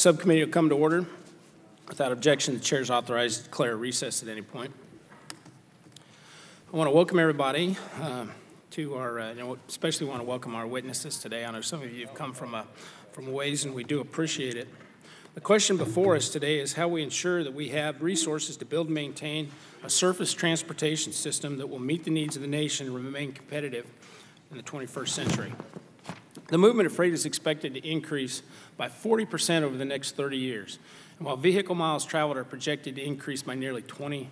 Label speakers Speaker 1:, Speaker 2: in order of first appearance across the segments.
Speaker 1: Subcommittee will come to order. Without objection, the chair is authorized to declare a recess at any point. I want to welcome everybody to our, especially want to welcome our witnesses today. I know some of you have come from ways, and we do appreciate it. The question before us today is how we ensure that we have resources to build and maintain a surface transportation system that will meet the needs of the nation and remain competitive in the 21st century. The movement of freight is expected to increase by 40% over the next 30 years. And while vehicle miles traveled are projected to increase by nearly 20%.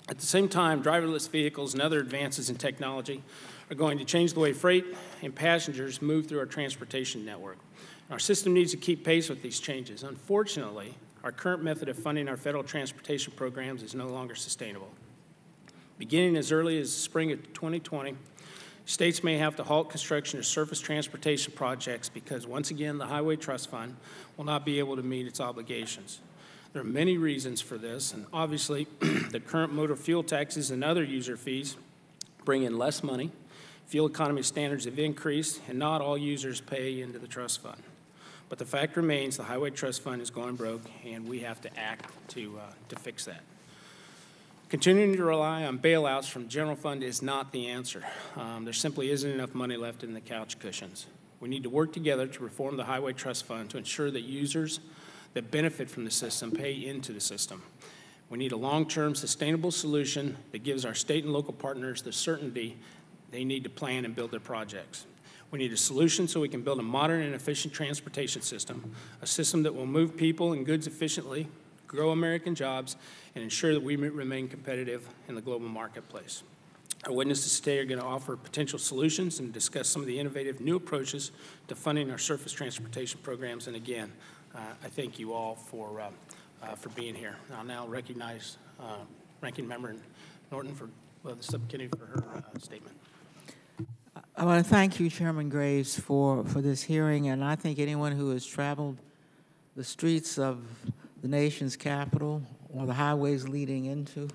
Speaker 1: At the same time, driverless vehicles and other advances in technology are going to change the way freight and passengers move through our transportation network. Our system needs to keep pace with these changes. Unfortunately, our current method of funding our federal transportation programs is no longer sustainable. Beginning as early as the spring of 2020, states may have to halt construction of surface transportation projects because, once again, the Highway Trust Fund will not be able to meet its obligations. There are many reasons for this, and obviously, the current motor fuel taxes and other user fees bring in less money. Fuel economy standards have increased, and not all users pay into the trust fund. But the fact remains the Highway Trust Fund is going broke, and we have to act to fix that. Continuing to rely on bailouts from the general fund is not the answer. There simply isn't enough money left in the couch cushions. We need to work together to reform the Highway Trust Fund to ensure that users that benefit from the system pay into the system. We need a long-term sustainable solution that gives our state and local partners the certainty they need to plan and build their projects. We need a solution so we can build a modern and efficient transportation system, a system that will move people and goods efficiently, grow American jobs, and ensure that we remain competitive in the global marketplace. Our witnesses today are going to offer potential solutions and discuss some of the innovative new approaches to funding our surface transportation programs. And again, I thank you all for being here. I'll now recognize Ranking Member Norton for the subcommittee for her statement.
Speaker 2: I want to thank you, Chairman Graves, for this hearing, and I think anyone who has traveled the streets of the nation's capital or the highways leading into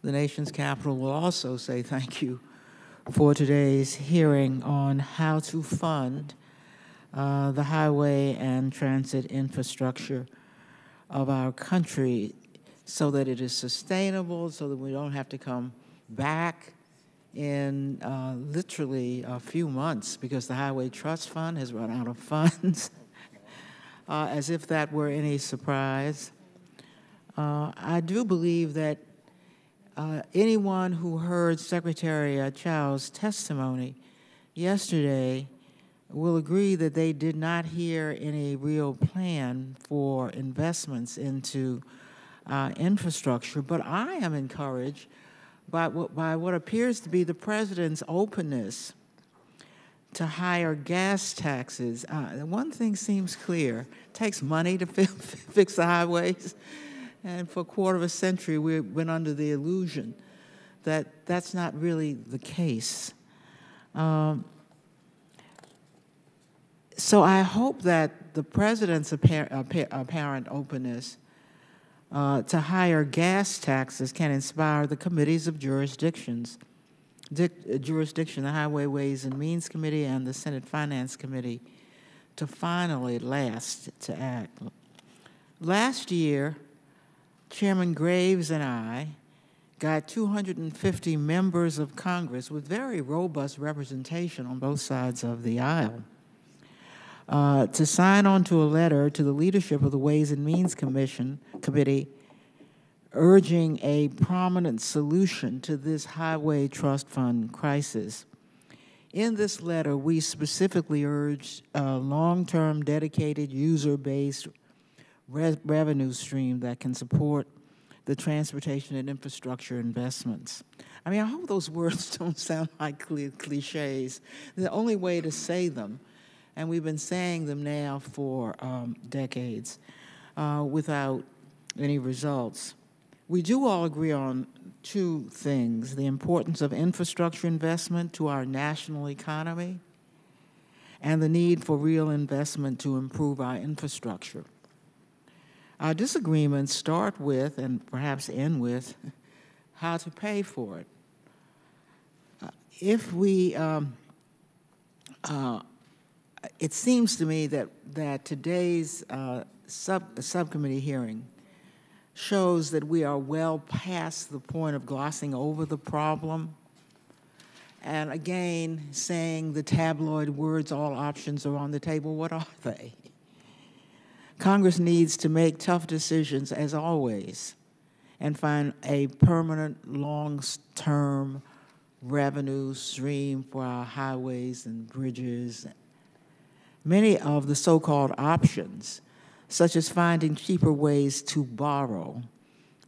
Speaker 2: the nation's capital will also say thank you for today's hearing on how to fund the highway and transit infrastructure of our country so that it is sustainable, so that we don't have to come back in literally a few months because the Highway Trust Fund has run out of funds. As if that were any surprise. I do believe that anyone who heard Secretary Chow's testimony yesterday will agree that they did not hear any real plan for investments into infrastructure, but I am encouraged by what appears to be the President's openness to higher gas taxes. One thing seems clear. It takes money to fix the highways. And for a quarter of a century, we've been under the illusion that that's not really the case. So I hope that the President's apparent openness to higher gas taxes can inspire the committees of jurisdiction, the Highway, Ways and Means Committee and the Senate Finance Committee, to finally to act. Last year, Chairman Graves and I got 250 members of Congress with very robust representation on both sides of the aisle to sign on to a letter to the leadership of the Ways and Means Committee urging a prominent solution to this Highway Trust Fund crisis. In this letter, we specifically urged a long-term, dedicated, user-based revenue stream that can support the transportation and infrastructure investments. I mean, I hope those words don't sound like cliches. The only way to say them, and we've been saying them now for decades without any results. We do all agree on two things: the importance of infrastructure investment to our national economy and the need for real investment to improve our infrastructure. Our disagreements start with, and perhaps end with, how to pay for it. It seems to me that today's subcommittee hearing shows that we are well past the point of glossing over the problem. And again, saying the tabloid words, all options are on the table. What are they? Congress needs to make tough decisions, as always, and find a permanent, long-term revenue stream for our highways and bridges. Many of the so-called options, such as finding cheaper ways to borrow,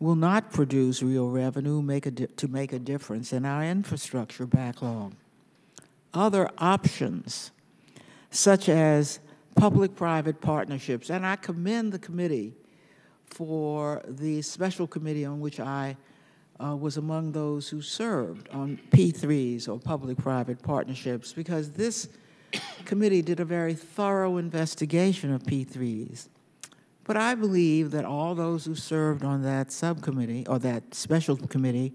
Speaker 2: will not produce real revenue to make a difference in our infrastructure backlog. Other options, such as public-private partnerships, and I commend the committee for the special committee on which I was among those who served on P3s, or public-private partnerships, because this committee did a very thorough investigation of P3s. But I believe that all those who served on that subcommittee, or that special committee,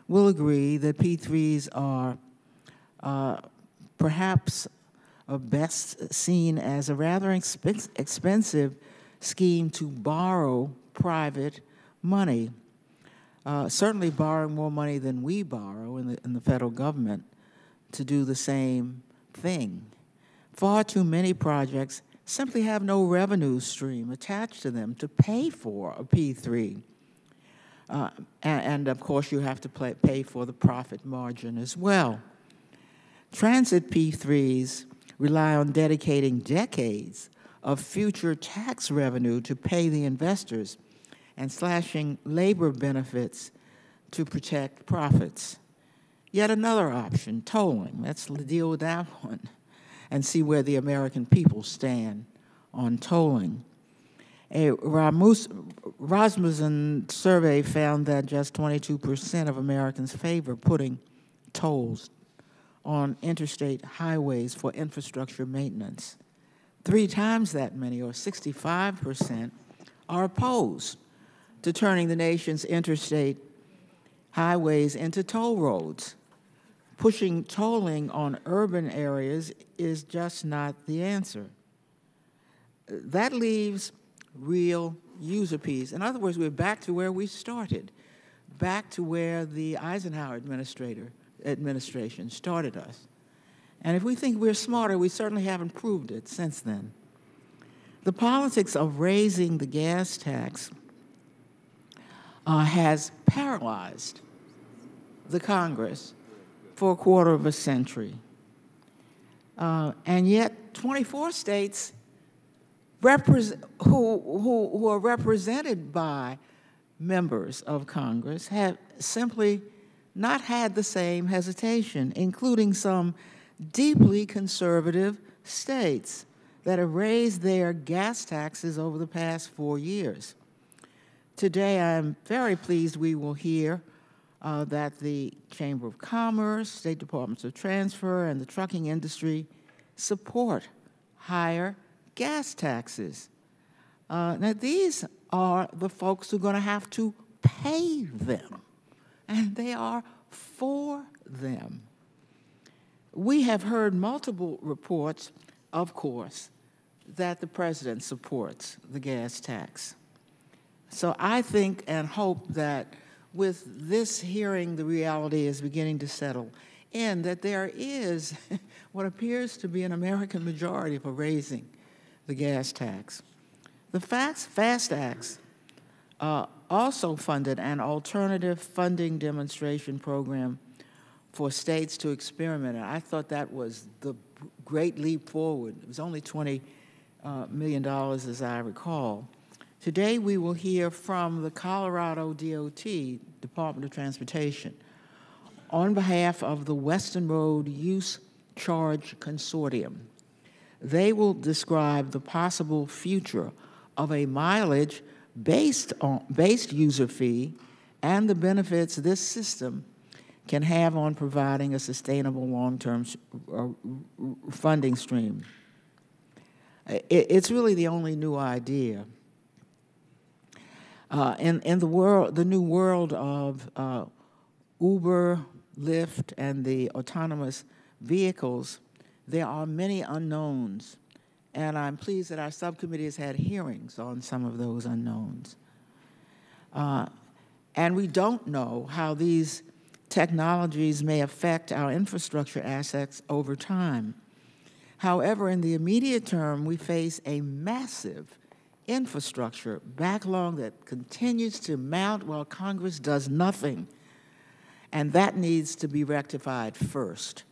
Speaker 2: will agree that P3s are perhaps best seen as a rather expensive scheme to borrow private money. Certainly borrowing more money than we borrow in the federal government to do the same thing. Far too many projects simply have no revenue stream attached to them to pay for a P3. And of course, you have to pay for the profit margin as well. Transit P3s rely on dedicating decades of future tax revenue to pay the investors and slashing labor benefits to protect profits. Yet another option, tolling. Let's deal with that one and see where the American people stand on tolling. A Rasmussen survey found that just 22% of Americans favor putting tolls on interstate highways for infrastructure maintenance. 3 times that many, or 65%, are opposed to turning the nation's interstate highways into toll roads. Pushing tolling on urban areas is just not the answer. That leaves real user fees. In other words, we're back to where we started, back to where the Eisenhower administration started us. And if we think we're smarter, we certainly haven't proved it since then. The politics of raising the gas tax has paralyzed the Congress for a quarter of a century. And yet 24 states who are represented by members of Congress have simply not had the same hesitation, including some deeply conservative states that have raised their gas taxes over the past 4 years. Today, I'm very pleased we will hear that the Chamber of Commerce, State Departments of Transfer, and the trucking industry support higher gas taxes. Now, these are the folks who are going to have to pay them, and they are for them. We have heard multiple reports, of course, that the president supports the gas tax. So I think and hope that with this hearing, the reality is beginning to settle in, that there is what appears to be an American majority for raising the gas tax. The FAST Acts also funded an alternative funding demonstration program for states to experiment. And I thought that was the great leap forward. It was only $20 million, as I recall. Today, we will hear from the Colorado DOT, Department of Transportation, on behalf of the Western Road Use Charge Consortium. They will describe the possible future of a mileage-based user fee and the benefits this system can have on providing a sustainable long-term funding stream. It's really the only new idea. In the new world of Uber, Lyft, and the autonomous vehicles, there are many unknowns and I'm pleased that our subcommittee has had hearings on some of those unknowns. And we don't know how these technologies may affect our infrastructure assets over time. However, in the immediate term, we face a massive infrastructure backlog that continues to mount while Congress does nothing, and that needs to be rectified first.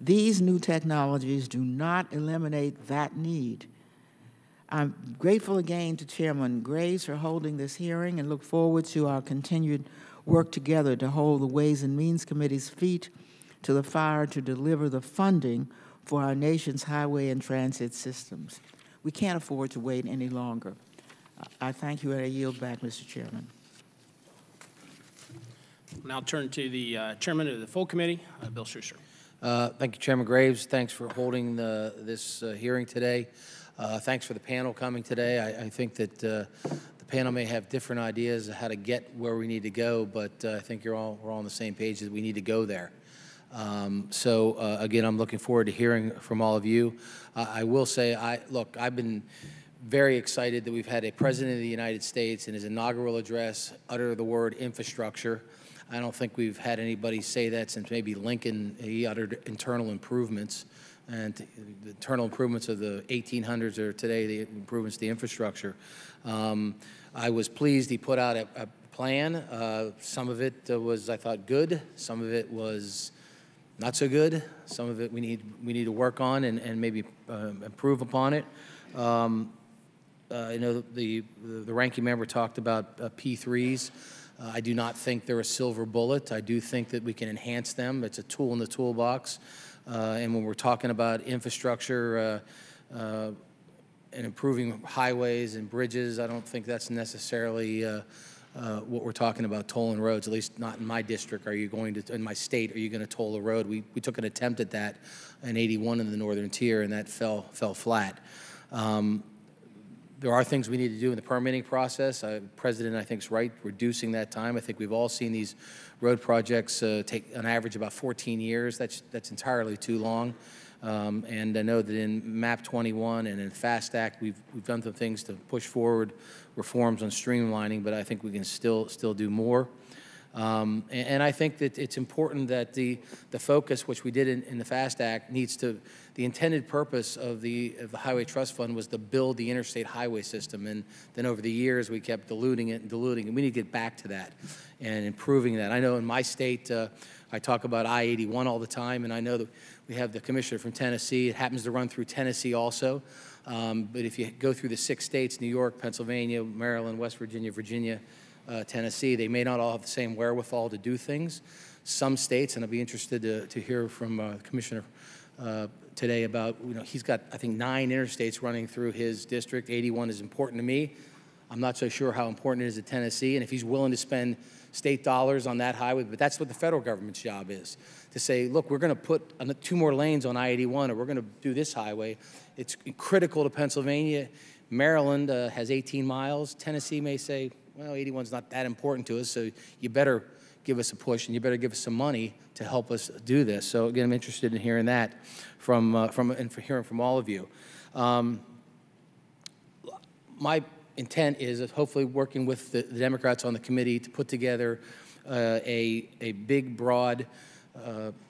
Speaker 2: These new technologies do not eliminate that need. I'm grateful again to Chairman Graves for holding this hearing and look forward to our continued work together to hold the Ways and Means Committee's feet to the fire to deliver the funding for our nation's highway and transit systems. We can't afford to wait any longer. I thank you, and I yield back, Mr. Chairman.
Speaker 1: We'll now turn to the chairman of the full committee, Bill Schuster.
Speaker 3: Thank you, Chairman Graves. Thanks for holding this hearing today. Thanks for the panel coming today. I think that the panel may have different ideas of how to get where we need to go, but I think we're all on the same page that we need to go there. Again, I'm looking forward to hearing from all of you. I will say, look, I've been very excited that we've had a President of the United States in his inaugural address utter the word infrastructure. I don't think we've had anybody say that since maybe Lincoln. He uttered internal improvements, and the internal improvements of the 1800s are today the improvements to the infrastructure. I was pleased he put out a plan. Some of it was, I thought, good. Some of it was not so good. Some of it we need to work on and maybe improve upon it. I know the ranking member talked about P3s. I do not think they're a silver bullet. I do think that we can enhance them. It's a tool in the toolbox. And when we're talking about infrastructure and improving highways and bridges, I don't think that's necessarily what we're talking about, tolling roads, at least not in my district. Are you going to, in my state, are you going to toll a road? We took an attempt at that in 81 in the northern tier, and that fell flat. There are things we need to do in the permitting process. The President, I think, is right, reducing that time. I think we've all seen these road projects take on average about 14 years. That's entirely too long. And I know that in MAP 21 and in FAST Act, we've done some things to push forward reforms on streamlining, but I think we can still do more. And I think that it's important that the focus, which we did in the FAST Act, needs to, the intended purpose of the Highway Trust Fund was to build the interstate highway system, and then over the years we kept diluting it, and we need to get back to that and improving that. I know in my state, I talk about I-81 all the time, and I know that we have the commissioner from Tennessee. It happens to run through Tennessee also, but if you go through the 6 states, New York, Pennsylvania, Maryland, West Virginia, Tennessee, they may not all have the same wherewithal to do things. Some states, and I'll be interested to hear from the Commissioner today about, he's got, I think, 9 interstates running through his district. 81 is important to me. I'm not so sure how important it is to Tennessee, and if he's willing to spend state dollars on that highway, but that's what the federal government's job is, to say, look, we're going to put 2 more lanes on I-81, or we're going to do this highway. It's critical to Pennsylvania. Maryland has 18 miles. Tennessee may say, well, 81's not that important to us, so you better give us a push and you better give us some money to help us do this. So again, I'm interested in hearing that from hearing from all of you. My intent is hopefully working with the Democrats on the committee to put together a big, broad,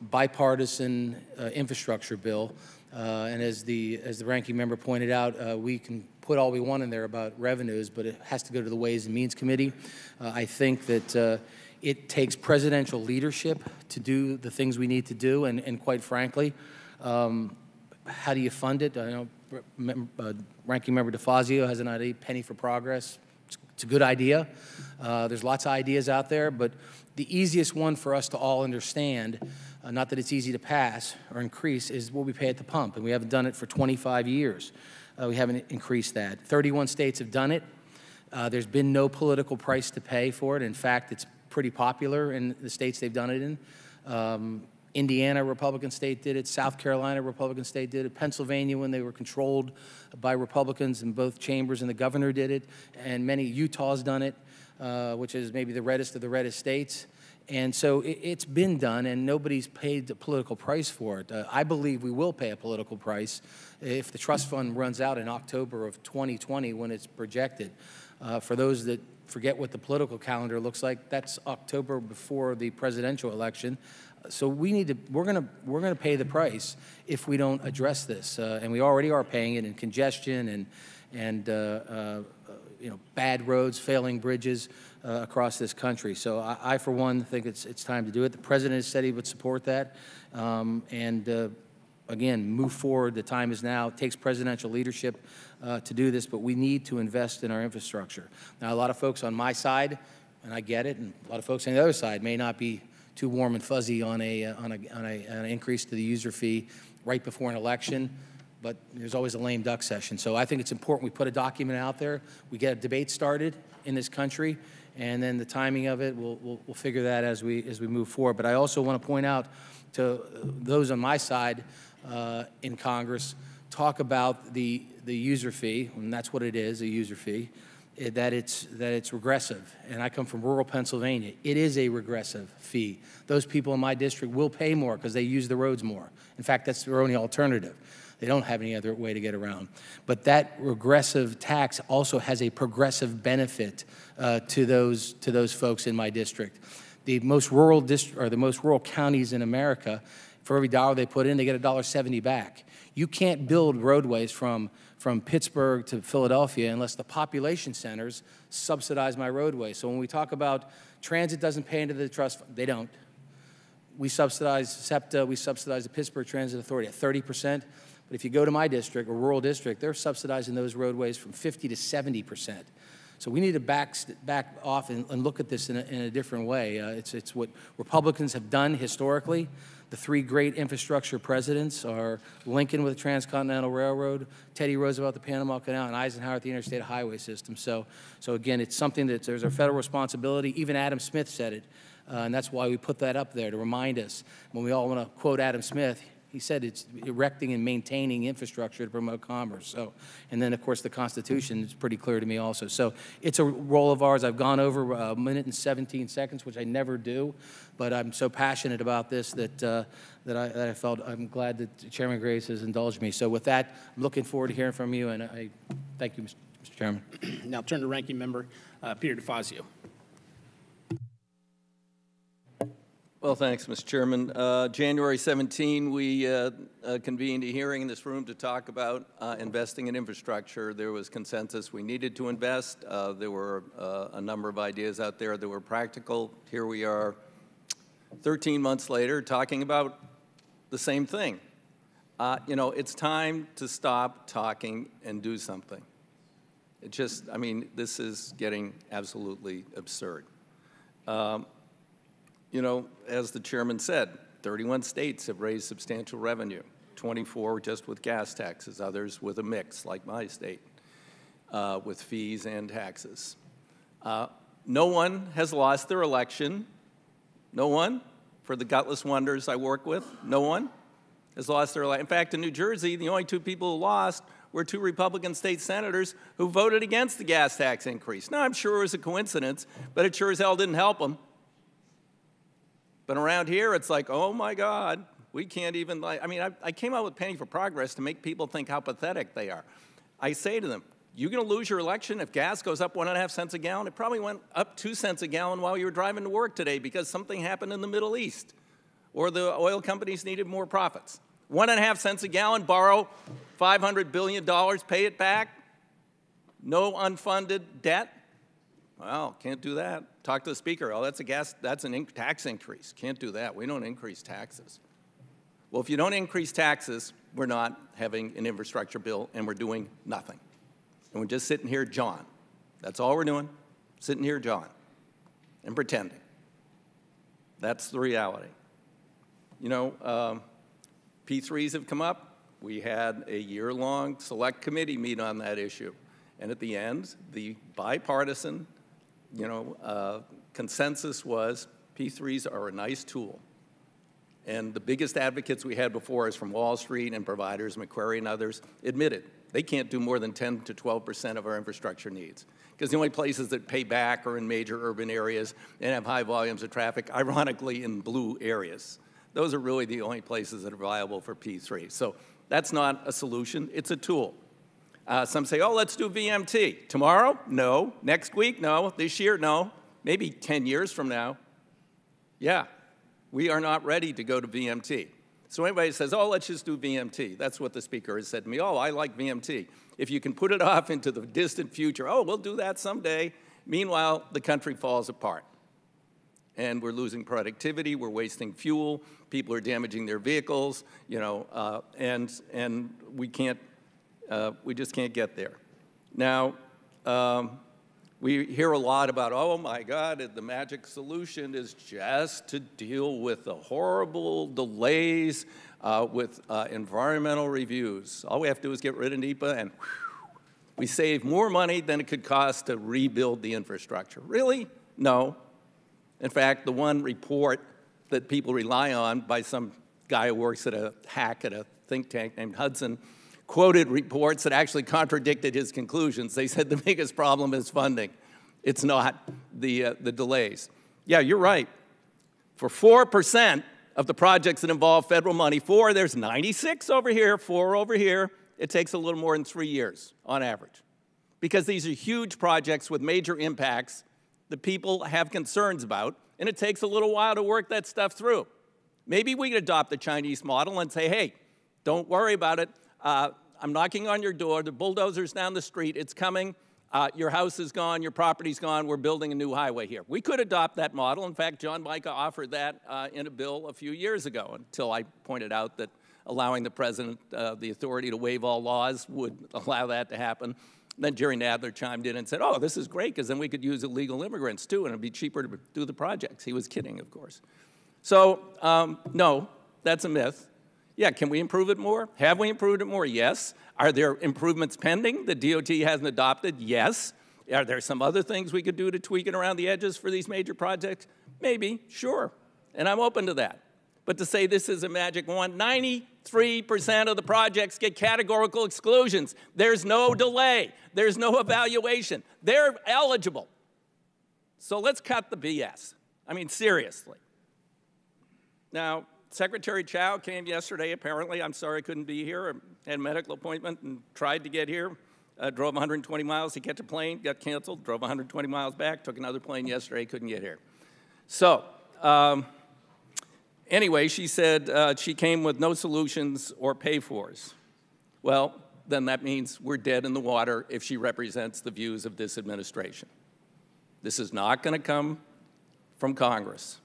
Speaker 3: bipartisan infrastructure bill. And as the ranking member pointed out, we can put all we want in there about revenues, but it has to go to the Ways and Means Committee. I think that it takes presidential leadership to do the things we need to do, and quite frankly, how do you fund it? I know Ranking Member DeFazio has an idea, penny for progress. It's a good idea. There's lots of ideas out there, but the easiest one for us to all understand, not that it's easy to pass or increase, is what we pay at the pump, and we haven't done it for 25 years. We haven't increased that. 31 states have done it. There's been no political price to pay for it. In fact, it's pretty popular in the states they've done it in. Indiana, Republican state, did it. South Carolina, Republican state, did it. Pennsylvania, when they were controlled by Republicans in both chambers, and the governor did it. And Utah's done it, which is maybe the reddest of the reddest states. And so it's been done, and nobody's paid the political price for it. I believe we will pay a political price if the trust fund runs out in October of 2020 when it's projected. For those that forget what the political calendar looks like, that's October before the presidential election. So we're gonna pay the price if we don't address this, and we already are paying it in congestion and bad roads, failing bridges across this country. So I for one think it's time to do it. The president has said he would support that, again, move forward. The time is now. It takes presidential leadership to do this, but we need to invest in our infrastructure. Now, a lot of folks on my side, and I get it, and a lot of folks on the other side may not be too warm and fuzzy on an increase to the user fee right before an election, but there's always a lame duck session. So I think it's important we put a document out there, we get a debate started in this country, and then the timing of it, we'll figure that as we move forward. But I also want to point out to those on my side in Congress, talk about the user fee, and that's what it is, a user fee, that it's regressive. And I come from rural Pennsylvania. It is a regressive fee. Those people in my district will pay more because they use the roads more. In fact, that's their only alternative. They don't have any other way to get around. But that regressive tax also has a progressive benefit to those folks in my district. The most rural the most rural counties in America, for every dollar they put in, they get $1.70 back. You can't build roadways from Pittsburgh to Philadelphia unless the population centers subsidize my roadway. So when we talk about transit doesn't pay into the trust fund, they don't. We subsidize SEPTA, we subsidize the Pittsburgh Transit Authority at 30%. But if you go to my district, a rural district, they're subsidizing those roadways from 50 to 70%. So we need to back off and look at this in a different way. It's what Republicans have done historically. The three great infrastructure presidents are Lincoln with the Transcontinental Railroad, Teddy Roosevelt, the Panama Canal, and Eisenhower at the Interstate Highway System. So again, it's something that there's a federal responsibility. Even Adam Smith said it, and that's why we put that up there to remind us. When we all want to quote Adam Smith, he said it's erecting and maintaining infrastructure to promote commerce. So, and then of course the Constitution is pretty clear to me also. So it's a role of ours. I've gone over a minute and 17 seconds, which I never do, but I'm so passionate about this that I felt I'm glad that Chairman Graves has indulged me. So with that, I'm looking forward to hearing from you, and I thank you, Mr. Chairman.
Speaker 1: Now turn to Ranking Member Peter DeFazio.
Speaker 4: Well, thanks, Mr. Chairman. January 17, we convened a hearing in this room to talk about investing in infrastructure. There was consensus we needed to invest. There were a number of ideas out there that were practical. Here we are 13 months later talking about the same thing. You know, it's time to stop talking and do something. It just, I mean, this is getting absolutely absurd. You know, as the chairman said, 31 states have raised substantial revenue, 24 just with gas taxes, others with a mix, like my state, with fees and taxes. No one has lost their election. No one, for the gutless wonders I work with, no one has lost their election. In fact, in New Jersey, the only two people who lost were two Republican state senators who voted against the gas tax increase. Now, I'm sure it was a coincidence, but it sure as hell didn't help them. But around here, it's like, oh my God, we can't even, I mean, I came out with Penny for Progress to make people think how pathetic they are. I say to them, you're going to lose your election if gas goes up 1.5 cents a gallon? It probably went up 2 cents a gallon while you were driving to work today because something happened in the Middle East or the oil companies needed more profits. 1.5 cents a gallon, borrow $500 billion, pay it back, no unfunded debt. Well, can't do that. Talk to the speaker. Oh, that's a tax increase. Can't do that. We don't increase taxes. Well, if you don't increase taxes, we're not having an infrastructure bill, and we're doing nothing. And we're just sitting here jawing. That's all we're doing, sitting here jawing and pretending. That's the reality. You know, P3s have come up. We had a year-long select committee meet on that issue. And at the end, the bipartisan consensus was P3s are a nice tool. And the biggest advocates we had before us from Wall Street and providers, Macquarie and others, admitted They can't do more than 10 to 12% of our infrastructure needs. Because the only places that pay back are in major urban areas and have high volumes of traffic, ironically in blue areas. Those are really the only places that are viable for P3. So that's not a solution, it's a tool. Some say, oh, let's do VMT. Tomorrow? No. Next week? No. This year? No. Maybe 10 years from now. Yeah, we are not ready to go to VMT. So anybody says, oh, let's just do VMT. That's what the speaker has said to me. Oh, I like VMT. If you can put it off into the distant future, oh, we'll do that someday. Meanwhile, the country falls apart. And we're losing productivity, we're wasting fuel, people are damaging their vehicles, you know, and we just can't get there. Now, we hear a lot about, oh my God, the magic solution is just to deal with the horrible delays with environmental reviews. All we have to do is get rid of NEPA and whew, we save more money than it could cost to rebuild the infrastructure. Really? No. In fact, the one report that people rely on by some guy who works at a hack at a think tank named Hudson quoted reports that actually contradicted his conclusions. They said the biggest problem is funding. It's not the delays. Yeah, you're right. For 4% of the projects that involve federal money, there's 96 over here, 4 over here, it takes a little more than 3 years on average. Because these are huge projects with major impacts that people have concerns about, and it takes a little while to work that stuff through. Maybe we could adopt the Chinese model and say, hey, don't worry about it. I'm knocking on your door, the bulldozer's down the street, it's coming, your house is gone, your property's gone, we're building a new highway here. We could adopt that model. In fact, John Micah offered that in a bill a few years ago until I pointed out that allowing the president the authority to waive all laws would allow that to happen. Then Jerry Nadler chimed in and said, oh, this is great, because then we could use illegal immigrants too, and it'd be cheaper to do the projects. He was kidding, of course. So, no, that's a myth. Yeah, can we improve it more? Have we improved it more? Yes. Are there improvements pending that DOT hasn't adopted? Yes. Are there some other things we could do to tweak it around the edges for these major projects? Maybe, sure, and I'm open to that. But to say this is a magic wand, 93% of the projects get categorical exclusions. There's no delay. There's no evaluation. They're eligible. So let's cut the BS. I mean, seriously. Now, Secretary Chow came yesterday, apparently. I'm sorry I couldn't be here. I had a medical appointment and tried to get here. Drove 120 miles to catch a plane, got canceled, drove 120 miles back, took another plane yesterday, couldn't get here. So, anyway, she said she came with no solutions or pay-fors. Well, then that means we're dead in the water if she represents the views of this administration. This is not going to come from Congress.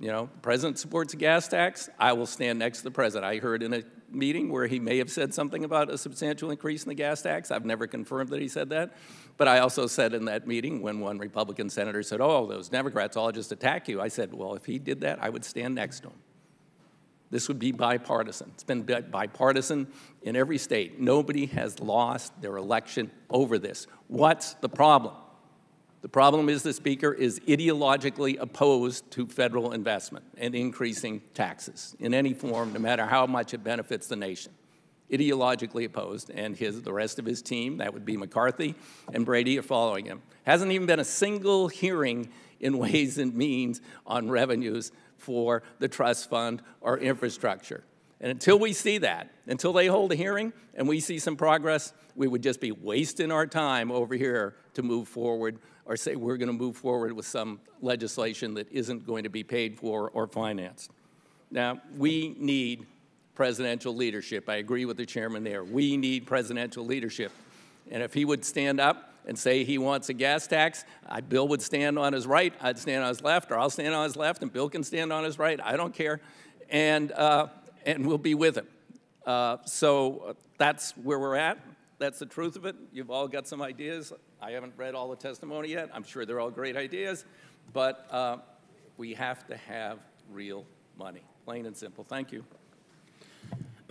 Speaker 4: You know, the president supports a gas tax. I will stand next to the president. I heard in a meeting where he may have said something about a substantial increase in the gas tax. I've never confirmed that he said that. But I also said in that meeting when one Republican senator said, oh, those Democrats all just attack you. I said, well, if he did that, I would stand next to him. This would be bipartisan. It's been bipartisan in every state. Nobody has lost their election over this. What's the problem? The problem is the Speaker is ideologically opposed to federal investment and increasing taxes in any form, no matter how much it benefits the nation. Ideologically opposed, and the rest of his team, that would be McCarthy and Brady, are following him. Hasn't even been a single hearing in Ways and Means on revenues for the trust fund or infrastructure. And until we see that, until they hold a hearing and we see some progress, we would just be wasting our time over here to move forward or say we're going to move forward with some legislation that isn't going to be paid for or financed. Now, we need presidential leadership. I agree with the chairman there. We need presidential leadership. And if he would stand up and say he wants a gas tax, Bill would stand on his right, I'd stand on his left, or I'll stand on his left and Bill can stand on his right. I don't care. And we'll be with him. So that's where we're at. That's the truth of it. You've all got some ideas. I haven't read all the testimony yet. I'm sure they're all great ideas. But we have to have real money, plain and simple. Thank you.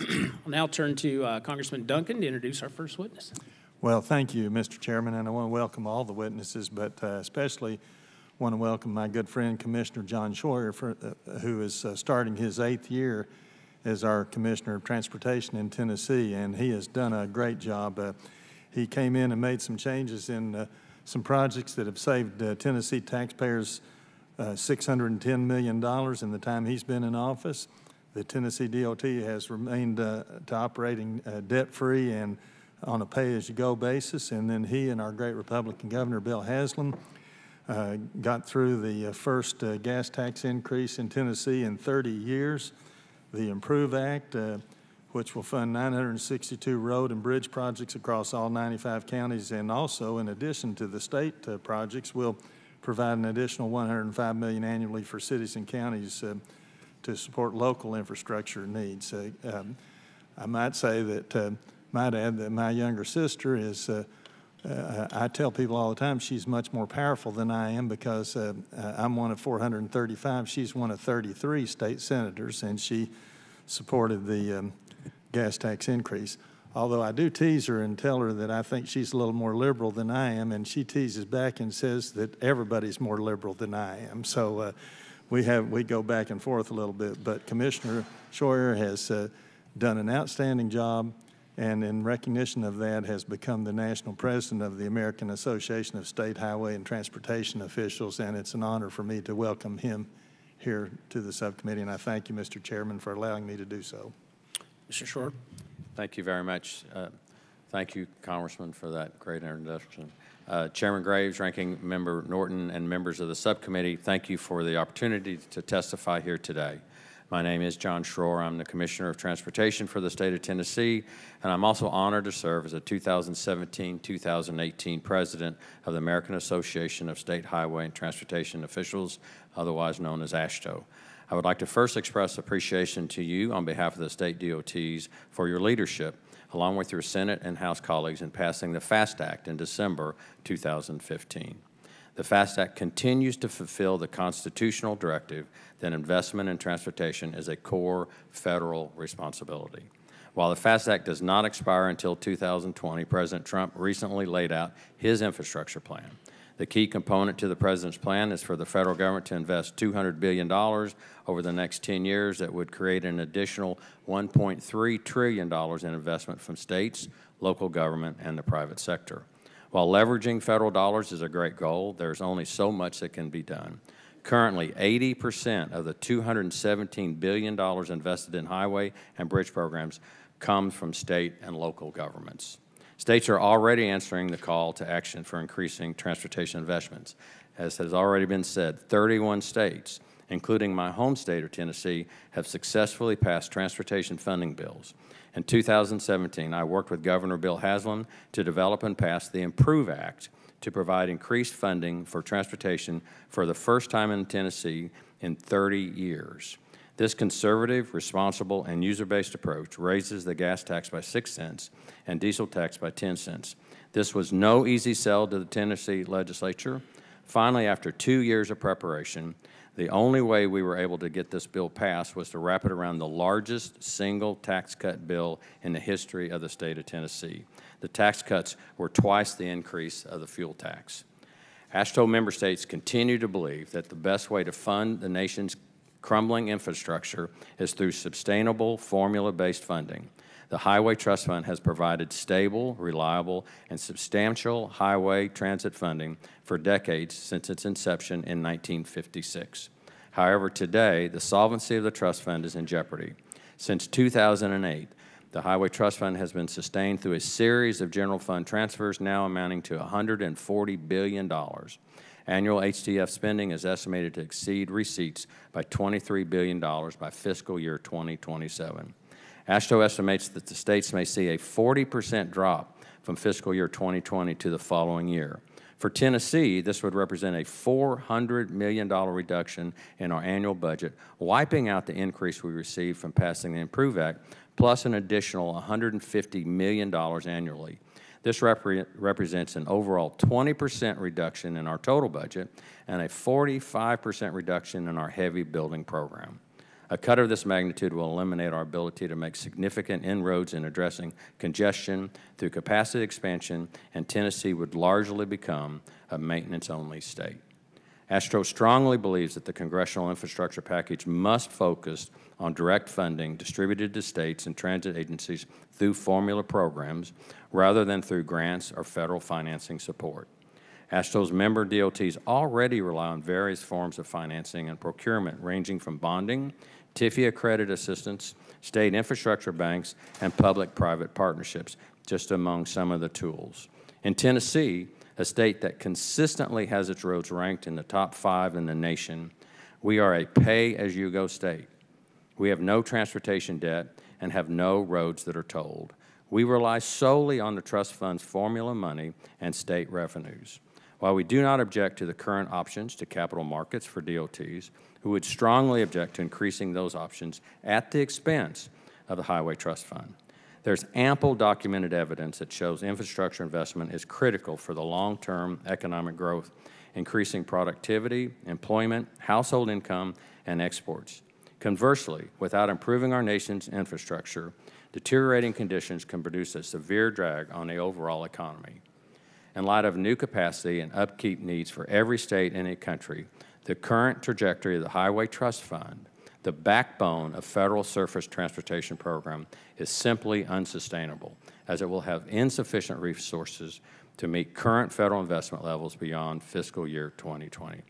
Speaker 1: I'll now turn to Congressman Duncan to introduce our first witness.
Speaker 5: Well, thank you, Mr. Chairman, and I want to welcome all the witnesses, but especially want to welcome my good friend, Commissioner John Schroyer, who is starting his 8th year as our Commissioner of Transportation in Tennessee, and he has done a great job. He came in and made some changes in some projects that have saved Tennessee taxpayers $610 million in the time he's been in office. The Tennessee DOT has remained to operating debt-free and on a pay-as-you-go basis. And then he and our great Republican Governor, Bill Haslam, got through the first gas tax increase in Tennessee in 30 years. The Improve Act, which will fund 962 road and bridge projects across all 95 counties, and also, in addition to the state projects, will provide an additional $105 million annually for cities and counties to support local infrastructure needs. I might say that, might add that my younger sister is, I tell people all the time, she's much more powerful than I am because I'm one of 435. She's one of 33 state senators, and she supported the gas tax increase. Although I do tease her and tell her that I think she's a little more liberal than I am, and she teases back and says that everybody's more liberal than I am. So we go back and forth a little bit. But Commissioner Scheuer has done an outstanding job, and in recognition of that has become the national president of the American Association of State Highway and Transportation Officials, and it's an honor for me to welcome him here to the subcommittee, and I thank you, Mr. Chairman, for allowing me to do so.
Speaker 1: Mr. Short.
Speaker 6: Thank you very much. Thank you, Congressman, for that great introduction. Chairman Graves, Ranking Member Norton, and members of the subcommittee, thank you for the opportunity to testify here today. My name is John Schroer. I'm the Commissioner of Transportation for the state of Tennessee, and I'm also honored to serve as a 2017-2018 President of the American Association of State Highway and Transportation Officials, otherwise known as AASHTO. I would like to first express appreciation to you on behalf of the state DOTs for your leadership, along with your Senate and House colleagues in passing the FAST Act in December 2015. The FAST Act continues to fulfill the constitutional directive that investment in transportation is a core federal responsibility. While the FAST Act does not expire until 2020, President Trump recently laid out his infrastructure plan. The key component to the President's plan is for the federal government to invest $200 billion over the next 10 years that would create an additional $1.3 trillion in investment from states, local government, and the private sector. While leveraging federal dollars is a great goal, there's only so much that can be done. Currently, 80% of the $217 billion invested in highway and bridge programs comes from state and local governments. States are already answering the call to action for increasing transportation investments. As has already been said, 31 states, including my home state of Tennessee, have successfully passed transportation funding bills. In 2017, I worked with Governor Bill Haslam to develop and pass the Improve Act to provide increased funding for transportation for the first time in Tennessee in 30 years. This conservative, responsible, and user-based approach raises the gas tax by 6 cents and diesel tax by 10 cents. This was no easy sell to the Tennessee legislature. Finally, after 2 years of preparation, the only way we were able to get this bill passed was to wrap it around the largest single tax cut bill in the history of the state of Tennessee. The tax cuts were twice the increase of the fuel tax. AASHTO member states continue to believe that the best way to fund the nation's crumbling infrastructure is through sustainable, formula-based funding. The Highway Trust Fund has provided stable, reliable, and substantial highway transit funding for decades since its inception in 1956. However, today, the solvency of the trust fund is in jeopardy. Since 2008, the Highway Trust Fund has been sustained through a series of general fund transfers now amounting to $140 billion. Annual HTF spending is estimated to exceed receipts by $23 billion by fiscal year 2027. AASHTO estimates that the states may see a 40% drop from fiscal year 2020 to the following year. For Tennessee, this would represent a $400 million reduction in our annual budget, wiping out the increase we received from passing the Improve Act, plus an additional $150 million annually. This represents an overall 20% reduction in our total budget and a 45% reduction in our heavy building program. A cut of this magnitude will eliminate our ability to make significant inroads in addressing congestion through capacity expansion, and Tennessee would largely become a maintenance-only state. ASTRO strongly believes that the congressional infrastructure package must focus on direct funding distributed to states and transit agencies through formula programs rather than through grants or federal financing support. ASTRO's member DOTs already rely on various forms of financing and procurement, ranging from bonding, TIFIA credit assistance, state infrastructure banks, and public-private partnerships, just among some of the tools. In Tennessee, a state that consistently has its roads ranked in the top 5 in the nation, we are a pay-as-you-go state. We have no transportation debt and have no roads that are tolled. We rely solely on the trust fund's formula money and state revenues. While we do not object to the current options to capital markets for DOTs, we would strongly object to increasing those options at the expense of the Highway Trust Fund. There's ample documented evidence that shows infrastructure investment is critical for the long-term economic growth, increasing productivity, employment, household income, and exports. Conversely, without improving our nation's infrastructure, deteriorating conditions can produce a severe drag on the overall economy. In light of new capacity and upkeep needs for every state in the country, the current trajectory of the Highway Trust Fund, the backbone of federal surface transportation program, is simply unsustainable, as it will have insufficient resources to meet current federal investment levels beyond fiscal year 2020.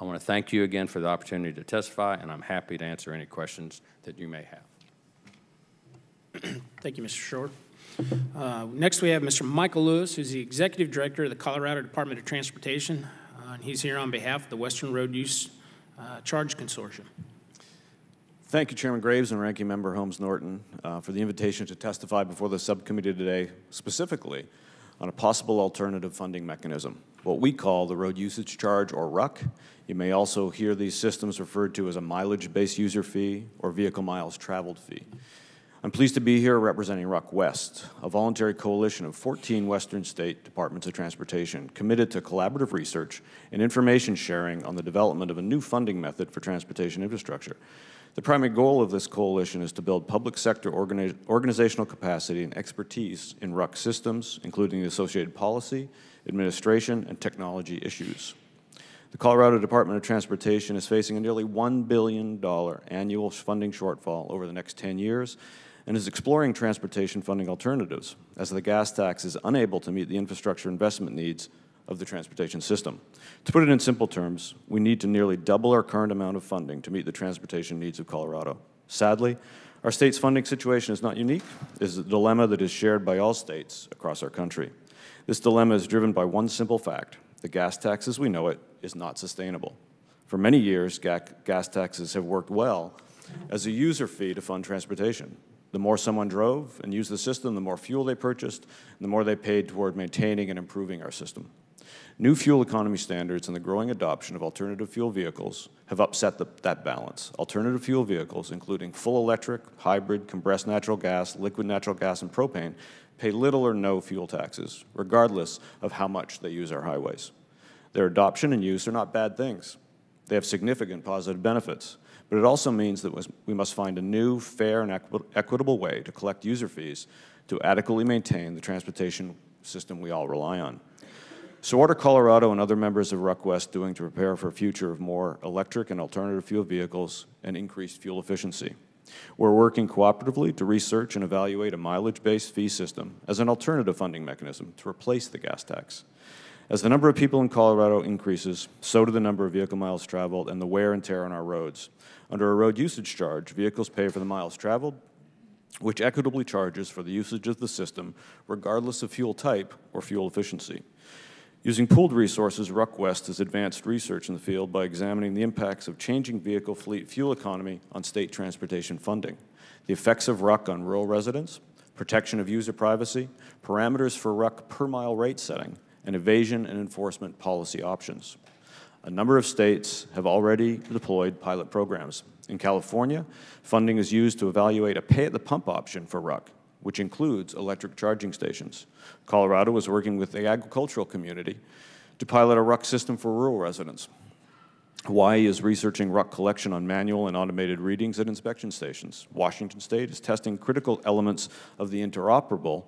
Speaker 6: I want to thank you again for the opportunity to testify, and I'm happy to answer any questions that you may have.
Speaker 1: Thank you, Mr. Short. Next, we have Mr. Michael Lewis, who's the Executive Director of the Colorado Department of Transportation, and he's here on behalf of the Western Road Use Charge Consortium.
Speaker 7: Thank you, Chairman Graves and Ranking Member Holmes Norton, for the invitation to testify before the subcommittee today, specifically on a possible alternative funding mechanism, what we call the Road Usage Charge, or RUC. You may also hear these systems referred to as a mileage-based user fee or vehicle miles traveled fee. I'm pleased to be here representing RUC West, a voluntary coalition of 14 Western state departments of transportation committed to collaborative research and information sharing on the development of a new funding method for transportation infrastructure. The primary goal of this coalition is to build public sector organizational capacity and expertise in RUC systems, including the associated policy, administration, and technology issues. The Colorado Department of Transportation is facing a nearly $1 billion annual funding shortfall over the next 10 years and is exploring transportation funding alternatives, as the gas tax is unable to meet the infrastructure investment needs of the transportation system. To put it in simple terms, we need to nearly double our current amount of funding to meet the transportation needs of Colorado. Sadly, our state's funding situation is not unique. It is a dilemma that is shared by all states across our country. This dilemma is driven by one simple fact: the gas tax as we know it is not sustainable. For many years, gas taxes have worked well as a user fee to fund transportation. The more someone drove and used the system, the more fuel they purchased, and the more they paid toward maintaining and improving our system. New fuel economy standards and the growing adoption of alternative fuel vehicles have upset that balance. Alternative fuel vehicles, including full electric, hybrid, compressed natural gas, liquid natural gas, and propane, pay little or no fuel taxes, regardless of how much they use our highways. Their adoption and use are not bad things. They have significant positive benefits, but it also means that we must find a new, fair, and equitable way to collect user fees to adequately maintain the transportation system we all rely on. So what are Colorado and other members of RUC West doing to prepare for a future of more electric and alternative fuel vehicles and increased fuel efficiency? We're working cooperatively to research and evaluate a mileage-based fee system as an alternative funding mechanism to replace the gas tax. As the number of people in Colorado increases, so do the number of vehicle miles traveled and the wear and tear on our roads. Under a road usage charge, vehicles pay for the miles traveled, which equitably charges for the usage of the system, regardless of fuel type or fuel efficiency. Using pooled resources, RUC West has advanced research in the field by examining the impacts of changing vehicle fleet fuel economy on state transportation funding, the effects of RUC on rural residents, protection of user privacy, parameters for RUC per-mile rate setting, and evasion and enforcement policy options. A number of states have already deployed pilot programs. In California, funding is used to evaluate a pay-at-the-pump option for RUC, which includes electric charging stations. Colorado is working with the agricultural community to pilot a RUC system for rural residents. Hawaii is researching RUC collection on manual and automated readings at inspection stations. Washington State is testing critical elements of the interoperable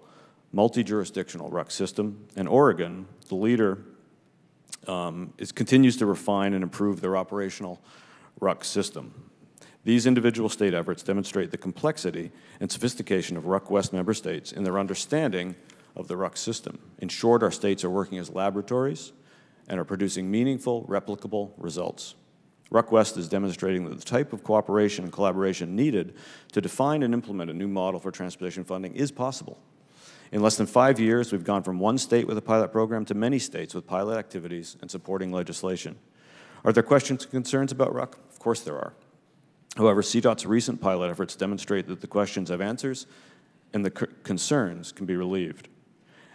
Speaker 7: multi-jurisdictional RUC system. And Oregon, the leader continues to refine and improve their operational RUC system. These individual state efforts demonstrate the complexity and sophistication of RUC West member states in their understanding of the RUC system. In short, our states are working as laboratories and are producing meaningful, replicable results. RUC West is demonstrating that the type of cooperation and collaboration needed to define and implement a new model for transportation funding is possible. In less than 5 years, we've gone from one state with a pilot program to many states with pilot activities and supporting legislation. Are there questions and concerns about RUC? Of course there are. However, CDOT's recent pilot efforts demonstrate that the questions have answers and the concerns can be relieved.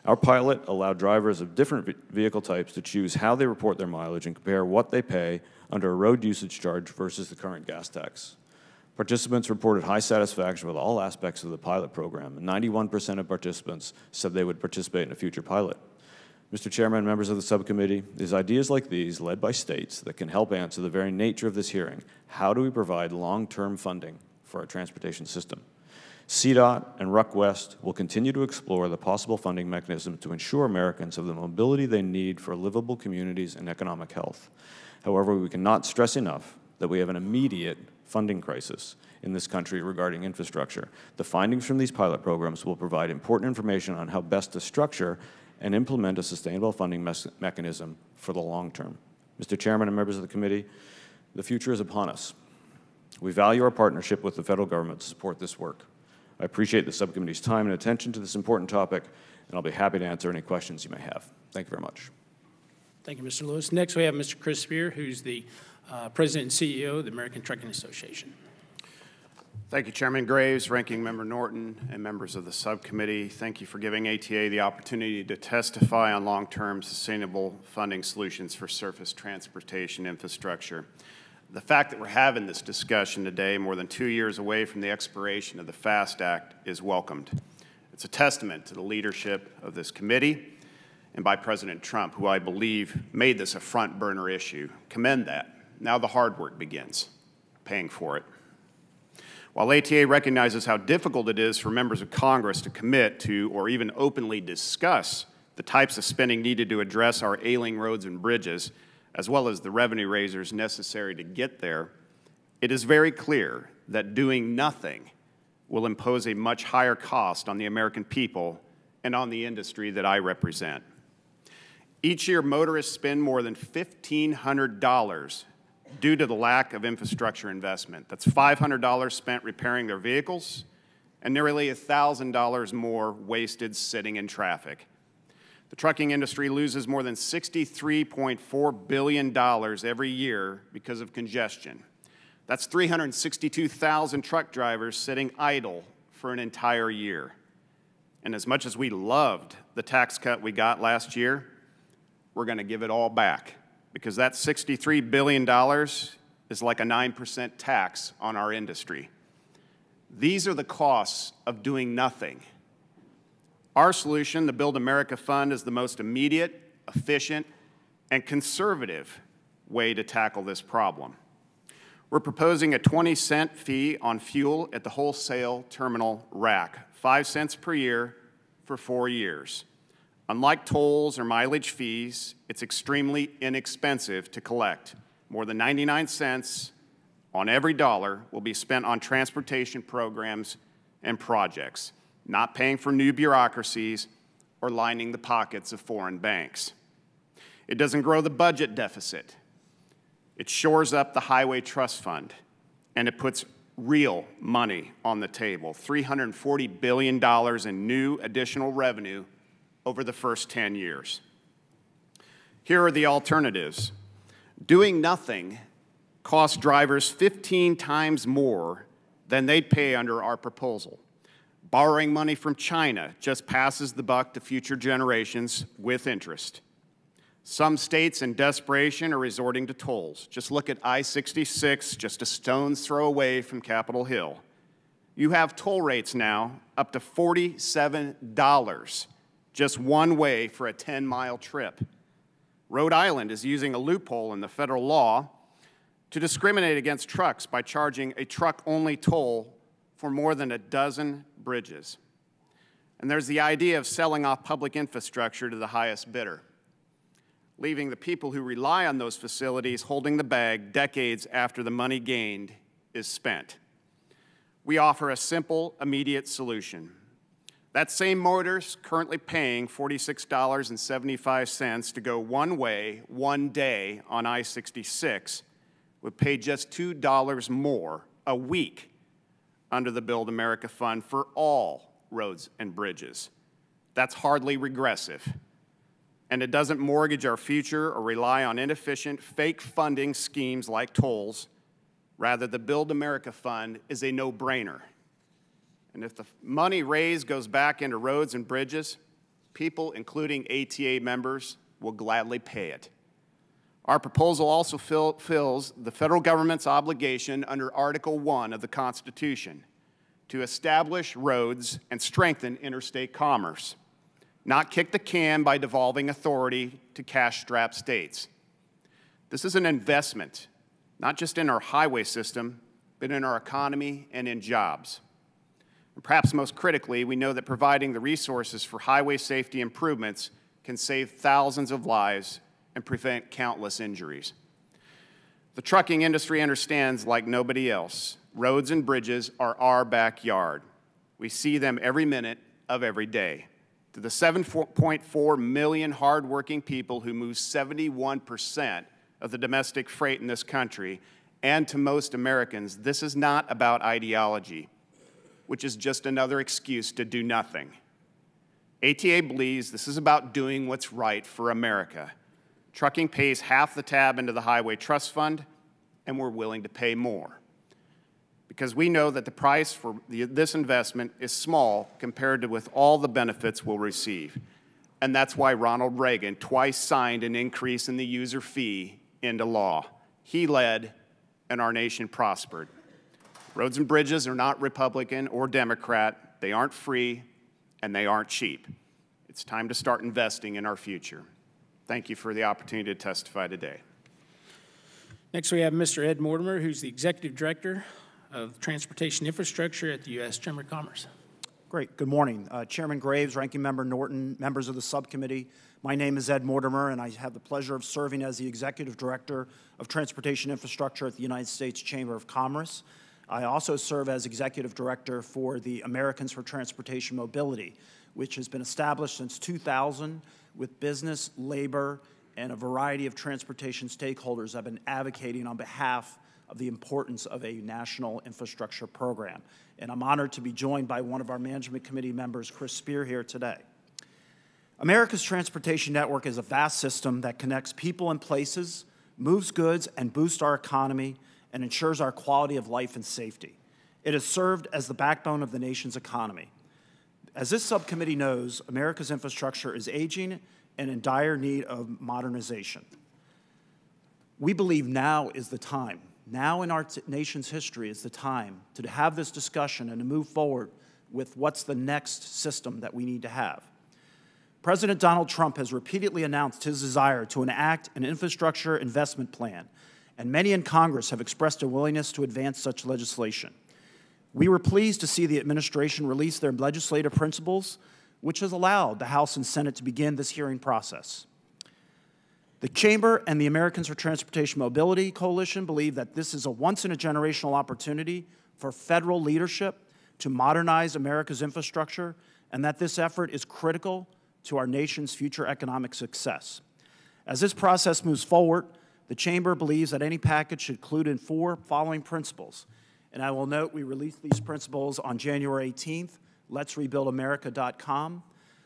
Speaker 7: Our pilot allowed drivers of different vehicle types to choose how they report their mileage and compare what they pay under a road usage charge versus the current gas tax. Participants reported high satisfaction with all aspects of the pilot program, and 91% of participants said they would participate in a future pilot. Mr. Chairman and members of the subcommittee, it is ideas like these, led by states, that can help answer the very nature of this hearing. How do we provide long-term funding for our transportation system? CDOT and RUC West will continue to explore the possible funding mechanism to ensure Americans have the mobility they need for livable communities and economic health. However, we cannot stress enough that we have an immediate funding crisis in this country regarding infrastructure. The findings from these pilot programs will provide important information on how best to structure and implement a sustainable funding mechanism for the long term. Mr. Chairman and members of the committee, the future is upon us. We value our partnership with the federal government to support this work. I appreciate the subcommittee's time and attention to this important topic, and I'll be happy to answer any questions you may have. Thank you very much.
Speaker 1: Thank you, Mr. Lewis. Next, we have Mr. Chris Spear, who's the President and CEO of the American Trucking Association.
Speaker 8: Thank you, Chairman Graves, Ranking Member Norton, and members of the subcommittee. Thank you for giving ATA the opportunity to testify on long-term sustainable funding solutions for surface transportation infrastructure. The fact that we're having this discussion today, more than 2 years away from the expiration of the FAST Act, is welcomed. It's a testament to the leadership of this committee and by President Trump, who I believe made this a front-burner issue. Commend that. Now the hard work begins, paying for it. While ATA recognizes how difficult it is for members of Congress to commit to or even openly discuss the types of spending needed to address our ailing roads and bridges, as well as the revenue raisers necessary to get there, it is very clear that doing nothing will impose a much higher cost on the American people and on the industry that I represent. Each year, motorists spend more than $1,500 due to the lack of infrastructure investment. That's $500 spent repairing their vehicles and nearly $1,000 more wasted sitting in traffic. The trucking industry loses more than $63.4 billion every year because of congestion. That's 362,000 truck drivers sitting idle for an entire year. And as much as we loved the tax cut we got last year, we're going to give it all back, because that $63 billion is like a 9% tax on our industry. These are the costs of doing nothing. Our solution, the Build America Fund, is the most immediate, efficient, and conservative way to tackle this problem. We're proposing a 20-cent fee on fuel at the wholesale terminal rack, 5 cents per year for 4 years. Unlike tolls or mileage fees, it's extremely inexpensive to collect. More than 99 cents on every dollar will be spent on transportation programs and projects, not paying for new bureaucracies or lining the pockets of foreign banks. It doesn't grow the budget deficit. It shores up the Highway Trust Fund, and it puts real money on the table, $340 billion in new additional revenue over the first 10 years. Here are the alternatives. Doing nothing costs drivers 15 times more than they'd pay under our proposal. Borrowing money from China just passes the buck to future generations with interest. Some states in desperation are resorting to tolls. Just look at I-66, just a stone's throw away from Capitol Hill. You have toll rates now up to $47 just one way for a 10-mile trip. Rhode Island is using a loophole in the federal law to discriminate against trucks by charging a truck-only toll for more than a dozen bridges. And there's the idea of selling off public infrastructure to the highest bidder. leaving the people who rely on those facilities holding the bag decades after the money gained is spent. We offer a simple, immediate solution. That same motorist currently paying $46.75 to go one way, one day on I-66 would pay just $2 more a week under the Build America Fund for all roads and bridges. That's hardly regressive. And it doesn't mortgage our future or rely on inefficient, fake funding schemes like tolls. Rather, the Build America Fund is a no-brainer. And if the money raised goes back into roads and bridges, people, including ATA members, will gladly pay it. Our proposal also fills the federal government's obligation under Article 1 of the Constitution to establish roads and strengthen interstate commerce, not kick the can by devolving authority to cash-strapped states. This is an investment, not just in our highway system, but in our economy and in jobs. And perhaps most critically, we know that providing the resources for highway safety improvements can save thousands of lives and prevent countless injuries. The trucking industry understands like nobody else, roads and bridges are our backyard. We see them every minute of every day. To the 7.4 million hardworking people who move 71% of the domestic freight in this country, and to most Americans, this is not about ideology, which is just another excuse to do nothing. ATA believes this is about doing what's right for America. Trucking pays half the tab into the Highway Trust Fund, and we're willing to pay more. Because we know that the price for this investment is small compared to with all the benefits we'll receive. And that's why Ronald Reagan twice signed an increase in the user fee into law. He led, and our nation prospered. Roads and bridges are not Republican or Democrat. They aren't free, and they aren't cheap. It's time to start investing in our future. Thank you for the opportunity to testify today.
Speaker 1: Next, we have Mr. Ed Mortimer, who's the Executive Director of Transportation Infrastructure at the U.S. Chamber of Commerce.
Speaker 9: Great. Good morning. Chairman Graves, Ranking Member Norton, members of the subcommittee. My name is Ed Mortimer, and I have the pleasure of serving as the Executive Director of Transportation Infrastructure at the United States Chamber of Commerce. I also serve as Executive Director for the Americans for Transportation Mobility, which has been established since 2000 with business, labor, and a variety of transportation stakeholders have been advocating on behalf of the importance of a national infrastructure program. And I'm honored to be joined by one of our Management Committee members, Chris Spear, here today. America's transportation network is a vast system that connects people and places, moves goods, and boosts our economy, and ensures our quality of life and safety. It has served as the backbone of the nation's economy. As this subcommittee knows, America's infrastructure is aging and in dire need of modernization. We believe now is the time. Now in our nation's history is the time to have this discussion and to move forward with what's the next system that we need to have. President Donald Trump has repeatedly announced his desire to enact an infrastructure investment plan, and many in Congress have expressed a willingness to advance such legislation. We were pleased to see the administration release their legislative principles, which has allowed the House and Senate to begin this hearing process. The Chamber and the Americans for Transportation Mobility Coalition believe that this is a once-in-a-generational opportunity for federal leadership to modernize America's infrastructure, and that this effort is critical to our nation's future economic success. As this process moves forward, the Chamber believes that any package should include in four following principles. And I will note we released these principles on January 18th, letsrebuildamerica.com.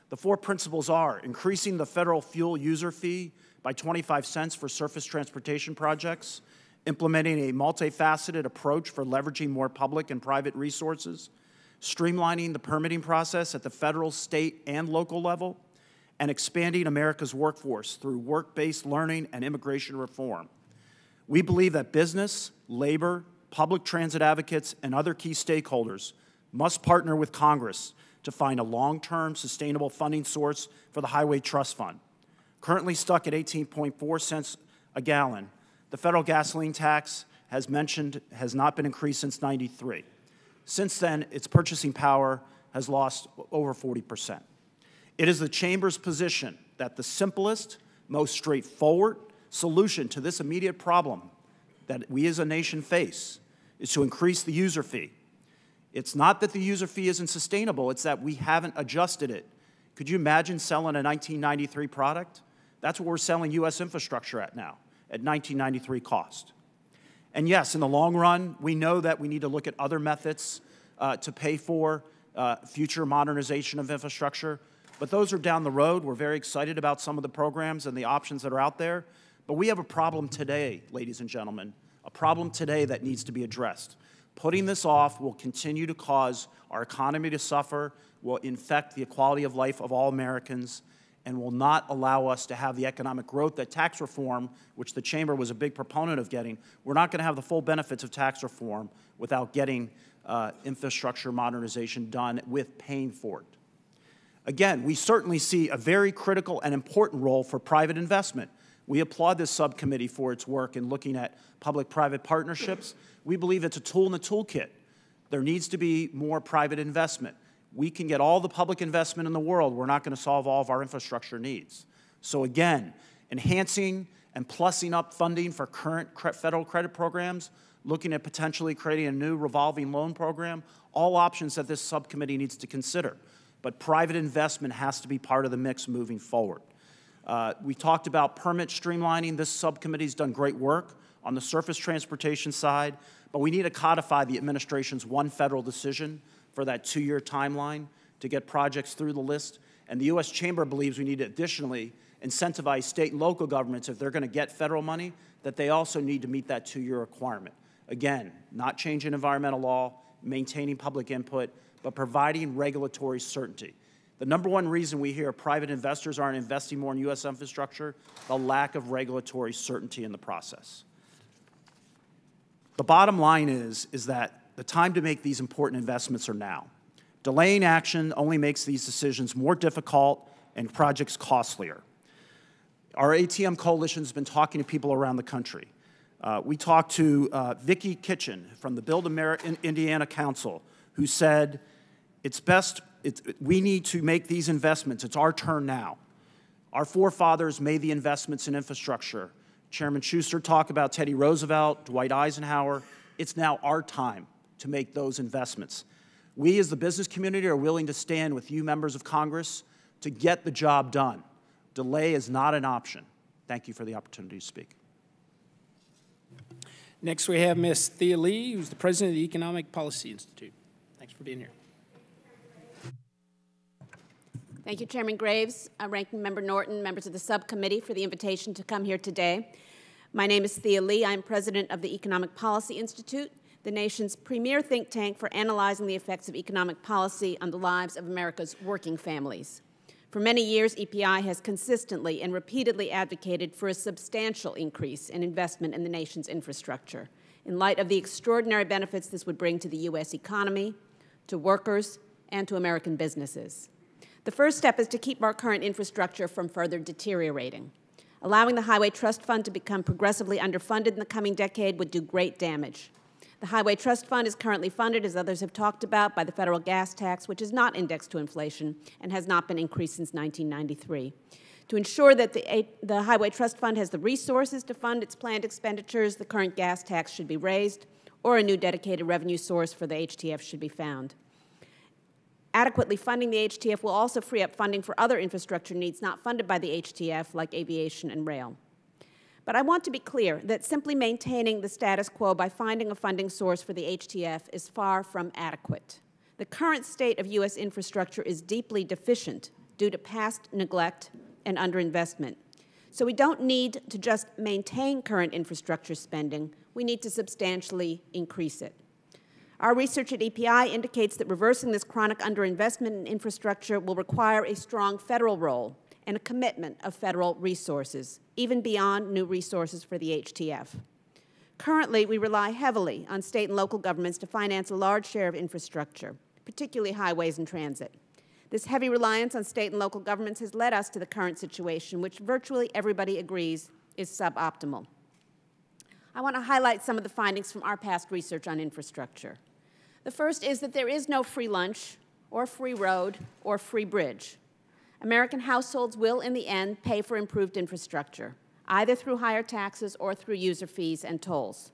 Speaker 9: The four principles are increasing the federal fuel user fee by 25 cents for surface transportation projects, implementing a multifaceted approach for leveraging more public and private resources, streamlining the permitting process at the federal, state, and local level, and expanding America's workforce through work-based learning and immigration reform. We believe that business, labor, public transit advocates, and other key stakeholders must partner with Congress to find a long-term sustainable funding source for the Highway Trust Fund. Currently stuck at 18.4 cents a gallon, the federal gasoline tax, as mentioned, has not been increased since '93. Since then, its purchasing power has lost over 40%. It is the Chamber's position that the simplest, most straightforward solution to this immediate problem that we as a nation face is to increase the user fee. It's not that the user fee isn't sustainable, it's that we haven't adjusted it. Could you imagine selling a 1993 product? That's what we're selling U.S. infrastructure at now, at 1993 cost. And yes, in the long run, we know that we need to look at other methods to pay for future modernization of infrastructure, but those are down the road. We're very excited about some of the programs and the options that are out there, but we have a problem today, ladies and gentlemen, a problem today that needs to be addressed. Putting this off will continue to cause our economy to suffer, will infect the quality of life of all Americans, and will not allow us to have the economic growth that tax reform, which the Chamber was a big proponent of getting, we're not going to have the full benefits of tax reform without getting infrastructure modernization done with paying for it. Again, we certainly see a very critical and important role for private investment. We applaud this subcommittee for its work in looking at public-private partnerships. We believe it's a tool in the toolkit. There needs to be more private investment. We can get all the public investment in the world. We're not going to solve all of our infrastructure needs. So again, enhancing and plussing up funding for current federal credit programs, looking at potentially creating a new revolving loan program, all options that this subcommittee needs to consider. But private investment has to be part of the mix moving forward. We talked about permit streamlining. This subcommittee's done great work on the surface transportation side, but we need to codify the administration's one federal decision for that 2-year timeline to get projects through the list. And the U.S. Chamber believes we need to additionally incentivize state and local governments, if they're going to get federal money, that they also need to meet that 2-year requirement. Again, not changing environmental law, maintaining public input, but providing regulatory certainty. The number one reason we hear private investors aren't investing more in U.S. infrastructure, the lack of regulatory certainty in the process. The bottom line is that the time to make these important investments are now. Delaying action only makes these decisions more difficult and projects costlier. Our ATM coalition has been talking to people around the country. We talked to Vicki Kitchen from the Build Indiana Council, who said, we need to make these investments. It's our turn now. Our forefathers made the investments in infrastructure. Chairman Schuster talked about Teddy Roosevelt, Dwight Eisenhower. It's now our time to make those investments. We as the business community are willing to stand with you members of Congress to get the job done. Delay is not an option. Thank you for the opportunity to speak.
Speaker 1: Next, we have Ms. Thea Lee, who's the president of the Economic Policy Institute. Thanks for being here.
Speaker 10: Thank you, Chairman Graves, Ranking Member Norton, members of the subcommittee for the invitation to come here today. My name is Thea Lee. I'm president of the Economic Policy Institute, the nation's premier think tank for analyzing the effects of economic policy on the lives of America's working families. For many years, EPI has consistently and repeatedly advocated for a substantial increase in investment in the nation's infrastructure, in light of the extraordinary benefits this would bring to the U.S. economy, to workers, and to American businesses. The first step is to keep our current infrastructure from further deteriorating. Allowing the Highway Trust Fund to become progressively underfunded in the coming decade would do great damage. The Highway Trust Fund is currently funded, as others have talked about, by the federal gas tax, which is not indexed to inflation and has not been increased since 1993. To ensure that the Highway Trust Fund has the resources to fund its planned expenditures, the current gas tax should be raised, or a new dedicated revenue source for the HTF should be found. Adequately funding the HTF will also free up funding for other infrastructure needs not funded by the HTF, like aviation and rail. But I want to be clear that simply maintaining the status quo by finding a funding source for the HTF is far from adequate. The current state of U.S. infrastructure is deeply deficient due to past neglect and underinvestment. So we don't need to just maintain current infrastructure spending. We need to substantially increase it. Our research at EPI indicates that reversing this chronic underinvestment in infrastructure will require a strong federal role and a commitment of federal resources, even beyond new resources for the HTF. Currently, we rely heavily on state and local governments to finance a large share of infrastructure, particularly highways and transit. This heavy reliance on state and local governments has led us to the current situation, which virtually everybody agrees is suboptimal. I want to highlight some of the findings from our past research on infrastructure. The first is that there is no free lunch or free road or free bridge. American households will, in the end, pay for improved infrastructure, either through higher taxes or through user fees and tolls.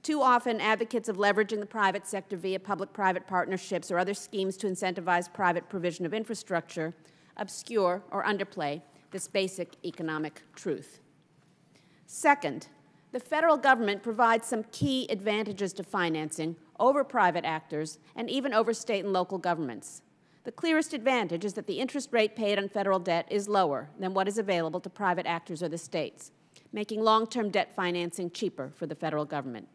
Speaker 10: Too often, advocates of leveraging the private sector via public-private partnerships or other schemes to incentivize private provision of infrastructure obscure or underplay this basic economic truth. Second, the federal government provides some key advantages to financing over private actors and even over state and local governments. The clearest advantage is that the interest rate paid on federal debt is lower than what is available to private actors or the states, making long-term debt financing cheaper for the federal government.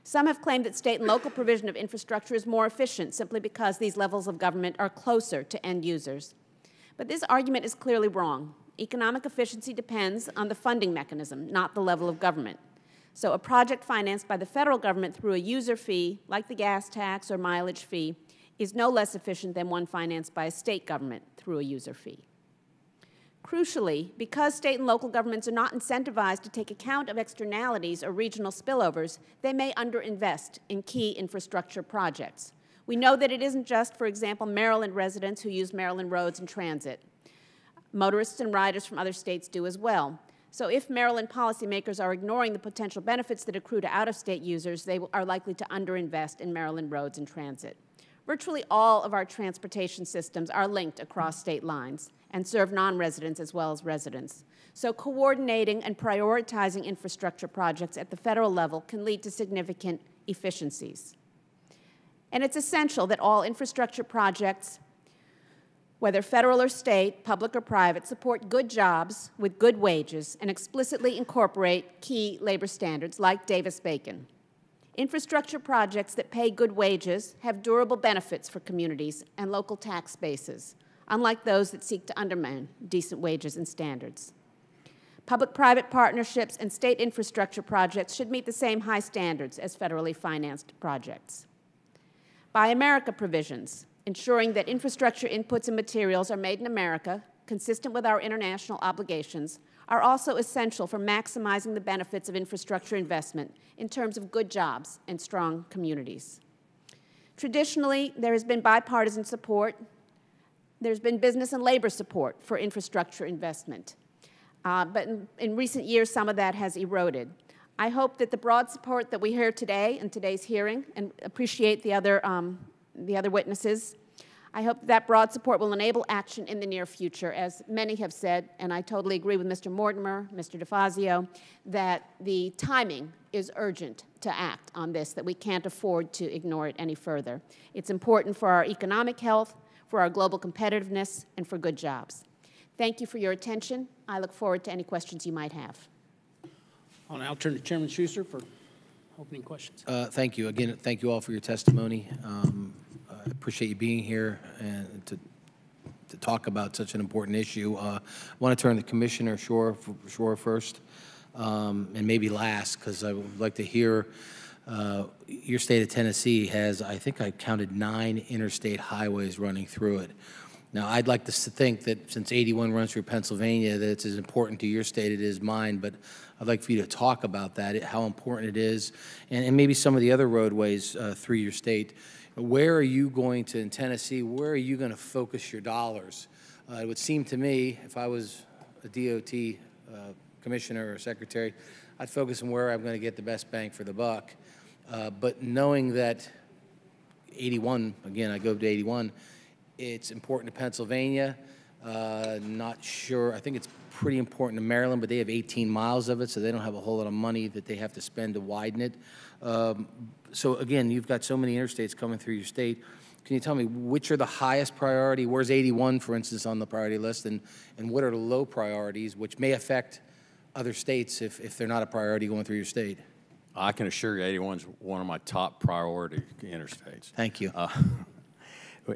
Speaker 10: Some have claimed that state and local provision of infrastructure is more efficient simply because these levels of government are closer to end users. But this argument is clearly wrong. Economic efficiency depends on the funding mechanism, not the level of government. So a project financed by the federal government through a user fee, like the gas tax or mileage fee, is no less efficient than one financed by a state government through a user fee. Crucially, because state and local governments are not incentivized to take account of externalities or regional spillovers, they may underinvest in key infrastructure projects. We know that it isn't just, for example, Maryland residents who use Maryland roads and transit. Motorists and riders from other states do as well. So if Maryland policymakers are ignoring the potential benefits that accrue to out-of-state users, they are likely to underinvest in Maryland roads and transit. Virtually all of our transportation systems are linked across state lines and serve non-residents as well as residents. So coordinating and prioritizing infrastructure projects at the federal level can lead to significant efficiencies. And it's essential that all infrastructure projects, whether federal or state, public or private, support good jobs with good wages and explicitly incorporate key labor standards like Davis-Bacon. Infrastructure projects that pay good wages have durable benefits for communities and local tax bases, unlike those that seek to undermine decent wages and standards. Public-private partnerships and state infrastructure projects should meet the same high standards as federally financed projects. Buy America provisions, ensuring that infrastructure inputs and materials are made in America, consistent with our international obligations, are also essential for maximizing the benefits of infrastructure investment in terms of good jobs and strong communities. Traditionally, there has been bipartisan support. There's been business and labor support for infrastructure investment. But in recent years, some of that has eroded. I hope that the broad support that we hear today in today's hearing, and appreciate the other witnesses, I hope that broad support will enable action in the near future, as many have said, and I totally agree with Mr. Mortimer, Mr. DeFazio, that the timing is urgent to act on this, that we can't afford to ignore it any further. It's important for our economic health, for our global competitiveness, and for good jobs. Thank you for your attention. I look forward to any questions you might have.
Speaker 1: I'll now turn to Chairman Schuster for opening questions.
Speaker 3: Thank you. Again, thank you all for your testimony. I appreciate you being here and to talk about such an important issue. I want to turn to Commissioner Shore first, and maybe last, because I would like to hear your state of Tennessee has, I think I counted 9 interstate highways running through it. Now, I'd like to think that since 81 runs through Pennsylvania, that it's as important to your state as it is mine, but I'd like for you to talk about that, how important it is, and maybe some of the other roadways through your state. Where are you going to, in Tennessee, where are you going to focus your dollars? It would seem to me, if I was a DOT commissioner or secretary, I'd focus on where I'm going to get the best bang for the buck. But knowing that 81, again, I go to 81, it's important to Pennsylvania. Not sure. I think it's pretty important to Maryland, but they have 18 miles of it, so they don't have a whole lot of money that they have to spend to widen it. So again, you've got so many interstates coming through your state. Can you tell me which are the highest priority? Where's 81, for instance, on the priority list? And what are the low priorities, which may affect other states if they're not a priority going through your state?
Speaker 6: I can assure you 81 is one of my top priority interstates.
Speaker 3: Thank you.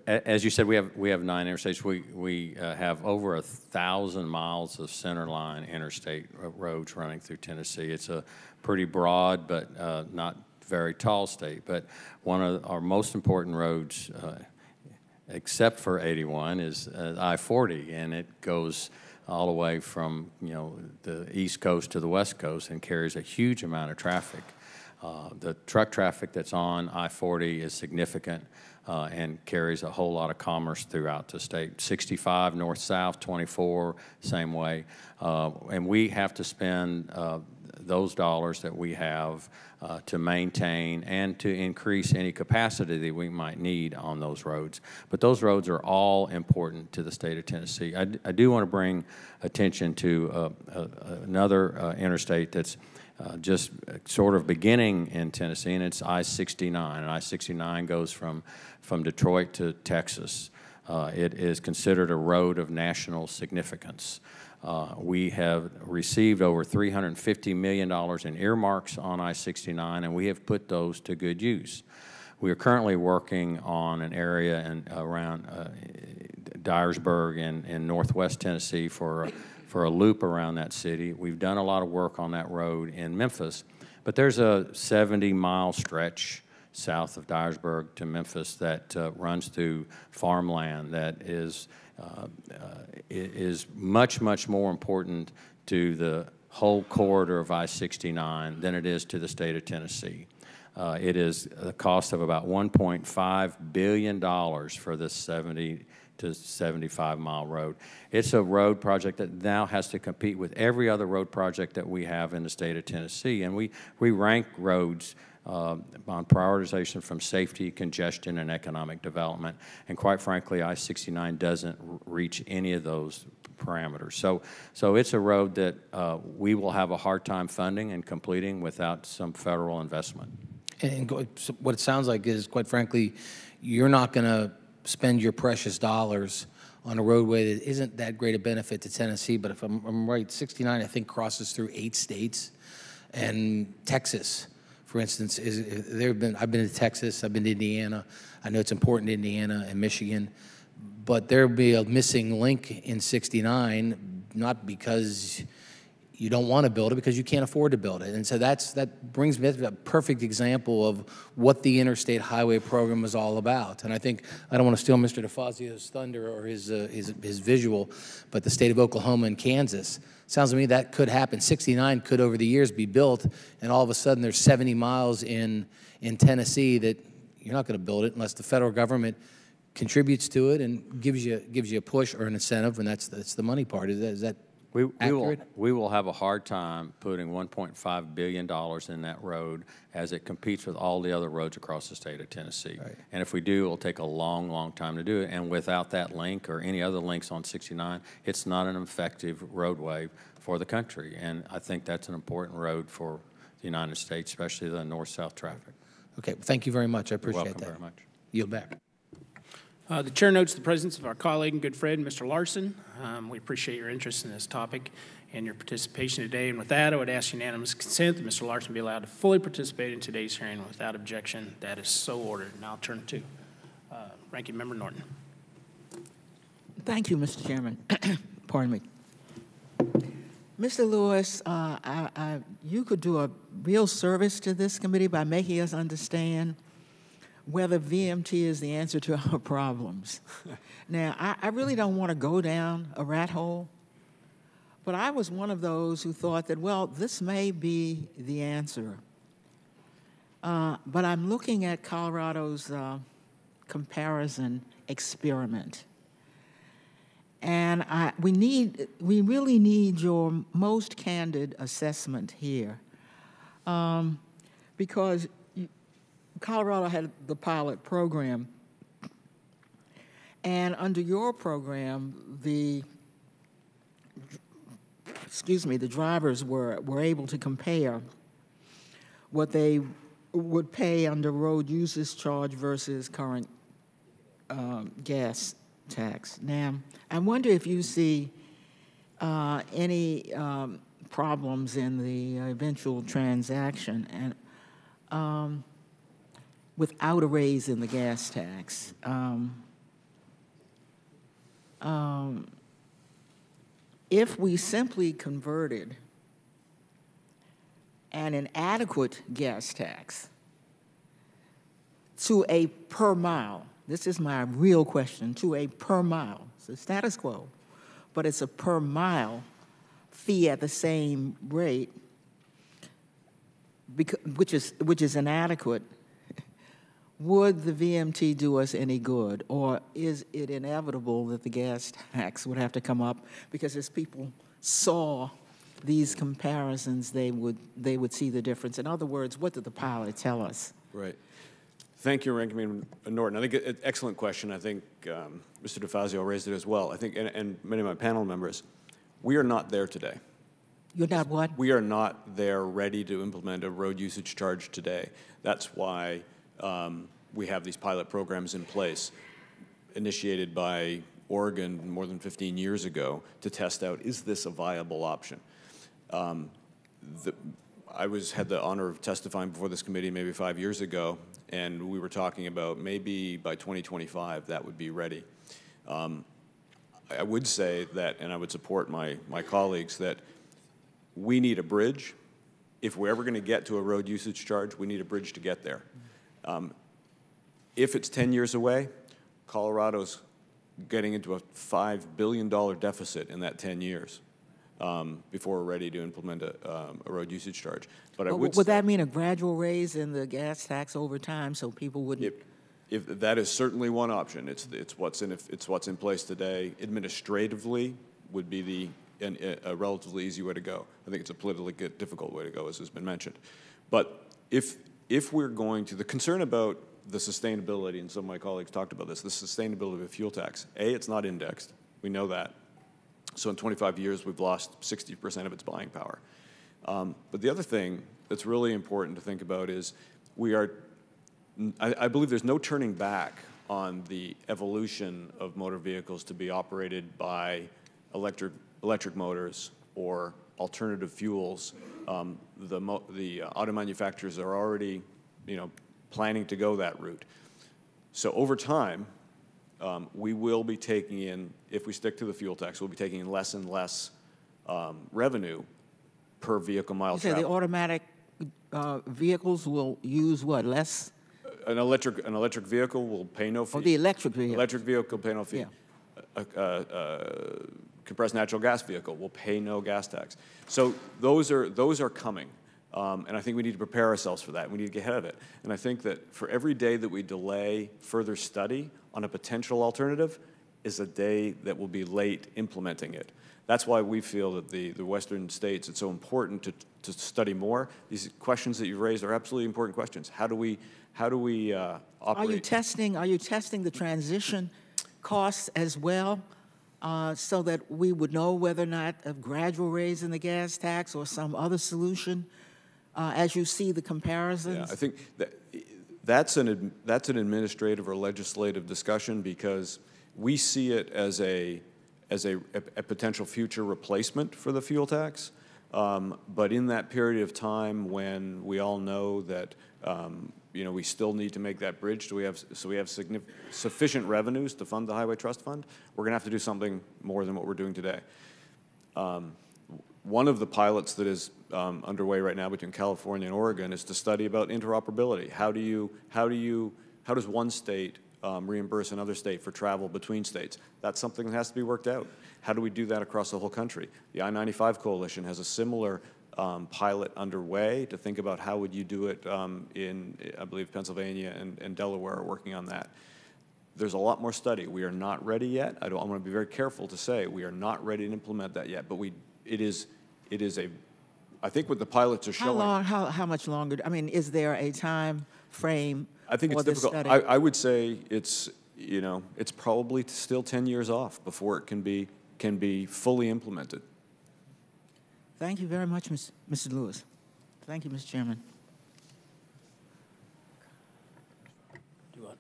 Speaker 6: As you said, we have 9 interstates. We have over 1,000 miles of centerline interstate roads running through Tennessee. It's a pretty broad but not very tall state. But one of our most important roads, except for 81, is I-40, and it goes all the way from the East Coast to the West Coast and carries a huge amount of traffic. The truck traffic that's on I-40 is significant and carries a whole lot of commerce throughout the state. 65 north-south, 24 same way. And we have to spend those dollars that we have to maintain and to increase any capacity that we might need on those roads. But those roads are all important to the state of Tennessee. I do want to bring attention to another interstate that's just sort of beginning in Tennessee, and it's I-69. And I-69 goes from Detroit to Texas. It is considered a road of national significance. We have received over $350 million in earmarks on I-69, and we have put those to good use. We are currently working on an area around Dyersburg in northwest Tennessee for a loop around that city. We've done a lot of work on that road in Memphis, but there's a 70-mile stretch south of Dyersburg to Memphis that runs through farmland that is much, much more important to the whole corridor of I-69 than it is to the state of Tennessee. It is a cost of about $1.5 billion for this 70 to 75-mile road. It's a road project that now has to compete with every other road project that we have in the state of Tennessee. And we rank roads on prioritization from safety, congestion, and economic development. And quite frankly, I-69 doesn't reach any of those parameters. So it's a road that we will have a hard time funding and completing without some federal investment.
Speaker 3: And what it sounds like is, quite frankly, you're not going to spend your precious dollars on a roadway that isn't that great a benefit to Tennessee. But if I'm right, 69, I think, crosses through 8 states. And Texas, for instance, I've been to Texas, I've been to Indiana. I know it's important to Indiana and Michigan. But there'll be a missing link in 69, not because you don't want to build it, because you can't afford to build it. And so that brings me to a perfect example of what the Interstate Highway Program is all about. And I think, I don't want to steal Mr. DeFazio's thunder or his visual, but the state of Oklahoma and Kansas, sounds to me that could happen. 69 could, over the years, be built, and all of a sudden there's 70 miles in Tennessee that you're not going to build it unless the federal government contributes to it and gives you a push or an incentive, and that's the money part. Is that accurate?
Speaker 6: We will have a hard time putting $1.5 billion in that road as it competes with all the other roads across the state of Tennessee. Right. And if we do, it'll take a long, long time to do it. And without that link or any other links on 69, it's not an effective roadway for the country. And I think that's an important road for the United States, especially the north-south traffic.
Speaker 3: Okay, well, thank you very much. I appreciate
Speaker 6: You're welcome
Speaker 3: that.
Speaker 6: very much.
Speaker 3: Yield back.
Speaker 1: The chair notes the presence of our colleague and good friend, Mr. Larson. We appreciate your interest in this topic and your participation today. And with that, I would ask unanimous consent that Mr. Larson be allowed to fully participate in today's hearing without objection. That is so ordered. Now I'll turn to Ranking Member Norton.
Speaker 2: Thank you, Mr. Chairman. Pardon me. Mr. Lewis, you could do a real service to this committee by making us understand whether VMT is the answer to our problems. Now, I really don't want to go down a rat hole, but I was one of those who thought that, well, this may be the answer. But I'm looking at Colorado's comparison experiment. And we really need your most candid assessment here, because Colorado had the pilot program, and under your program, the drivers were able to compare what they would pay under road usage charge versus current gas tax. Now, I wonder if you see any problems in the eventual transaction and without a raise in the gas tax. If we simply converted an inadequate gas tax to a per mile, this is my real question, to a per mile, it's the status quo, but it's a per mile fee at the same rate, which is inadequate, would the VMT do us any good, or is it inevitable that the gas tax would have to come up because as people saw these comparisons, they would see the difference? In other words, what did the pilot tell us?
Speaker 7: Right. Thank you, Ranking Member Norton. I think an excellent question. I think Mr. DeFazio raised it as well. I think, and many of my panel members, we are not there today.
Speaker 2: You're not what?
Speaker 7: We are not there ready to implement a road usage charge today. That's why we have these pilot programs in place, initiated by Oregon more than 15 years ago to test out, is this a viable option? I had the honor of testifying before this committee maybe 5 years ago, and we were talking about maybe by 2025 that would be ready. I would say that, and I would support my colleagues, that we need a bridge. If we're ever going to get to a road usage charge, we need a bridge to get there. If it's 10 years away, Colorado's getting into a $5 billion deficit in that 10 years before we're ready to implement a road usage charge. But I would
Speaker 2: that mean a gradual raise in the gas tax over time so people wouldn't?
Speaker 7: If that is certainly one option. It's what's in place today. Administratively would be a relatively easy way to go. I think it's a politically difficult way to go, as has been mentioned. But if we're going to, the concern about the sustainability, and some of my colleagues talked about this, the sustainability of a fuel tax. A, it's not indexed. We know that. So in 25 years, we've lost 60% of its buying power. But the other thing that's really important to think about is I believe there's no turning back on the evolution of motor vehicles to be operated by electric motors or alternative fuels. The auto manufacturers are already, planning to go that route. So over time, we will be taking in, if we stick to the fuel tax, we'll be taking in less and less revenue per vehicle mile
Speaker 2: You say
Speaker 7: traveled.
Speaker 2: the automatic vehicles will use what, less?
Speaker 7: An electric vehicle will pay no fee.
Speaker 2: Oh, the electric vehicle.
Speaker 7: Electric vehicle will pay no fee.
Speaker 2: Yeah.
Speaker 7: Compressed natural gas vehicle will pay no gas tax. So those are coming. And I think we need to prepare ourselves for that. We need to get ahead of it. And I think that for every day that we delay further study on a potential alternative is a day that will be late implementing it. That's why we feel that the Western states, it's so important to study more. These questions that you've raised are absolutely important questions. How do we operate?
Speaker 2: Are you testing the transition costs as well, so that we would know whether or not a gradual raise in the gas tax or some other solution, as you see the comparisons?
Speaker 7: Yeah, I think that's an administrative or legislative discussion because we see it as a potential future replacement for the fuel tax. But in that period of time when we all know that we still need to make that bridge, so we have sufficient revenues to fund the Highway Trust Fund, we're going to have to do something more than what we're doing today. One of the pilots that is underway right now between California and Oregon is to study about interoperability. How does one state reimburse another state for travel between states? That's something that has to be worked out. How do we do that across the whole country? The I-95 Coalition has a similar pilot underway to think about how would you do it in, I believe, Pennsylvania and Delaware are working on that. There's a lot more study. We are not ready yet. I want to be very careful to say we are not ready to implement that yet, but I think what the pilots are showing.
Speaker 2: How much longer? I mean, is there a time frame
Speaker 7: I think
Speaker 2: for
Speaker 7: it's
Speaker 2: this
Speaker 7: difficult.
Speaker 2: study?
Speaker 7: I would say it's probably still 10 years off before it can be fully implemented.
Speaker 2: Thank you very much, Mr. Lewis. Thank you, Mr. Chairman.
Speaker 1: Do what?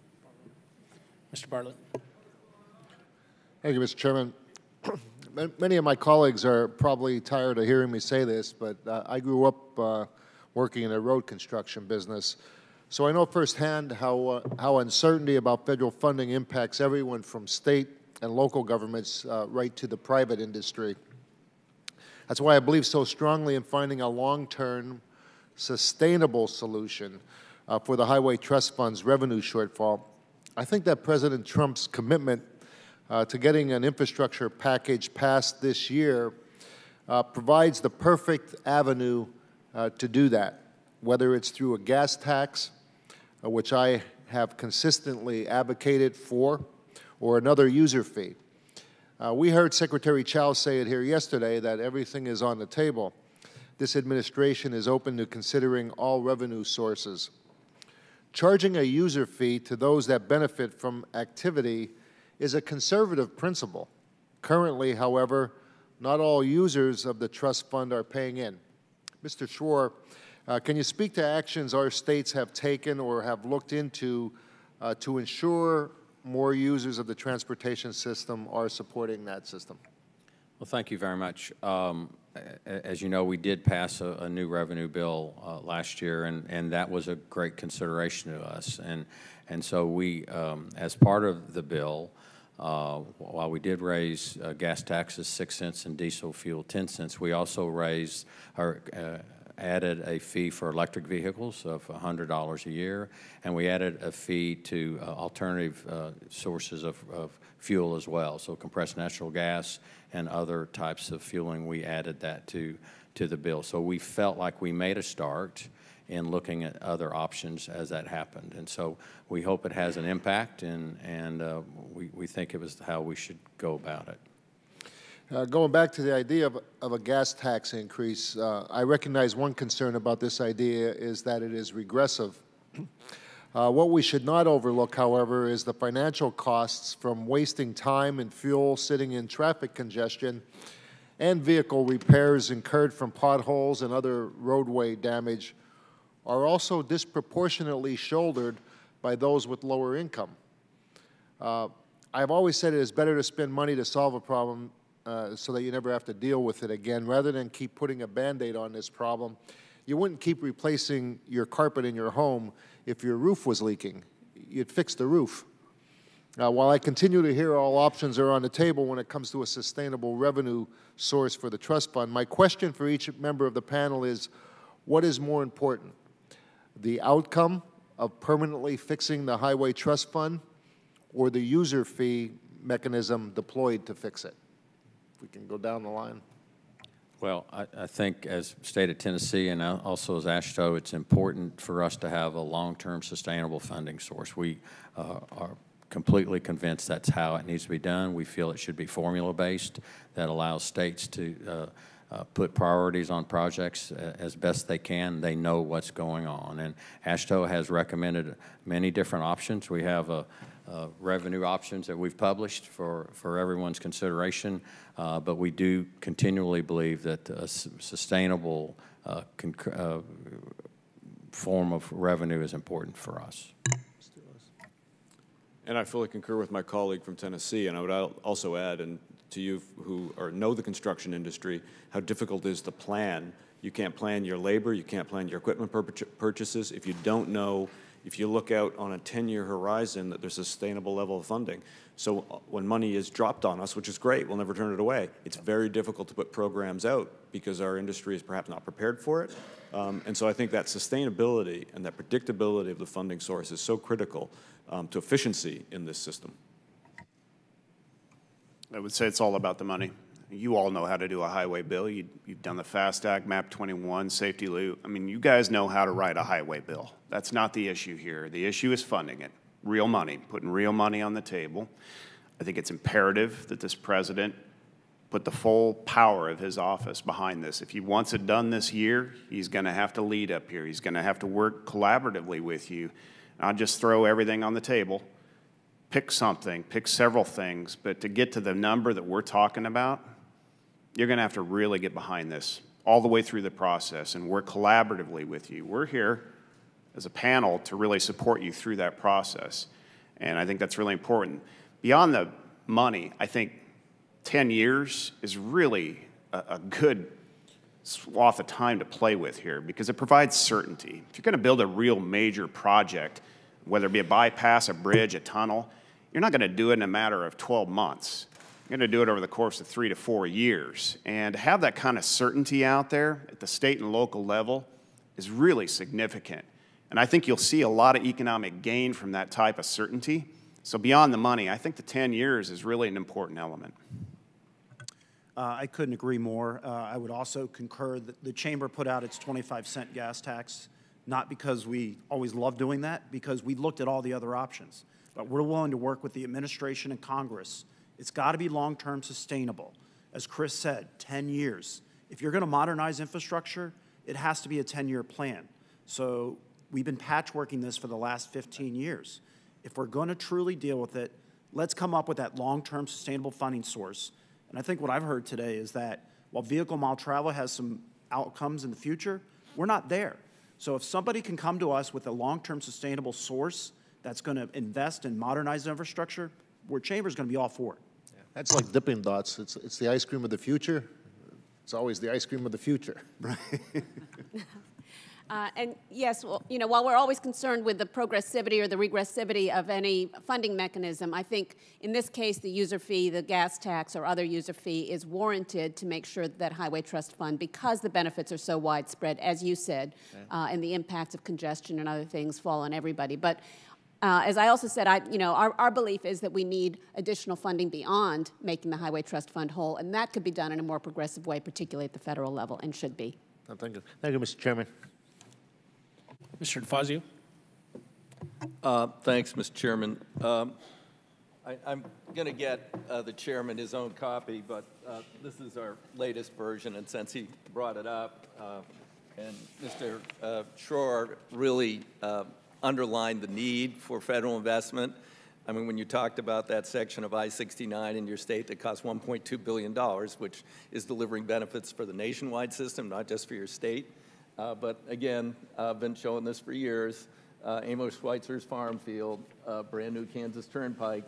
Speaker 1: Mr. Bartlett.
Speaker 11: Thank you, Mr. Chairman. Many of my colleagues are probably tired of hearing me say this, but I grew up working in the road construction business, so I know firsthand how uncertainty about federal funding impacts everyone from state and local governments right to the private industry. That's why I believe so strongly in finding a long-term, sustainable solution for the Highway Trust Fund's revenue shortfall. I think that President Trump's commitment to getting an infrastructure package passed this year provides the perfect avenue to do that. whether it's through a gas tax, which I have consistently advocated for, or another user fee. We heard Secretary Chow say it here yesterday that everything is on the table. This administration is open to considering all revenue sources. Charging a user fee to those that benefit from activity is a conservative principle. Currently, however, not all users of the trust fund are paying in. Mr. Schwar, can you speak to actions our states have taken or have looked into to ensure more users of the transportation system are supporting that system?
Speaker 6: Well, thank you very much. As you know, we did pass a new revenue bill last year, and that was a great consideration to us. And so we, as part of the bill, while we did raise gas taxes 6 cents and diesel fuel 10 cents, we also raised or added a fee for electric vehicles of $100 a year, and we added a fee to alternative sources of fuel as well. So compressed natural gas and other types of fueling, we added that to the bill. So we felt like we made a start in looking at other options as that happened. And so we hope it has an impact, and we think it was how we should go about it.
Speaker 11: Going back to the idea of a gas tax increase, I recognize one concern about this idea is that it is regressive. What we should not overlook, however, is the financial costs from wasting time and fuel sitting in traffic congestion and vehicle repairs incurred from potholes and other roadway damage are also disproportionately shouldered by those with lower income. I've always said it is better to spend money to solve a problem so that you never have to deal with it again, rather than keep putting a Band-Aid on this problem. You wouldn't keep replacing your carpet in your home if your roof was leaking. You'd fix the roof. While I continue to hear all options are on the table when it comes to a sustainable revenue source for the trust fund, my question for each member of the panel is, what is more important? The outcome of permanently fixing the highway trust fund, or the user fee mechanism deployed to fix it? If we can go down the line.
Speaker 6: Well, I think as state of Tennessee and also as AASHTO, it's important for us to have a long-term sustainable funding source. We are completely convinced that's how it needs to be done. We feel it should be formula-based that allows states to put priorities on projects as best they can. They know what's going on. And AASHTO has recommended many different options. We have revenue options that we've published for everyone's consideration, but we do continually believe that a sustainable form of revenue is important for us.
Speaker 7: And I fully concur with my colleague from Tennessee, and I would also add, and to you who know the construction industry, how difficult it is to plan. You can't plan your labor, you can't plan your equipment purchases if you don't know, if you look out on a 10-year horizon, that there's a sustainable level of funding. So when money is dropped on us, which is great, we'll never turn it away, it's very difficult to put programs out because our industry is perhaps not prepared for it. And so I think that sustainability and that predictability of the funding source is so critical to efficiency in this system.
Speaker 8: I would say it's all about the money. You all know how to do a highway bill. You've done the FAST Act, MAP 21, Safety Loop. I mean, you guys know how to write a highway bill. That's not the issue here. The issue is funding it, real money, putting real money on the table. I think it's imperative that this president put the full power of his office behind this. If he wants it done this year, he's going to have to lead up here. He's going to have to work collaboratively with you, not just throw everything on the table. Pick something, pick several things, but to get to the number that we're talking about, you're going to have to really get behind this all the way through the process and work collaboratively with you. We're here as a panel to really support you through that process, and I think that's really important. Beyond the money, I think 10 years is really a good swath of time to play with here because it provides certainty. If you're going to build a real major project, whether it be a bypass, a bridge, a tunnel, you're not going to do it in a matter of 12 months. You're going to do it over the course of 3 to 4 years. And to have that kind of certainty out there at the state and local level is really significant. And I think you'll see a lot of economic gain from that type of certainty. So beyond the money, I think the 10 years is really an important element.
Speaker 9: I couldn't agree more. I would also concur that the Chamber put out its 25-cent gas tax not because we always love doing that, because we looked at all the other options. But we're willing to work with the administration and Congress. It's got to be long-term sustainable. As Chris said, 10 years. If you're going to modernize infrastructure, it has to be a 10-year plan. So we've been patchworking this for the last 15 years. If we're going to truly deal with it, let's come up with that long-term sustainable funding source. And I think what I've heard today is that while vehicle mile travel has some outcomes in the future, we're not there. So if somebody can come to us with a long-term sustainable source that's going to invest in modernized infrastructure, Chamber's going to be all for it.
Speaker 11: That's like Dippin' Dots. It's the ice cream of the future. It's always the ice cream of the future. Right.
Speaker 10: And yes, well, you know, while we're always concerned with the progressivity or the regressivity of any funding mechanism, I think in this case the user fee, the gas tax or other user fee is warranted to make sure that Highway Trust Fund, because the benefits are so widespread, as you said, and the impacts of congestion and other things fall on everybody. But as I also said, our belief is that we need additional funding beyond making the Highway Trust Fund whole, and that could be done in a more progressive way, particularly at the federal level, and should be.
Speaker 11: Thank you. Thank you, Mr. Chairman.
Speaker 1: Mr. DeFazio.
Speaker 4: Thanks, Mr. Chairman. I'm going to get the chairman his own copy, but this is our latest version, and since he brought it up, and Mr. Schroer really underlined the need for federal investment. I mean, when you talked about that section of I-69 in your state that costs $1.2 billion, which is delivering benefits for the nationwide system, not just for your state. But again, I've been showing this for years. Amos Schweitzer's farm field, brand new Kansas Turnpike,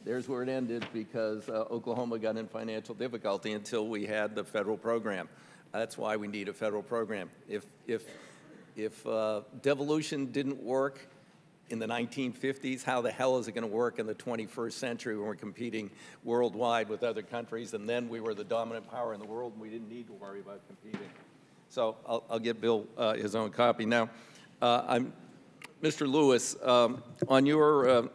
Speaker 4: there's where it ended because Oklahoma got in financial difficulty until we had the federal program. That's why we need a federal program. If devolution didn't work in the 1950s, how the hell is it going to work in the 21st century when we're competing worldwide with other countries, and then we were the dominant power in the world and we didn't need to worry about competing? So I'll get Bill his own copy. Now, Mr. Lewis, on your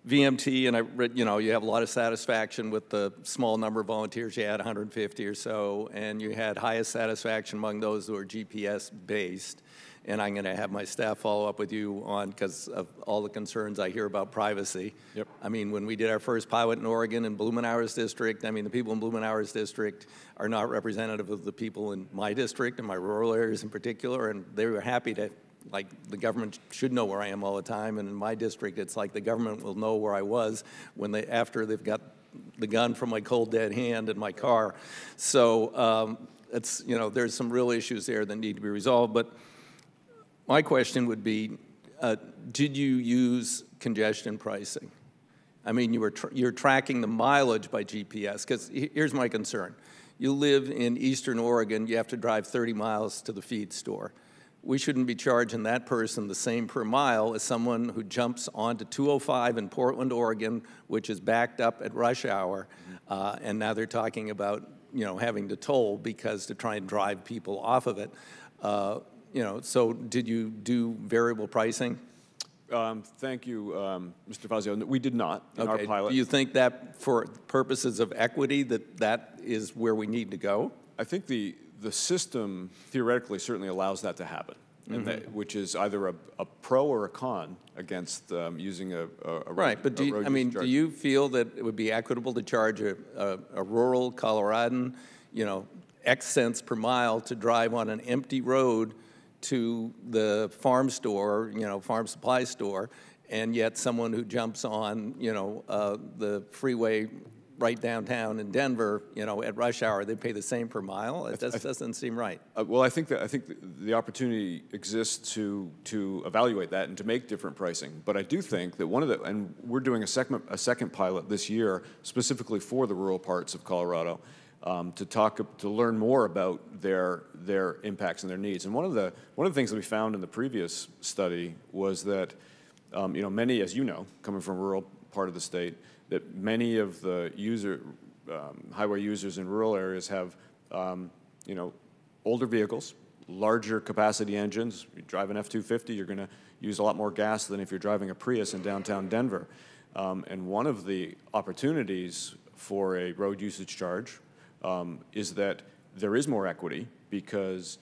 Speaker 4: VMT, and I read, you have a lot of satisfaction with the small number of volunteers you had, 150 or so, and you had highest satisfaction among those who are GPS-based. And I'm going to have my staff follow up with you on, because of all the concerns I hear about privacy. Yep. I mean, when we did our first pilot in Oregon in Blumenauer's district, I mean, the people in Blumenauer's district are not representative of the people in my district and my rural areas in particular, and they were happy to, like, the government should know where I am all the time, and in my district, it's like the government will know where I was when after they've got the gun from my cold dead hand in my car. So there's some real issues there that need to be resolved. But my question would be, did you use congestion pricing? I mean, you're tracking the mileage by GPS, because here's my concern. You live in eastern Oregon, you have to drive 30 miles to the feed store. We shouldn't be charging that person the same per mile as someone who jumps onto 205 in Portland, Oregon, which is backed up at rush hour, and now they're talking about having to toll because to try and drive people off of it. So did you do variable pricing?
Speaker 7: Thank you, Mr. Fazio. We did not in our pilot.
Speaker 4: Do you think that for purposes of equity that is where we need to go?
Speaker 7: I think the system theoretically certainly allows that to happen, which is either a pro or a con against using a
Speaker 4: right. But do you feel that it would be equitable to charge a rural Coloradan, X cents per mile to drive on an empty road to the farm store, farm supply store, and yet someone who jumps on, the freeway right downtown in Denver, at rush hour, they pay the same per mile? It doesn't seem right.
Speaker 7: Well, I think the opportunity exists to evaluate that and to make different pricing. But I do think that and we're doing a second pilot this year specifically for the rural parts of Colorado. To learn more about their impacts and their needs. And one of the things that we found in the previous study was that many, as you know, coming from a rural part of the state, that many of the highway users in rural areas have older vehicles, larger capacity engines. You drive an F-250, you're going to use a lot more gas than if you're driving a Prius in downtown Denver. And one of the opportunities for a road usage charge is that there is more equity because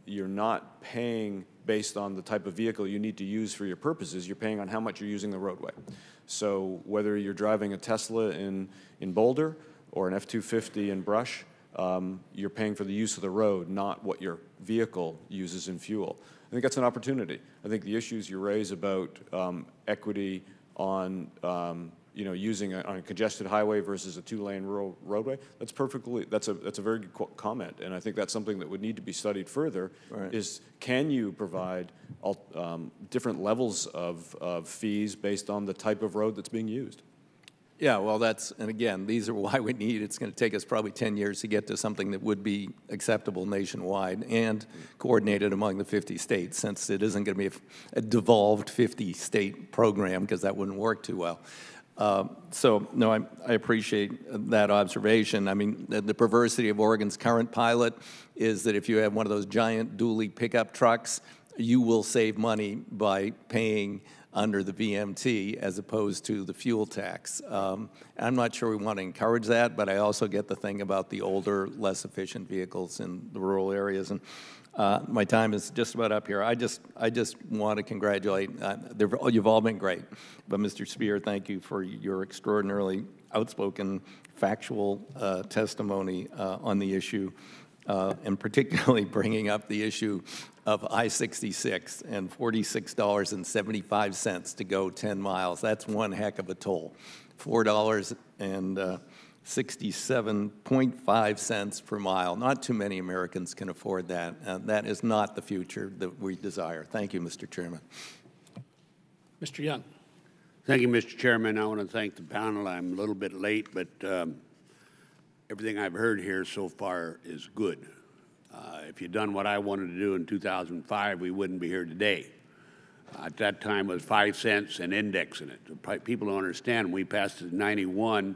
Speaker 7: you're not paying based on the type of vehicle you need to use for your purposes. You're paying on how much you're using the roadway. So whether you're driving a Tesla in Boulder or an F-250 in Brush, you're paying for the use of the road, not what your vehicle uses in fuel. I think that's an opportunity. I think the issues you raise about equity on using on a congested highway versus a two-lane rural roadway, that's a very good comment, and I think that's something that would need to be studied further. Right. Is can you provide different levels of fees based on the type of road that's being used?
Speaker 4: Yeah, well, and again, these are why we need, it's going to take us probably 10 years to get to something that would be acceptable nationwide and coordinated among the 50 states, since it isn't going to be a devolved 50-state program, because that wouldn't work too well. No, I appreciate that observation. I mean, the perversity of Oregon's current pilot is that if you have one of those giant dually pickup trucks, you will save money by paying under the VMT as opposed to the fuel tax. I'm not sure we want to encourage that, but I also get the thing about the older, less efficient vehicles in the rural areas. And my time is just about up here. I just want to congratulate. You've all been great, but Mr. Spear, thank you for your extraordinarily outspoken, factual testimony on the issue, and particularly bringing up the issue of I-66 and $46.75 to go 10 miles. That's one heck of a toll. $4.67.5 per mile. Not too many Americans can afford that. That is not the future that we desire. Thank you, Mr. Chairman.
Speaker 1: Mr. Young.
Speaker 12: Thank you, Mr. Chairman. I want to thank the panel. I'm a little bit late, but everything I've heard here so far is good. If you'd done what I wanted to do in 2005, we wouldn't be here today. At that time, it was 5 cents and indexing it. People don't understand. We passed it in 91.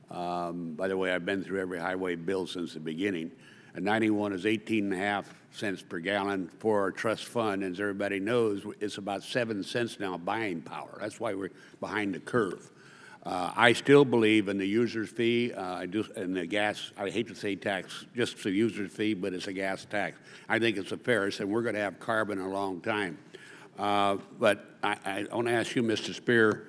Speaker 12: By the way, I've been through every highway bill since the beginning. And 91 is 18.5 cents per gallon for our trust fund. As everybody knows, it's about 7 cents now buying power. That's why we're behind the curve. I still believe in the user's fee. And the gas, I hate to say tax, just the user's fee, but it's a gas tax. I think it's the fairest, and we're going to have carbon a long time. But I want to ask you, Mr. Spear,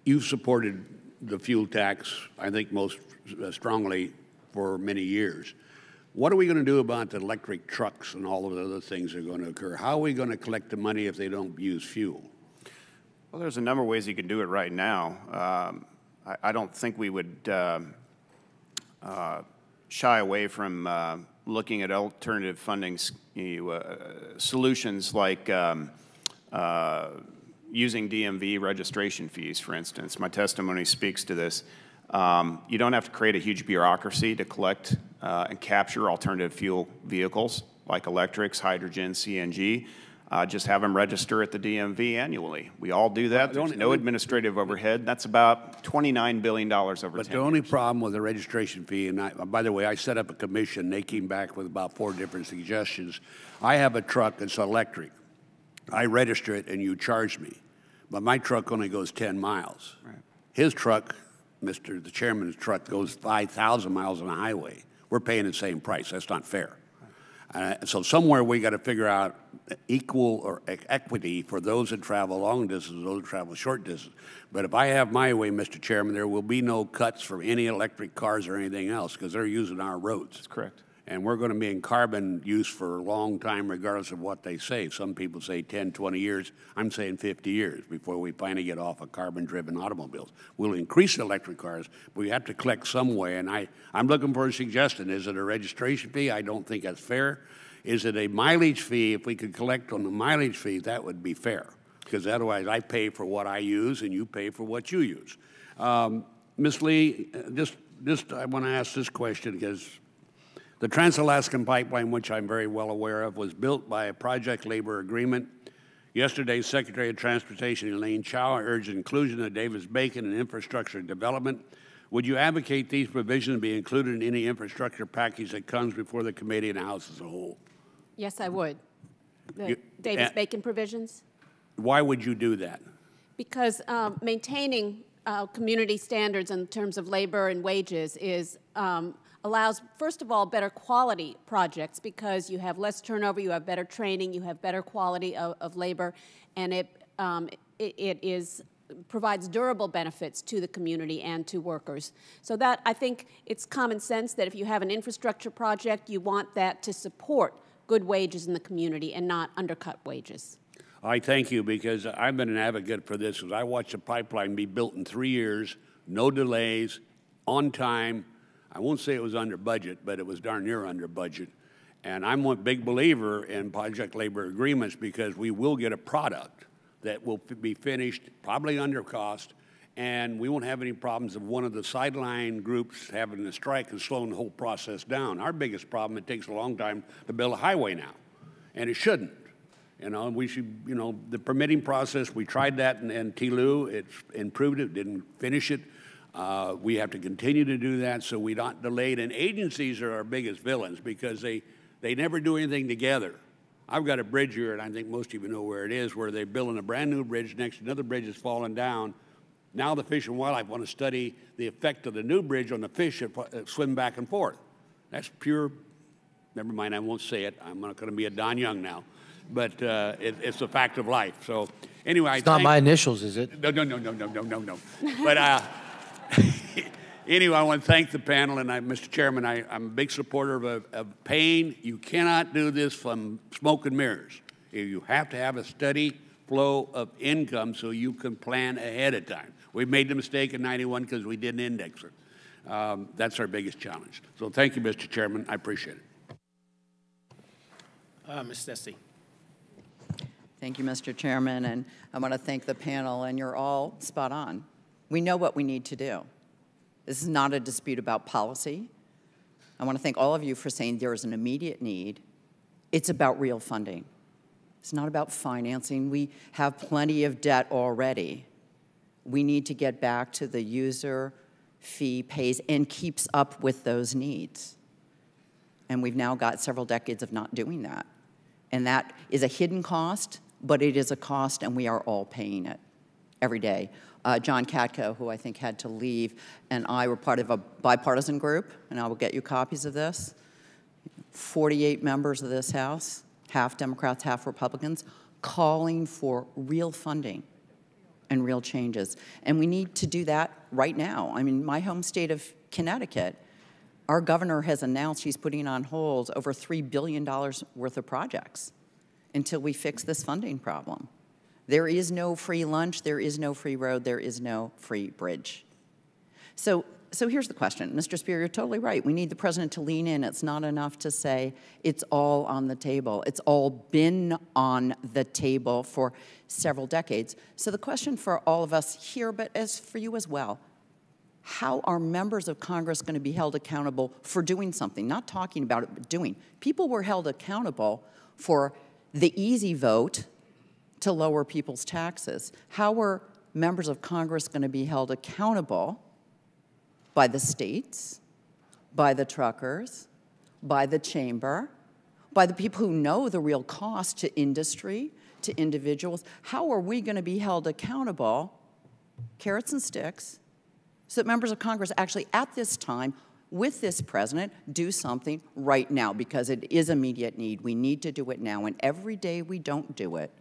Speaker 12: you've supported the fuel tax, I think, most strongly for many years. What are we going to do about the electric trucks and all of the other things that are going to occur? How are we going to collect the money if they don't use fuel?
Speaker 13: Well, there's a number of ways you can do it right now. I don't think we would shy away from looking at alternative funding solutions like using DMV registration fees, for instance. My testimony speaks to this. You don't have to create a huge bureaucracy to collect and capture alternative fuel vehicles like electrics, hydrogen, CNG. Just have them register at the DMV annually. We all do that. There's no administrative overhead. That's about $29 billion over 10 years.
Speaker 12: But the only problem with the registration fee, and by the way, I set up a commission. They came back with about 4 different suggestions. I have a truck that's electric. I register it, and you charge me. But my truck only goes 10 miles. Right. His truck, the chairman's truck, goes 5,000 miles on the highway. We're paying the same price. That's not fair. So somewhere we got to figure out equal or equity for those that travel long distance, those that travel short distance. But if I have my way, Mr. Chairman, there will be no cuts for any electric cars or anything else because they're using our roads.
Speaker 13: That's correct.
Speaker 12: And we're going to be in carbon use for a long time regardless of what they say. Some people say 10, 20 years. I'm saying 50 years before we finally get off of carbon-driven automobiles. We'll increase electric cars, but we have to collect some way. And I'm looking for a suggestion. Is it a registration fee? I don't think that's fair. Is it a mileage fee? If we could collect on the mileage fee, that would be fair. Because otherwise I pay for what I use and you pay for what you use. Ms. Lee, I want to ask this question because the Trans-Alaskan Pipeline, which I'm very well aware of, was built by a project labor agreement. Yesterday, Secretary of Transportation Elaine Chao urged inclusion of Davis-Bacon in infrastructure development. Would you advocate these provisions be included in any infrastructure package that comes before the committee and the House as a whole?
Speaker 10: Yes, I would. The Davis-Bacon provisions?
Speaker 12: Why would you do that?
Speaker 10: Because maintaining community standards in terms of labor and wages is a allows, first of all, better quality projects because you have less turnover, you have better training, you have better quality of labor, and it provides durable benefits to the community and to workers. So that, I think it's common sense that if you have an infrastructure project, you want that to support good wages in the community and not undercut wages.
Speaker 12: I thank you, because I've been an advocate for this. As I watched the pipeline be built in 3 years, no delays, on time. I won't say it was under budget, but it was darn near under budget. And I'm a big believer in project labor agreements because we will get a product that will be finished probably under cost, and we won't have any problems of one of the sideline groups having a strike and slowing the whole process down. Our biggest problem, it takes a long time to build a highway now, and it shouldn't. You know, we should, you know, the permitting process, we tried that in TLU, it's improved it, didn't finish it. We have to continue to do that so we're not delayed, and agencies are our biggest villains because they never do anything together. I've got a bridge here, and I think most of you know where it is, where they're building a brand new bridge next to another bridge that's fallen down. Now the Fish and Wildlife want to study the effect of the new bridge on the fish that swim back and forth. That's pure, never mind, I won't say it. I'm not going to be a Don Young now. But it's a fact of life. So anyway,
Speaker 3: it's not my initials, is it?
Speaker 12: No. But anyway, I want to thank the panel, and Mr. Chairman, I'm a big supporter of paying. You cannot do this from smoke and mirrors. You have to have a steady flow of income so you can plan ahead of time. We made the mistake in '91 because we didn't index it. That's our biggest challenge. So thank you, Mr. Chairman. I appreciate it.
Speaker 1: Ms. Desti.
Speaker 14: Thank you, Mr. Chairman, and I want to thank the panel, and you're all spot on. We know what we need to do. This is not a dispute about policy. I want to thank all of you for saying there is an immediate need. It's about real funding. It's not about financing. We have plenty of debt already. We need to get back to the user fee pays and keeps up with those needs. And we've now got several decades of not doing that. And that is a hidden cost, but it is a cost, and we are all paying it every day. John Katko, who I think had to leave, and I were part of a bipartisan group, and I will get you copies of this. 48 members of this House, half Democrats, half Republicans, calling for real funding and real changes. And we need to do that right now. I mean, my home state of Connecticut, our governor has announced he's putting on hold over $3 billion worth of projects until we fix this funding problem. There is no free lunch, there is no free road, there is no free bridge. So here's the question. Mr. Spear, you're totally right. We need the president to lean in. It's not enough to say it's all on the table. It's all been on the table for several decades. So the question for all of us here, but as for you as well, how are members of Congress going to be held accountable for doing something? Not talking about it, but doing. People were held accountable for the easy vote to lower people's taxes. How are members of Congress going to be held accountable by the states, by the truckers, by the chamber, by the people who know the real cost to industry, to individuals? How are we going to be held accountable, carrots and sticks, so that members of Congress actually at this time, with this president, do something right now, because it is immediate need. We need to do it now, and every day we don't do it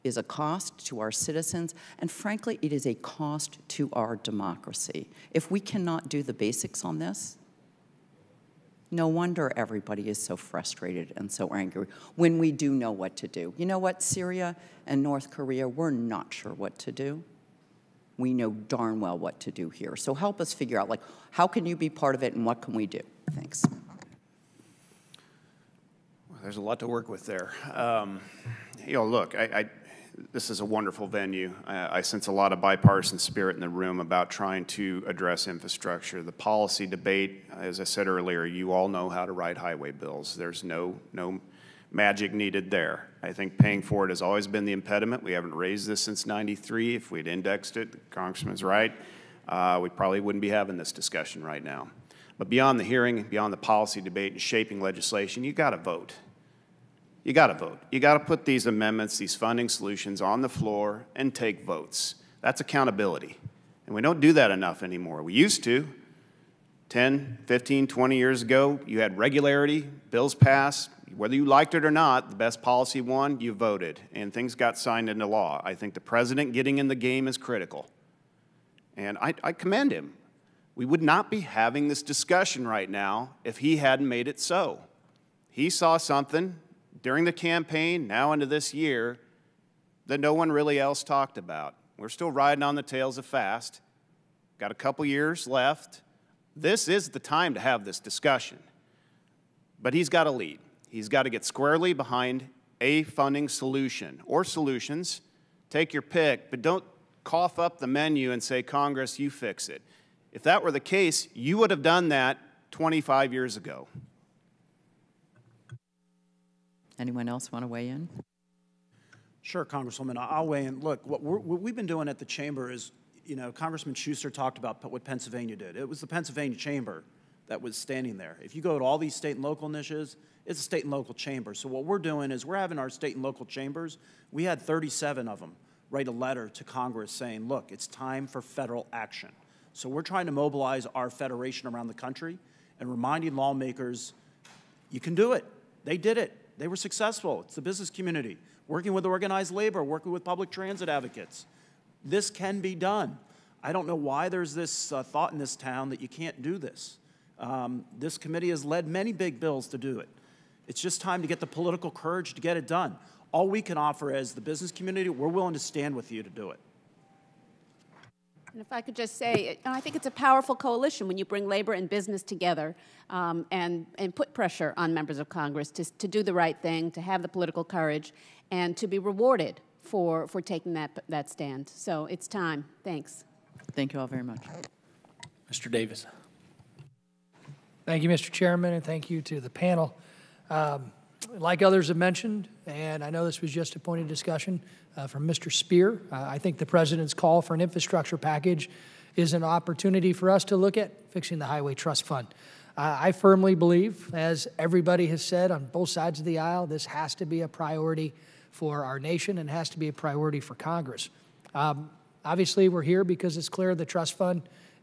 Speaker 14: is a cost to our citizens, and frankly, it is a cost to our democracy. If we cannot do the basics on this, no wonder everybody is so frustrated and so angry when we do know what to do. You know what, Syria and North Korea, we're not sure what to do. We know darn well what to do here. So help us figure out, like, how can you be part of it and what can we do? Thanks.
Speaker 8: Well, there's a lot to work with there. You know, look, this is a wonderful venue. I sense a lot of bipartisan spirit in the room about trying to address infrastructure. The policy debate, as I said earlier, you all know how to write highway bills. There's no magic needed there. I think paying for it has always been the impediment. We haven't raised this since '93. If we'd indexed it, the Congressman's right, we probably wouldn't be having this discussion right now. But beyond the hearing, beyond the policy debate and shaping legislation, you got to vote. You got to vote. You got to put these amendments, these funding solutions on the floor and take votes. That's accountability. And we don't do that enough anymore. We used to.
Speaker 13: 10, 15, 20 years ago, you had regularity, bills passed. Whether you liked it or not, the best policy won, you voted, and things got signed into law. I think the president getting in the game is critical, and I commend him. We would not be having this discussion right now if he hadn't made it so. He saw something during the campaign, now into this year, that no one really else talked about. We're still riding on the tails of fast. Got a couple years left. This is the time to have this discussion. But he's got to lead. He's got to get squarely behind a funding solution or solutions. Take your pick, but don't cough up the menu and say, Congress, you fix it. If that were the case, you would have done that 25 years ago.
Speaker 14: Anyone else want to weigh in?
Speaker 9: Sure, Congresswoman, I'll weigh in. Look, what we've been doing at the Chamber is, you know, Congressman Schuster talked about what Pennsylvania did. It was the Pennsylvania Chamber that was standing there. If you go to all these state and local initiatives, it's a state and local chamber. So what we're doing is we're having our state and local chambers. We had 37 of them write a letter to Congress saying, look, it's time for federal action. So we're trying to mobilize our federation around the country and reminding lawmakers, you can do it. They did it. They were successful. It's the business community, working with organized labor, working with public transit advocates. This can be done. I don't know why there's this thought in this town that you can't do this. This committee has led many big bills to do it. It's just time to get the political courage to get it done. All we can offer as the business community, we're willing to stand with you to do it.
Speaker 10: And if I could just say, I think it's a powerful coalition when you bring labor and business together and put pressure on members of Congress to do the right thing, to have the political courage, and to be rewarded for taking that stand. So it's time. Thanks.
Speaker 14: Thank you all very much.
Speaker 1: Mr. Davis.
Speaker 15: Thank you, Mr. Chairman, and thank you to the panel. Like others have mentioned, and I know this was just a point of discussion from Mr. Spear, I think the President's call for an infrastructure package is an opportunity for us to look at fixing the Highway Trust Fund. I firmly believe, as everybody has said on both sides of the aisle, this has to be a priority for our nation and has to be a priority for Congress. Obviously, we're here because it's clear the trust fund,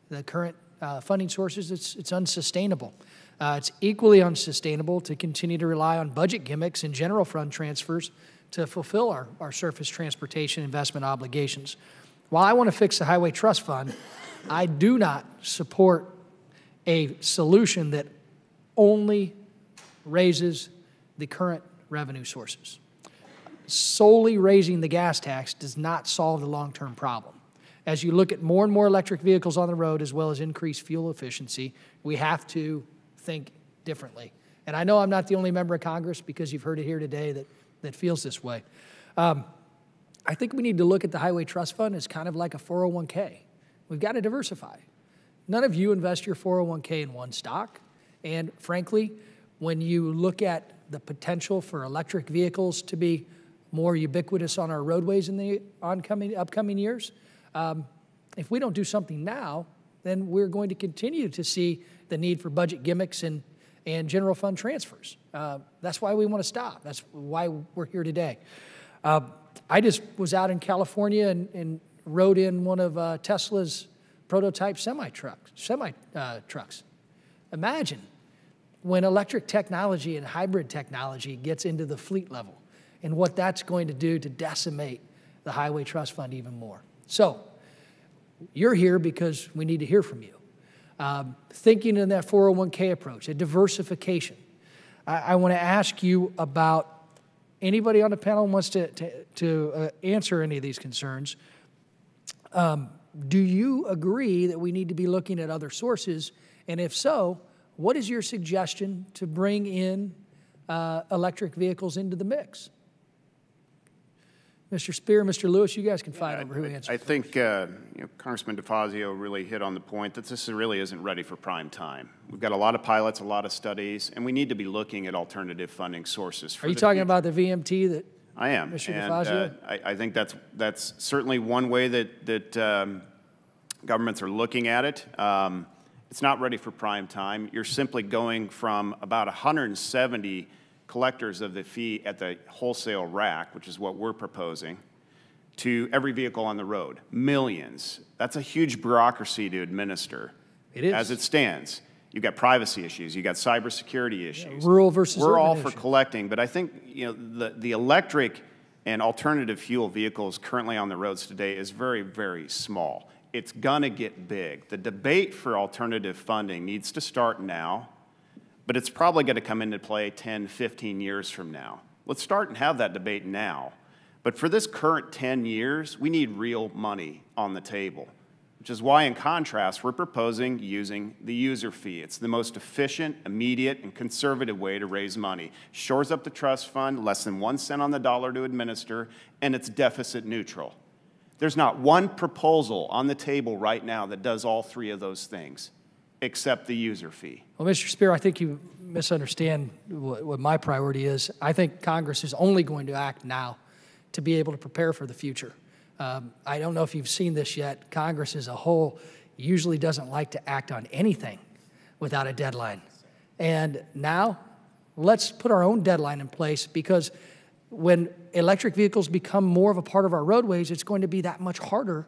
Speaker 15: the current funding sources, it's unsustainable. It's equally unsustainable to continue to rely on budget gimmicks and general fund transfers to fulfill our surface transportation investment obligations. While I want to fix the Highway Trust Fund, I do not support a solution that only raises the current revenue sources. Solely raising the gas tax does not solve the long-term problem. As you look at more and more electric vehicles on the road, as well as increased fuel efficiency, we have to think differently. And I know I'm not the only member of Congress, because you've heard it here today, that feels this way. I think we need to look at the Highway Trust Fund as kind of like a 401k. We've got to diversify. None of you invest your 401k in one stock. And frankly, when you look at the potential for electric vehicles to be more ubiquitous on our roadways in the upcoming years, if we don't do something now, then we're going to continue to see the need for budget gimmicks and general fund transfers. That's why we want to stop. That's why we're here today. I just was out in California and rode in one of Tesla's prototype semi-trucks. Imagine when electric technology and hybrid technology gets into the fleet level and what that's going to do to decimate the Highway Trust Fund even more. So you're here because we need to hear from you. Thinking in that 401k approach, a diversification. I want to ask you about, anybody on the panel wants to answer any of these concerns. Do you agree that we need to be looking at other sources? And if so, what is your suggestion to bring in electric vehicles into the mix? Mr. Spear, Mr. Lewis, you guys can fight over who answers.
Speaker 13: I think Congressman DeFazio really hit on the point that this really isn't ready for prime time. We've got a lot of pilots, a lot of studies, and we need to be looking at alternative funding sources.
Speaker 15: Are you talking about the VMT that
Speaker 13: I am.
Speaker 15: Mr.
Speaker 13: And,
Speaker 15: DeFazio?
Speaker 13: I think that's certainly one way that governments are looking at it. It's not ready for prime time. You're simply going from about 170 collectors of the fee at the wholesale rack, which is what we're proposing, to every vehicle on the road. Millions. That's a huge bureaucracy to administer.
Speaker 15: It is.
Speaker 13: As it stands. You've got privacy issues. You've got cybersecurity issues.
Speaker 15: Rural versus
Speaker 13: We're
Speaker 15: urban
Speaker 13: all for
Speaker 15: issue.
Speaker 13: collecting, but I think the electric and alternative fuel vehicles currently on the roads today is very, very small. It's going to get big. The debate for alternative funding needs to start now, but it's probably going to come into play 10, 15 years from now. Let's start and have that debate now. But for this current 10 years, we need real money on the table, which is why, in contrast, we're proposing using the user fee. It's the most efficient, immediate, and conservative way to raise money. Shores up the trust fund, less than 1 cent on the dollar to administer, and it's deficit neutral. There's not one proposal on the table right now that does all three of those things, except the user fee.
Speaker 15: Well, Mr. Spear, I think you misunderstand what my priority is. I think Congress is only going to act now to be able to prepare for the future. I don't know if you've seen this yet. Congress as a whole usually doesn't like to act on anything without a deadline. And now, let's put our own deadline in place, because when electric vehicles become more of a part of our roadways, it's going to be that much harder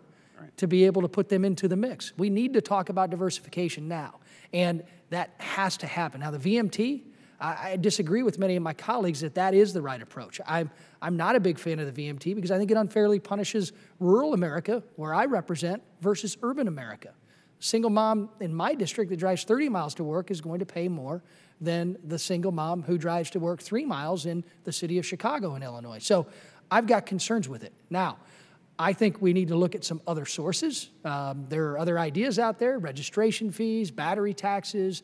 Speaker 15: to be able to put them into the mix. We need to talk about diversification now, and that has to happen. Now, the VMT, I disagree with many of my colleagues that that is the right approach. I'm not a big fan of the VMT because I think it unfairly punishes rural America, where I represent, versus urban America. A single mom in my district that drives 30 miles to work is going to pay more than the single mom who drives to work 3 miles in the city of Chicago in Illinois. So I've got concerns with it. Now, I think we need to look at some other sources. There are other ideas out there: registration fees, battery taxes,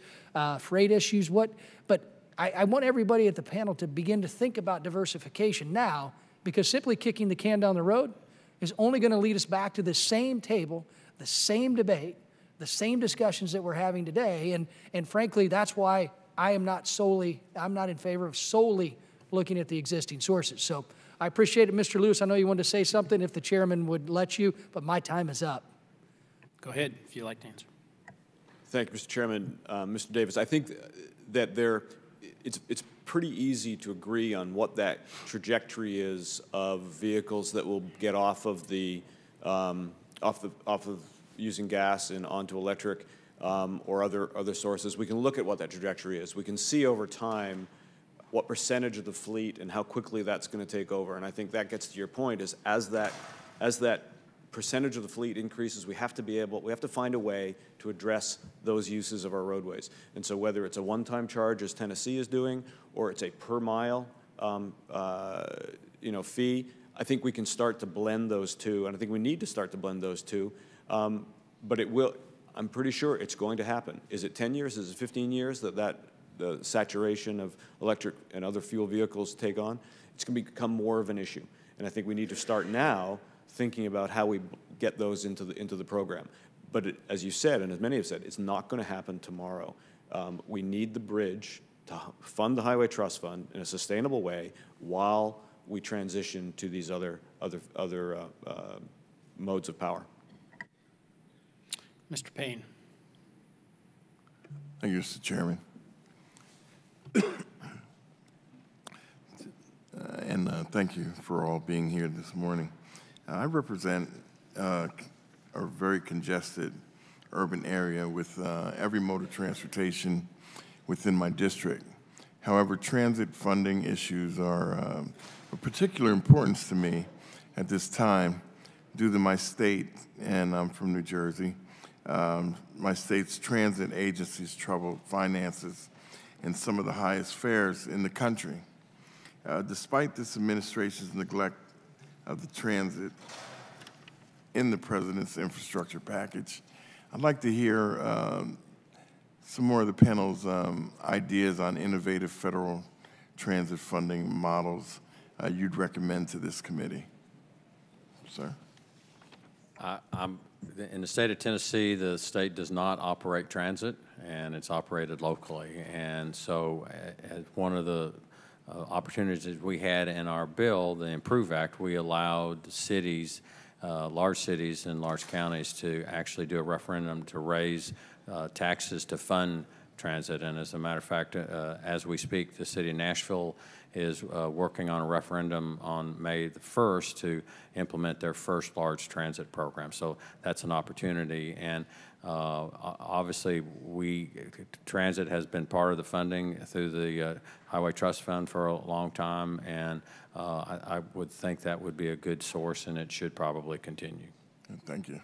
Speaker 15: freight issues. But I want everybody at the panel to begin to think about diversification now, because simply kicking the can down the road is only going to lead us back to the same table, the same debate, the same discussions that we're having today. And frankly, that's why I'm not in favor of solely looking at the existing sources. So I appreciate it, Mr. Lewis. I know you wanted to say something, if the chairman would let you, but my time is up.
Speaker 1: Go ahead, if you'd like to answer.
Speaker 7: Thank you, Mr. Chairman. Mr. Davis, I think that it's pretty easy to agree on what that trajectory is of vehicles that will get off of using gas and onto electric or other sources. We can look at what that trajectory is. We can see over time what percentage of the fleet and how quickly that's going to take over. And I think that gets to your point, is as that percentage of the fleet increases, we have to find a way to address those uses of our roadways. And so whether it's a one-time charge, as Tennessee is doing, or it's a per mile fee, I think we can start to blend those two, and I think we need to start to blend those two. But I'm pretty sure it's going to happen. Is it 10 years? Is it 15 years that the saturation of electric and other fuel vehicles take on? It's going to become more of an issue. And I think we need to start now thinking about how we get those into the program. But as you said, and as many have said, it's not going to happen tomorrow. We need the bridge to fund the Highway Trust Fund in a sustainable way while we transition to these other modes of power.
Speaker 1: Mr. Payne.
Speaker 16: Thank you, Mr. Chairman. Thank you for all being here this morning. I represent a very congested urban area with every mode of transportation within my district. However, transit funding issues are of particular importance to me at this time due to my state, and I'm from New Jersey. My state's transit agencies troubled finances and some of the highest fares in the country. Despite this administration's neglect of the transit in the President's infrastructure package, I'd like to hear some more of the panel's ideas on innovative federal transit funding models you'd recommend to this committee. Sir?
Speaker 6: In the state of Tennessee, the state does not operate transit, and it's operated locally. And so as one of the opportunities that we had in our bill, the Improve Act, we allowed cities, large cities and large counties, to actually do a referendum to raise taxes to fund transit. And as a matter of fact, as we speak, the city of Nashville is working on a referendum on May the 1st to implement their first large transit program. So that's an opportunity. And obviously, transit has been part of the funding through the Highway Trust Fund for a long time, and I would think that would be a good source, and it should probably continue.
Speaker 16: Thank you.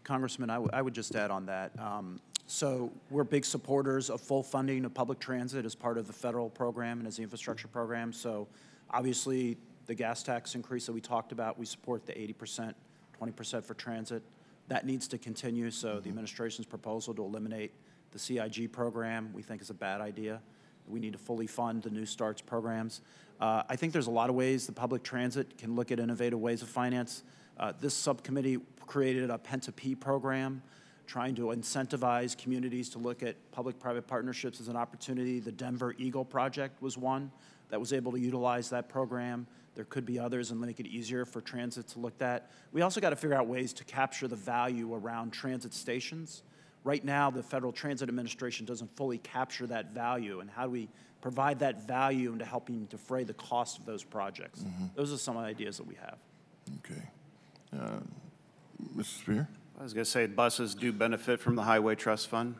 Speaker 9: Congressman, I would just add on that. So we're big supporters of full funding of public transit as part of the federal program and as the infrastructure program. So obviously, the gas tax increase that we talked about, we support the 80%, 20% for transit. That needs to continue. So the administration's proposal to eliminate the CIG program, we think is a bad idea. We need to fully fund the New Starts programs. I think there's a lot of ways the public transit can look at innovative ways of finance. This subcommittee created a Pent-to-P program, trying to incentivize communities to look at public-private partnerships as an opportunity. The Denver Eagle Project was one that was able to utilize that program. There could be others and make it easier for transit to look at. We also got to figure out ways to capture the value around transit stations. Right now, the Federal Transit Administration doesn't fully capture that value, and how do we provide that value into helping defray the cost of those projects? Those are some ideas that we have.
Speaker 16: Okay. Mr. Spear?
Speaker 13: I was going to say buses do benefit from the Highway Trust Fund.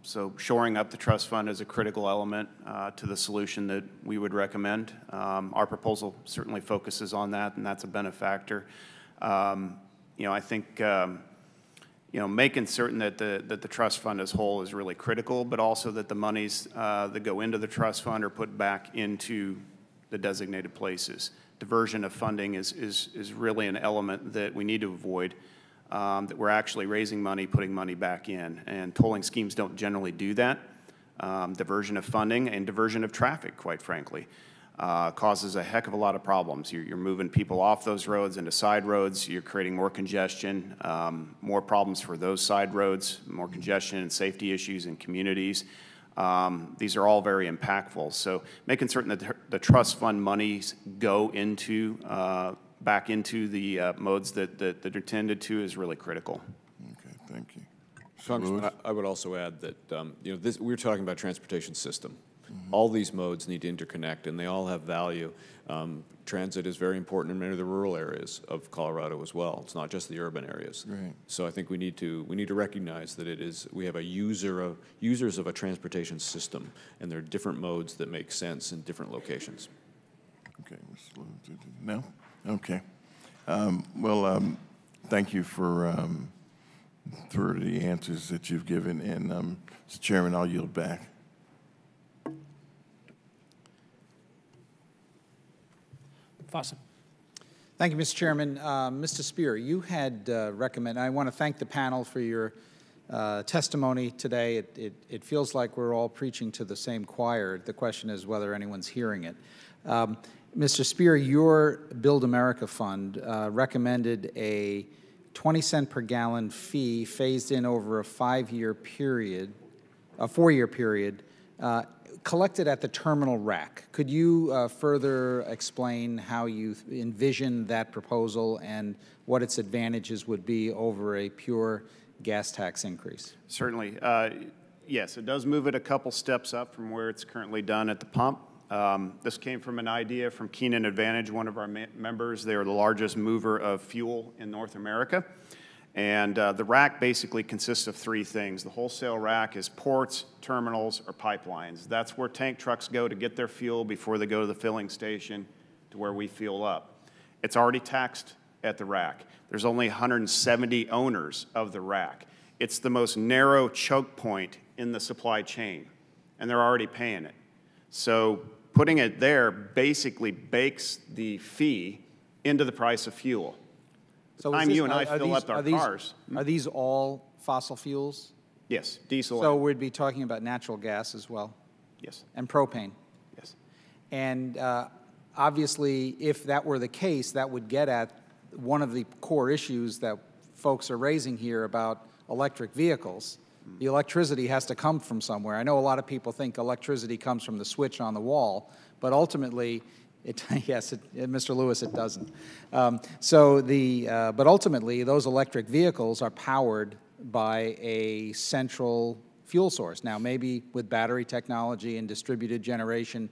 Speaker 13: So shoring up the trust fund is a critical element to the solution that we would recommend. Our proposal certainly focuses on that, and that's a benefactor. I think making certain that the trust fund as whole is really critical, but also that the monies that go into the trust fund are put back into the designated places. Diversion of funding is really an element that we need to avoid. That we're actually raising money, putting money back in. And tolling schemes don't generally do that. Diversion of funding and diversion of traffic, quite frankly, causes a heck of a lot of problems. You're moving people off those roads into side roads. You're creating more congestion, more problems for those side roads, more congestion and safety issues in communities. These are all very impactful. So making certain that the trust fund monies go into back into the modes that they're intended to is really critical.
Speaker 16: Okay, thank you.
Speaker 7: Congressman, I would also add that we're talking about transportation system. All these modes need to interconnect, and they all have value. Transit is very important in many of the rural areas of Colorado as well. It's not just the urban areas.
Speaker 16: Right.
Speaker 7: So I think we need to recognize that we have users of a transportation system, and there are different modes that make sense in different locations.
Speaker 16: Okay, no? Okay. Thank you for the answers that you've given, and Mr. Chairman, I'll yield back.
Speaker 1: Fossett.
Speaker 17: Thank you, Mr. Chairman. Mr. Spear, you had recommended, I want to thank the panel for your testimony today. It feels like we're all preaching to the same choir. The question is whether anyone's hearing it. Mr. Spear, your Build America Fund recommended a 20-cent per gallon fee phased in over a 4-year period, collected at the terminal rack. Could you further explain how you envision that proposal and what its advantages would be over a pure gas tax increase?
Speaker 13: Certainly. Yes, it does move it a couple steps up from where it's currently done at the pump. This came from an idea from Keenan Advantage, one of our members. They are the largest mover of fuel in North America. And the rack basically consists of 3 things. The wholesale rack is ports, terminals, or pipelines. That's where tank trucks go to get their fuel before they go to the filling station to where we fuel up. It's already taxed at the rack. There's only 170 owners of the rack. It's the most narrow choke point in the supply chain, and they're already paying it. So putting it there basically bakes the fee into the price of fuel.
Speaker 17: So
Speaker 13: you and I fill up our cars.
Speaker 17: Are these all fossil fuels?
Speaker 13: Yes, diesel.
Speaker 17: So we'd be talking about natural gas as well?
Speaker 13: Yes.
Speaker 17: And propane?
Speaker 13: Yes.
Speaker 17: And obviously, if that were the case, that would get at one of the core issues that folks are raising here about electric vehicles. The electricity has to come from somewhere. I know a lot of people think electricity comes from the switch on the wall, but ultimately, Mr. Lewis, it doesn't. But ultimately, those electric vehicles are powered by a central fuel source. Now, maybe with battery technology and distributed generation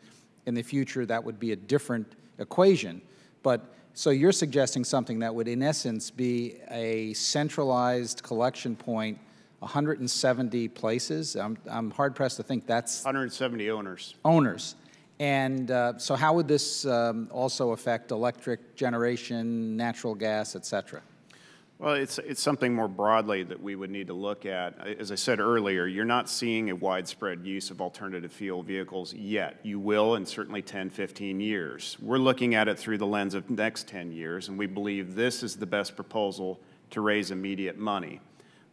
Speaker 17: in the future, that would be a different equation. But so you're suggesting something that would, in essence, be a centralized collection point, 170 places. I'm hard-pressed to think that's
Speaker 13: 170 owners.
Speaker 17: Owners. And so how would this also affect electric generation, natural gas, et cetera?
Speaker 13: Well, it's something more broadly that we would need to look at. As I said earlier, you're not seeing a widespread use of alternative fuel vehicles yet. You will in certainly 10, 15 years. We're looking at it through the lens of next 10 years, and we believe this is the best proposal to raise immediate money.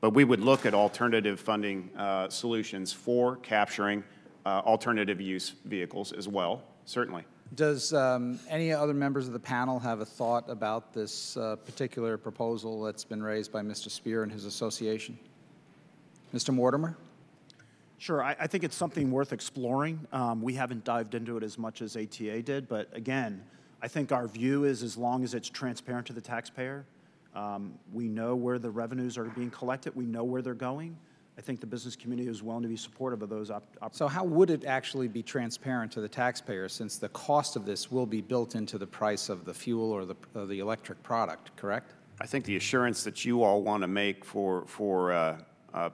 Speaker 13: But we would look at alternative funding solutions for capturing alternative use vehicles as well, certainly.
Speaker 17: Does any other members of the panel have a thought about this particular proposal that's been raised by Mr. Spear and his association? Mr. Mortimer?
Speaker 9: Sure, I think it's something worth exploring. We haven't dived into it as much as ATA did, but again, I think our view is as long as it's transparent to the taxpayer, we know where the revenues are being collected, we know where they're going. I think the business community is willing to be supportive of those
Speaker 17: So how would it actually be transparent to the taxpayer, since the cost of this will be built into the price of the fuel or the electric product, correct?
Speaker 13: I think the assurance that you all want to make for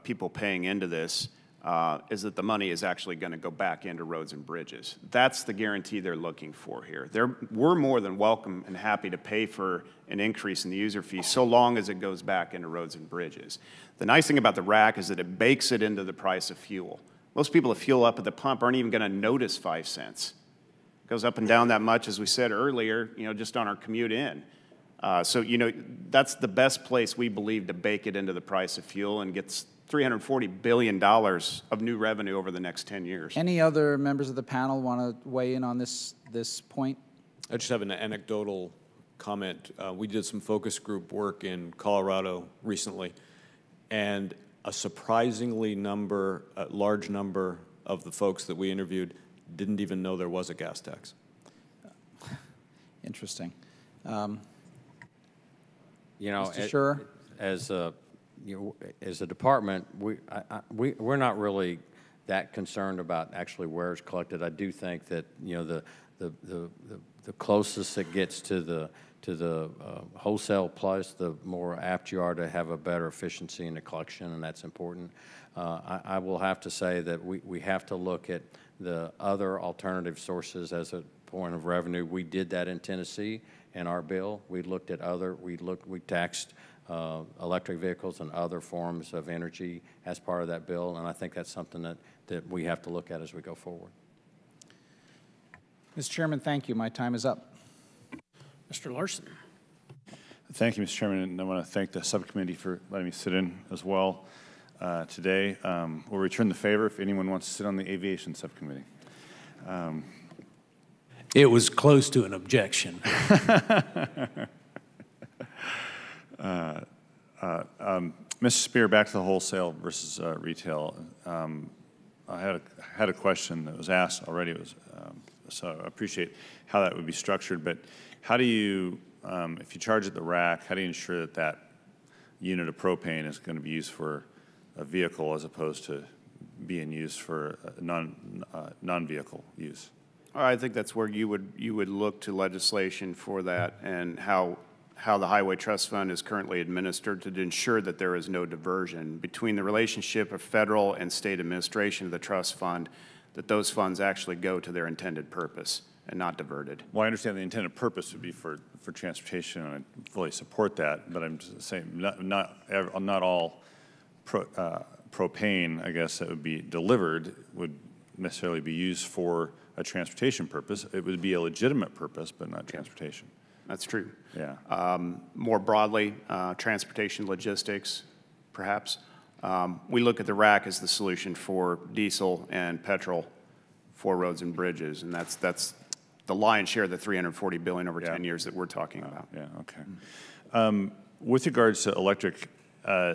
Speaker 13: people paying into this is that the money is actually going to go back into roads and bridges. That's the guarantee they're looking for here. We're more than welcome and happy to pay for an increase in the user fee so long as it goes back into roads and bridges. The nice thing about the RAC is that it bakes it into the price of fuel. Most people that fuel up at the pump aren't even going to notice 5 cents. It goes up and down that much, as we said earlier, just on our commute in. So, that's the best place we believe to bake it into the price of fuel and gets $340 billion of new revenue over the next 10 years.
Speaker 17: Any other members of the panel want to weigh in on this point?
Speaker 7: I just have an anecdotal comment. We did some focus group work in Colorado recently, and a surprisingly large number of the folks that we interviewed didn't even know there was a gas tax.
Speaker 17: Interesting.
Speaker 6: Mr.
Speaker 17: Sure.
Speaker 6: As a department, we're not really that concerned about actually where it's collected. I do think that the closest it gets to the wholesale price, the more apt you are to have a better efficiency in the collection, and that's important. I will have to say that we have to look at the other alternative sources as a point of revenue. We did that in Tennessee in our bill. We looked at we taxed electric vehicles and other forms of energy as part of that bill, and I think that's something that we have to look at as we go forward.
Speaker 17: Mr. Chairman, thank you. My time is up.
Speaker 1: Mr. Larson.
Speaker 18: Thank you, Mr. Chairman, and I want to thank the subcommittee for letting me sit in as well today. We'll return the favor if anyone wants to sit on the aviation subcommittee.
Speaker 12: It was close to an objection.
Speaker 18: Mr. Spear, back to the wholesale versus retail. I had a question that was asked already. So I appreciate how that would be structured. But how do you, if you charge at the rack, how do you ensure that that unit of propane is going to be used for a vehicle as opposed to being used for non-vehicle use?
Speaker 13: I think that's where you would look to legislation for that, and how the Highway Trust Fund is currently administered, to ensure that there is no diversion between the relationship of federal and state administration of the trust fund, that those funds actually go to their intended purpose and not diverted.
Speaker 18: Well, I understand the intended purpose would be for transportation, and I fully support that, but I'm just saying not all propane, I guess, that would be delivered would necessarily be used for a transportation purpose. It would be a legitimate purpose, but not transportation.
Speaker 13: That's true.
Speaker 18: Yeah.
Speaker 13: More broadly, transportation logistics, perhaps. We look at the RAC as the solution for diesel and petrol for roads and bridges, and that's the lion's share of the $340 billion over 10 years that we're talking about.
Speaker 18: Yeah, okay. With regards to electric,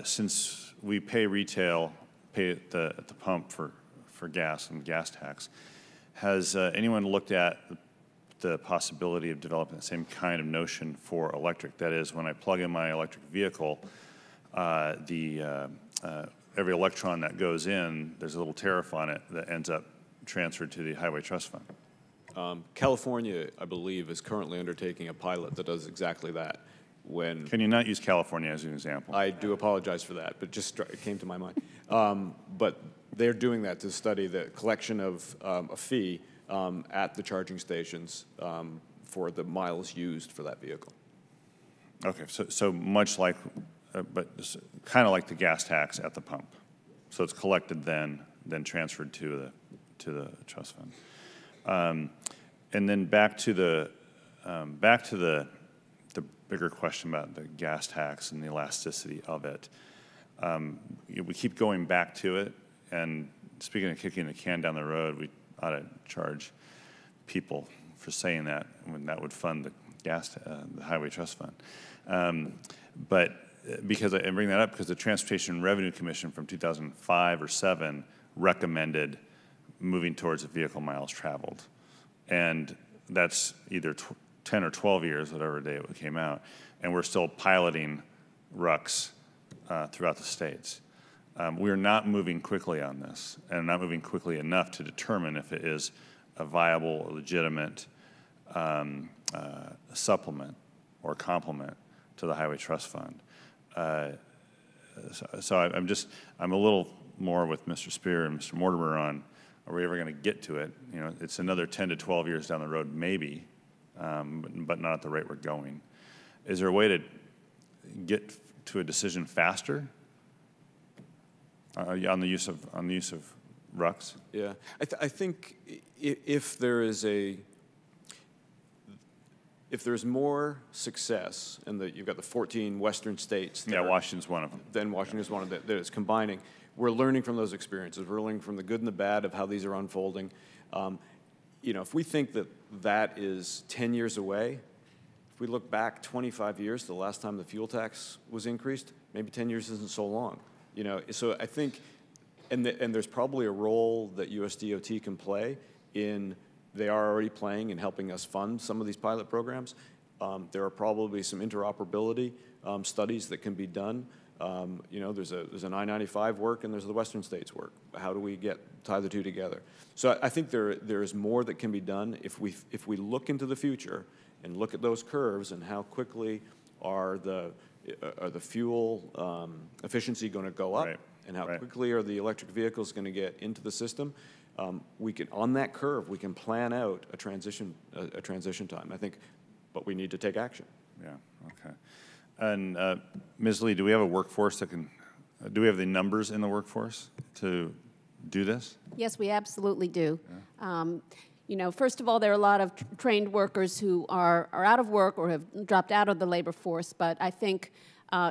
Speaker 18: since we pay retail, pay at the pump for gas and gas tax, has anyone looked at the possibility of developing the same kind of notion for electric? That is, when I plug in my electric vehicle, every electron that goes in, there's a little tariff on it that ends up transferred to the Highway Trust Fund.
Speaker 7: California, I believe, is currently undertaking a pilot that does exactly that.
Speaker 18: Can you not use California as an example?
Speaker 7: I do apologize for that, but just it came to my mind. But they're doing that to study the collection of a fee at the charging stations for the miles used for that vehicle.
Speaker 18: Okay, so much like, but kind of like the gas tax at the pump. So it's collected then transferred to the trust fund. And then back to the bigger question about the gas tax and the elasticity of it. We keep going back to it, and speaking of kicking the can down the road, we ought to charge people for saying that, when that would fund the Highway Trust Fund. But because I bring that up because the Transportation Revenue Commission from 2005 or 7 recommended moving towards vehicle miles traveled, and that's either 10 or 12 years, whatever day it came out, and we're still piloting RUCs throughout the states. We're not moving quickly on this, and not moving quickly enough to determine if it is a viable, legitimate supplement or complement to the Highway Trust Fund. So I'm a little more with Mr. Spear and Mr. Mortimer on, are we ever going to get to it? You know, it's another 10 to 12 years down the road, maybe, but not at the rate we're going. Is there a way to get to a decision faster on the use of RUCs?
Speaker 7: Yeah, I think if there's more success, and you've got the 14 western states.
Speaker 18: Yeah, Washington's one of them.
Speaker 7: Then Washington is one of them that is combining. We're learning from those experiences. We're learning from the good and the bad of how these are unfolding. You know, if we think that is 10 years away, if we look back 25 years to the last time the fuel tax was increased, maybe 10 years isn't so long. You know, so I think, and there's probably a role that USDOT can play in. They are already playing in helping us fund some of these pilot programs. There are probably some interoperability studies that can be done. You know, there's an I-95 work and there's the Western states work. How do we tie the two together? So I think there is more that can be done if we look into the future and look at those curves and how quickly are the fuel efficiency going to go up, right, and how quickly are the electric vehicles going to get into the system. We can, on that curve, we can plan out a transition time, I think, but we need to take action.
Speaker 18: Yeah, okay. And Ms. Lee, do we have a workforce that can, do we have the numbers in the workforce to do this?
Speaker 10: Yes, we absolutely do. Yeah. You know, first of all, there are a lot of trained workers who are out of work or have dropped out of the labor force, but I think,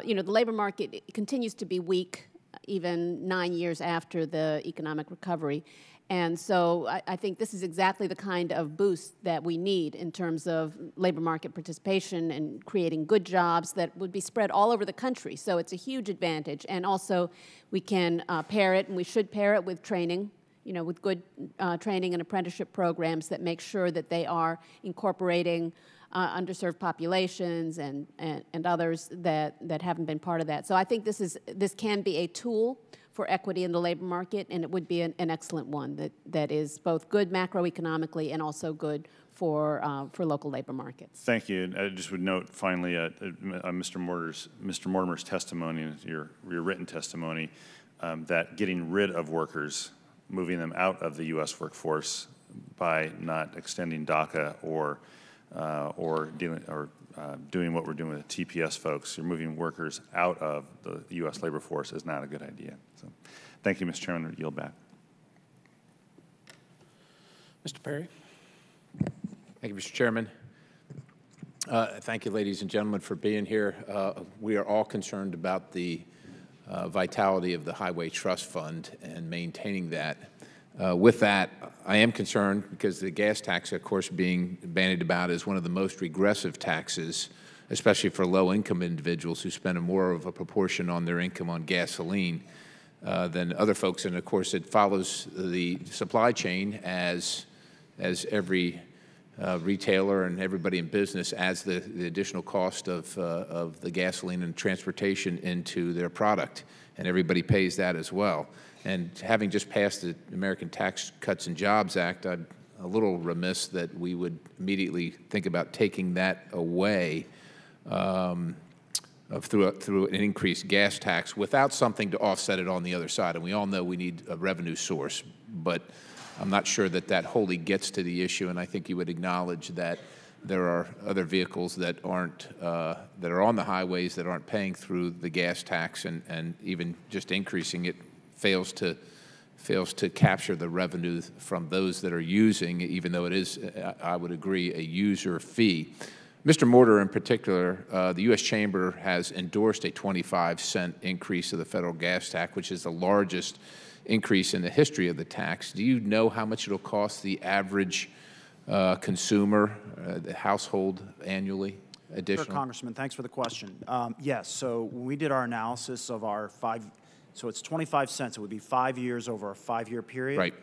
Speaker 10: you know, the labor market continues to be weak even 9 years after the economic recovery. And so I think this is exactly the kind of boost that we need in terms of labor market participation and creating good jobs that would be spread all over the country. So it's a huge advantage. And also we can pair it, and we should pair it with training, you know, with good training and apprenticeship programs that make sure that they are incorporating underserved populations and others that haven't been part of that. So I think this can be a tool for equity in the labor market, and it would be an excellent one that is both good macroeconomically and also good for local labor markets.
Speaker 18: Thank you. I just would note finally Mr. Mortimer's testimony, your written testimony, that getting rid of workers, moving them out of the U.S. workforce by not extending DACA or doing what we're doing with the TPS folks, you're moving workers out of the U.S. labor force is not a good idea. So, thank you, Mr. Chairman. I yield back.
Speaker 1: Mr. Perry.
Speaker 19: Thank you, Mr. Chairman. Thank you, ladies and gentlemen, for being here. We are all concerned about the vitality of the Highway Trust Fund and maintaining that. With that, I am concerned because the gas tax, of course, being bandied about as one of the most regressive taxes, especially for low-income individuals who spend more of a proportion on their income on gasoline than other folks. And, of course, it follows the supply chain as every retailer and everybody in business adds the additional cost of the gasoline and transportation into their product, and everybody pays that as well. And having just passed the American Tax Cuts and Jobs Act, I'm a little remiss that we would immediately think about taking that away through an increased gas tax without something to offset it on the other side. And we all know we need a revenue source, but I'm not sure that that wholly gets to the issue, and I think you would acknowledge that there are other vehicles that aren't that are on the highways that aren't paying through the gas tax, and even just increasing it fails to capture the revenue from those that are using, even though it is, I would agree, a user fee. Mr. Mortar, in particular, the U.S. Chamber has endorsed a 25-cent increase of the federal gas tax, which is the largest increase in the history of the tax. Do you know how much it'll cost the average consumer, the household annually, additionally?
Speaker 9: Sure, Congressman, thanks for the question. Yes, so when we did our analysis of our so it's 25 cents. It would be 5 years over a 5-year period.
Speaker 19: Right.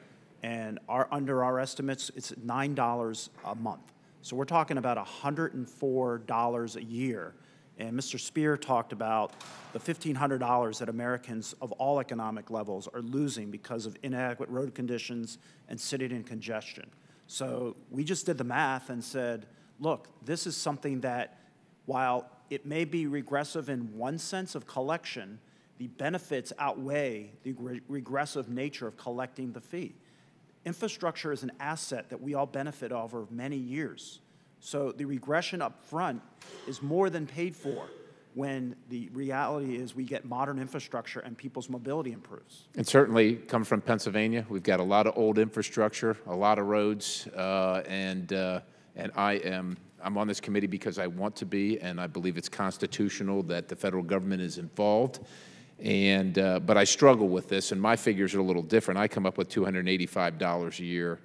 Speaker 9: And under our estimates, it's $9 a month. So we're talking about $104 a year. And Mr. Speer talked about the $1,500 that Americans of all economic levels are losing because of inadequate road conditions and sitting in congestion. So we just did the math and said, look, this is something that, while it may be regressive in one sense of collection, the benefits outweigh the regressive nature of collecting the fee. Infrastructure is an asset that we all benefit over many years. So the regression up front is more than paid for when the reality is we get modern infrastructure and people's mobility improves.
Speaker 19: And certainly come from Pennsylvania. We've got a lot of old infrastructure, a lot of roads, and I'm on this committee because I want to be, and I believe it's constitutional that the federal government is involved. And but I struggle with this, and my figures are a little different. I come up with $285 a year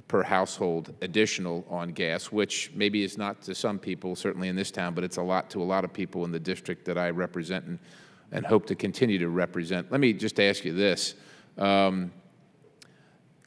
Speaker 19: per household additional on gas, which maybe is not to some people, certainly in this town, but it's a lot to a lot of people in the district that I represent and hope to continue to represent. Let me just ask you this. You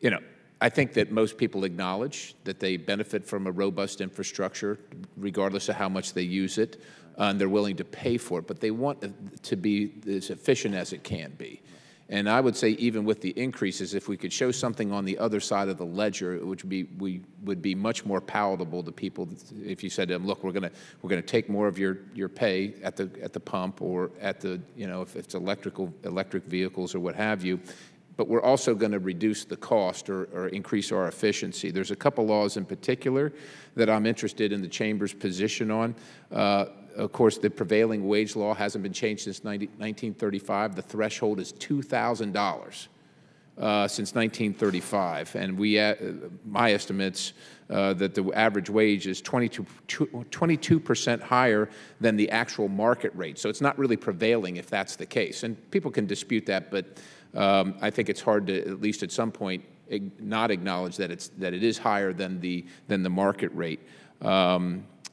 Speaker 19: know, I think that most people acknowledge that they benefit from a robust infrastructure, regardless of how much they use it, and they're willing to pay for it, but they want it to be as efficient as it can be. And I would say even with the increases, if we could show something on the other side of the ledger, which would be much more palatable to people. If you said to them, look, we're going to take more of your pay at the pump, or at the, you know, if it's electric vehicles or what have you, but we're also going to reduce the cost or increase our efficiency. There's a couple laws in particular that I'm interested in the Chamber's position on. Of course, the prevailing wage law hasn't been changed since 1935. The threshold is $2,000 since 1935. And my estimates that the average wage is 22% higher than the actual market rate. So it's not really prevailing if that's the case. And people can dispute that, but I think it's hard to, at least at some point, not acknowledge that it is higher than the market rate.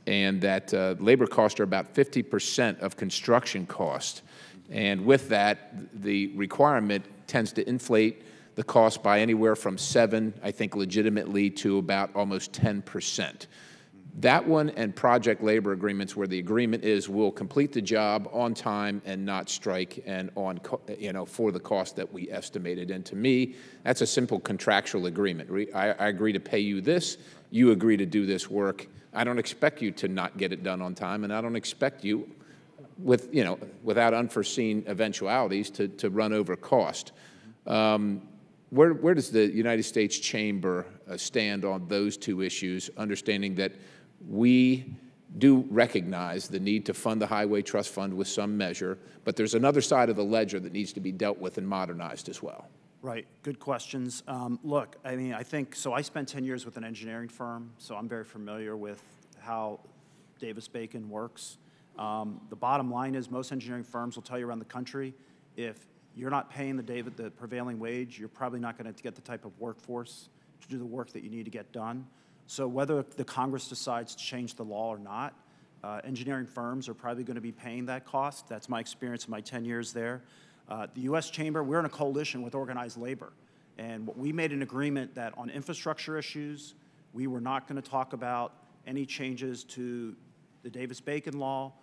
Speaker 19: And that labor costs are about 50% of construction cost. And with that, the requirement tends to inflate the cost by anywhere from 7%, I think legitimately, to about almost 10%. That one and project labor agreements, where the agreement is we'll complete the job on time and not strike, and on, you know, for the cost that we estimated. And to me, that's a simple contractual agreement. I agree to pay you this, you agree to do this work. I don't expect you to not get it done on time, and I don't expect you, without unforeseen eventualities, to run over cost. Where does the United States Chamber stand on those two issues, understanding that we do recognize the need to fund the Highway Trust Fund with some measure, but there's another side of the ledger that needs to be dealt with and modernized as well?
Speaker 9: Right, good questions. Look, I mean, I think, so I spent 10 years with an engineering firm, so I'm very familiar with how Davis-Bacon works. The bottom line is most engineering firms will tell you around the country, if you're not paying the prevailing wage, you're probably not going to get the type of workforce to do the work that you need to get done. So whether the Congress decides to change the law or not, engineering firms are probably going to be paying that cost. That's my experience in my 10 years there. The U.S. Chamber, we're in a coalition with organized labor. And we made an agreement that on infrastructure issues, We were not going to talk about any changes to the Davis-Bacon law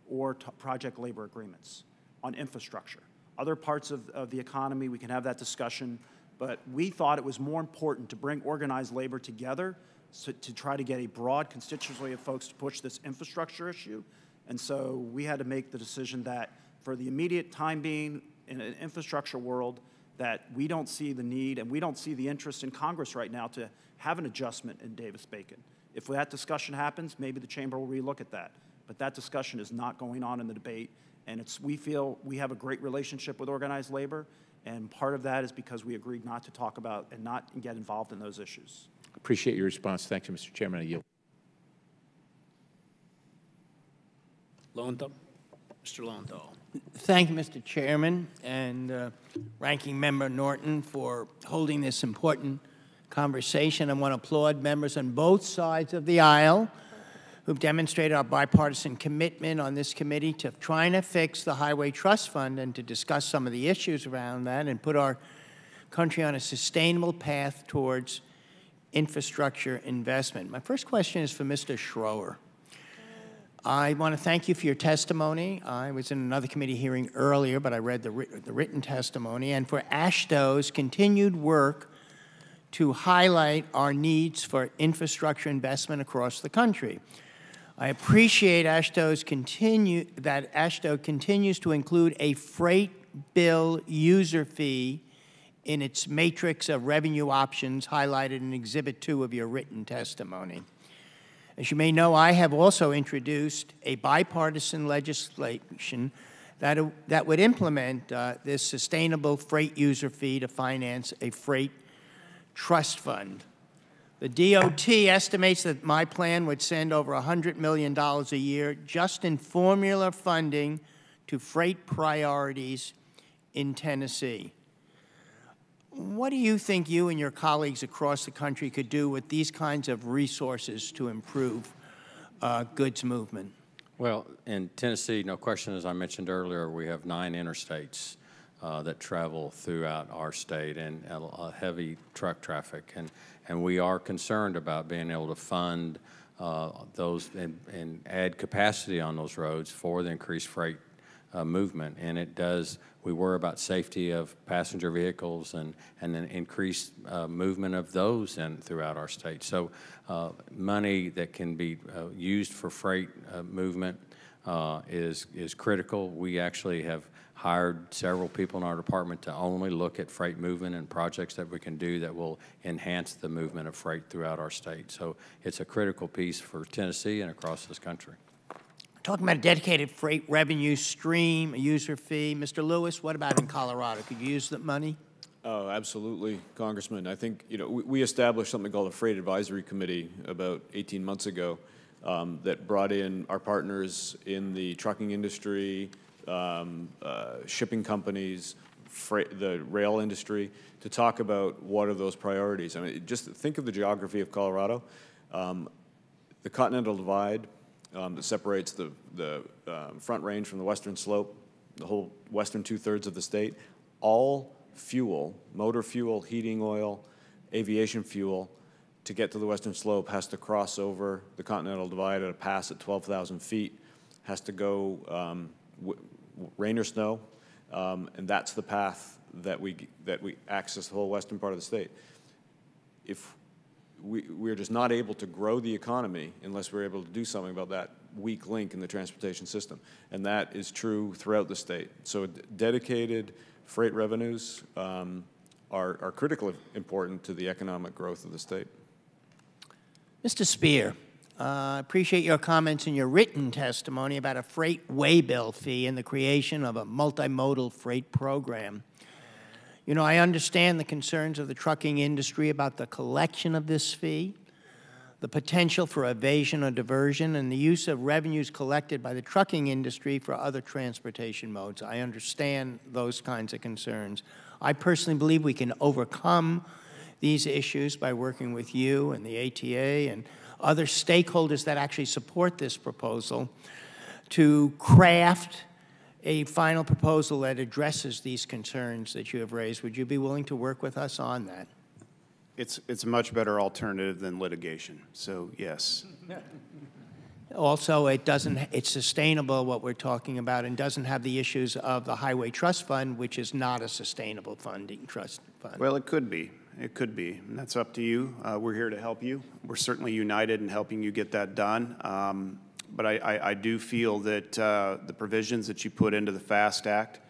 Speaker 9: or project labor agreements on infrastructure. Other parts of the economy, we can have that discussion, but we thought it was more important to bring organized labor together to try to get a broad constituency of folks to push this infrastructure issue. And so we had to make the decision that for the immediate time being in an infrastructure world, that we don't see the need and we don't see the interest in Congress right now to have an adjustment in Davis-Bacon. If that discussion happens, maybe the Chamber will relook at that. But that discussion is not going on in the debate, and we feel we have a great relationship with organized labor, and part of that is because we agreed not to talk about and not get involved in those issues.
Speaker 19: Appreciate your response. Thank you, Mr. Chairman. I yield.
Speaker 1: Lowenthal. Mr. Lowenthal.
Speaker 20: Thank you, Mr. Chairman, and Ranking Member Norton for holding this important conversation. I want to applaud members on both sides of the aisle who've demonstrated our bipartisan commitment on this committee to trying to fix the Highway Trust Fund and to discuss some of the issues around that and put our country on a sustainable path towards infrastructure investment. My first question is for Mr. Schroer. I want to thank you for your testimony. I was in another committee hearing earlier, but I read the written testimony, and for AASHTO's continued work to highlight our needs for infrastructure investment across the country. I appreciate AASHTO continues to include a freight bill user fee in its matrix of revenue options highlighted in Exhibit 2 of your written testimony. As you may know, I have also introduced a bipartisan legislation that would implement this sustainable freight user fee to finance a freight trust fund. The DOT estimates that my plan would send over $100 million a year just in formula funding to freight priorities in Tennessee. What do you think you and your colleagues across the country could do with these kinds of resources to improve goods movement?
Speaker 6: Well, in Tennessee, no question, as I mentioned earlier, we have 9 interstates that travel throughout our state and heavy truck traffic. And we are concerned about being able to fund those and add capacity on those roads for the increased freight movement. And it does, we worry about safety of passenger vehicles and then increased movement of those throughout our state. So money that can be used for freight movement is critical. We actually have hired several people in our department to only look at freight movement and projects that we can do that will enhance the movement of freight throughout our state. So it's a critical piece for Tennessee and across this country.
Speaker 20: Talking about a dedicated freight revenue stream, a user fee. Mr. Lewis, what about in Colorado? Could you use the money?
Speaker 7: Oh, absolutely, Congressman. I think, we established something called a Freight Advisory Committee about 18 months ago that brought in our partners in the trucking industry, shipping companies, the rail industry, to talk about what are those priorities. I mean, just think of the geography of Colorado. The Continental Divide that separates the Front Range from the Western Slope, the whole western 2/3 of the state, all fuel, motor fuel, heating oil, aviation fuel, to get to the Western Slope has to cross over the Continental Divide at a pass at 12,000 feet, has to go rain or snow, and that's the path that we access the whole western part of the state. If we're just not able to grow the economy unless we're able to do something about that weak link in the transportation system, and that is true throughout the state. So dedicated freight revenues are critically important to the economic growth of the state.
Speaker 20: Mr. Speer, I appreciate your comments in your written testimony about a freight waybill fee and the creation of a multimodal freight program. You know, I understand the concerns of the trucking industry about the collection of this fee, the potential for evasion or diversion, and the use of revenues collected by the trucking industry for other transportation modes. I understand those kinds of concerns. I personally believe we can overcome these issues by working with you and the ATA and other stakeholders that actually support this proposal to craft a final proposal that addresses these concerns that you have raised. Would you be willing to work with us on that?
Speaker 13: It's a much better alternative than litigation. So yes.
Speaker 20: Also, it's sustainable, what we're talking about, and doesn't have the issues of the Highway Trust Fund, which is not a sustainable funding trust fund.
Speaker 13: Well, it could be. It could be. And that's up to you. We're here to help you. We're certainly united in helping you get that done. But I do feel that the provisions that you put into the FAST Act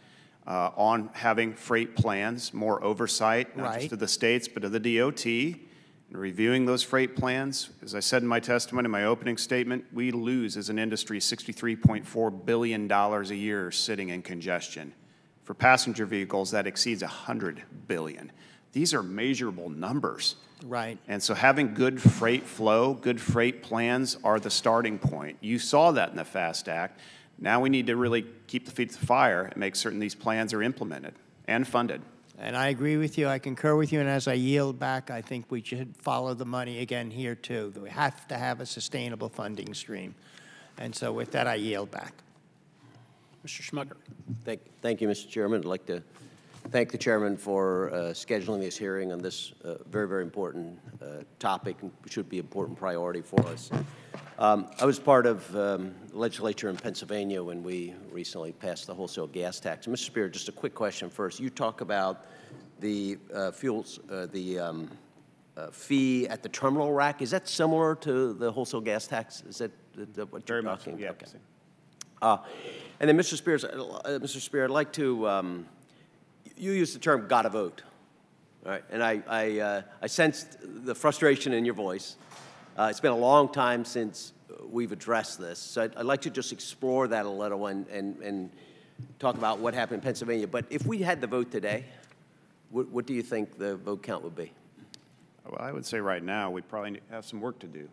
Speaker 13: on having freight plans, more oversight, not just of the states, but of the DOT, and reviewing those freight plans. As I said in my testimony, in my opening statement, we lose as an industry $63.4 billion a year sitting in congestion. For passenger vehicles, that exceeds $100 billion. These are measurable numbers.
Speaker 20: Right.
Speaker 13: And so having good freight flow, good freight plans are the starting point. You saw that in the FAST Act. Now we need to really keep the feet to the fire and make certain these plans are implemented and funded.
Speaker 20: And I agree with you. I concur with you. And as I yield back, I think we should follow the money again here, too. We have to have a sustainable funding stream. And so with that, I yield back.
Speaker 1: Mr. Schmucker.
Speaker 21: Thank you, Mr. Chairman. I'd like to thank the chairman for scheduling this hearing on this very, very important topic, and should be an important priority for us. I was part of the legislature in Pennsylvania when we recently passed the wholesale gas tax. Mr. Spear, just a quick question first. You talk about the fee at the terminal rack. Is that similar to the wholesale gas tax? Is that what you're talking about? Okay. And then, Mr. Spear, I'd like to, you used the term "gotta vote," all right? And I sensed the frustration in your voice. It's been a long time since we've addressed this, so I'd like to just explore that a little and talk about what happened in Pennsylvania. But if we had the vote today, what do you think the vote count would be?
Speaker 13: Well, I would say right now we probably have some work to do.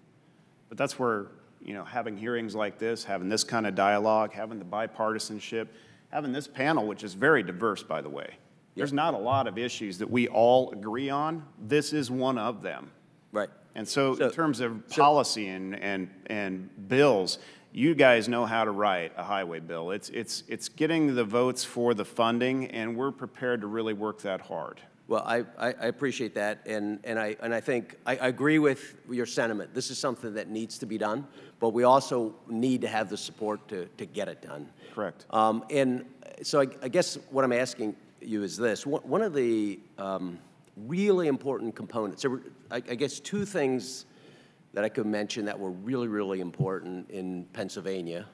Speaker 13: But that's where, you know, having hearings like this, having this kind of dialogue, having the bipartisanship, having this panel, which is very diverse, by the way. There's not a lot of issues that we all agree on. This is one of them.
Speaker 21: Right.
Speaker 13: And so in terms of policy and bills, you guys know how to write a highway bill. It's getting the votes for the funding, and we're prepared to really work that hard.
Speaker 21: Well, I appreciate that, and I think I agree with your sentiment. This is something that needs to be done, but we also need to have the support to get it done.
Speaker 13: Correct.
Speaker 21: And so I guess what I'm asking you is this. One of the really important components, I guess two things that I could mention that were really, really important in Pennsylvania.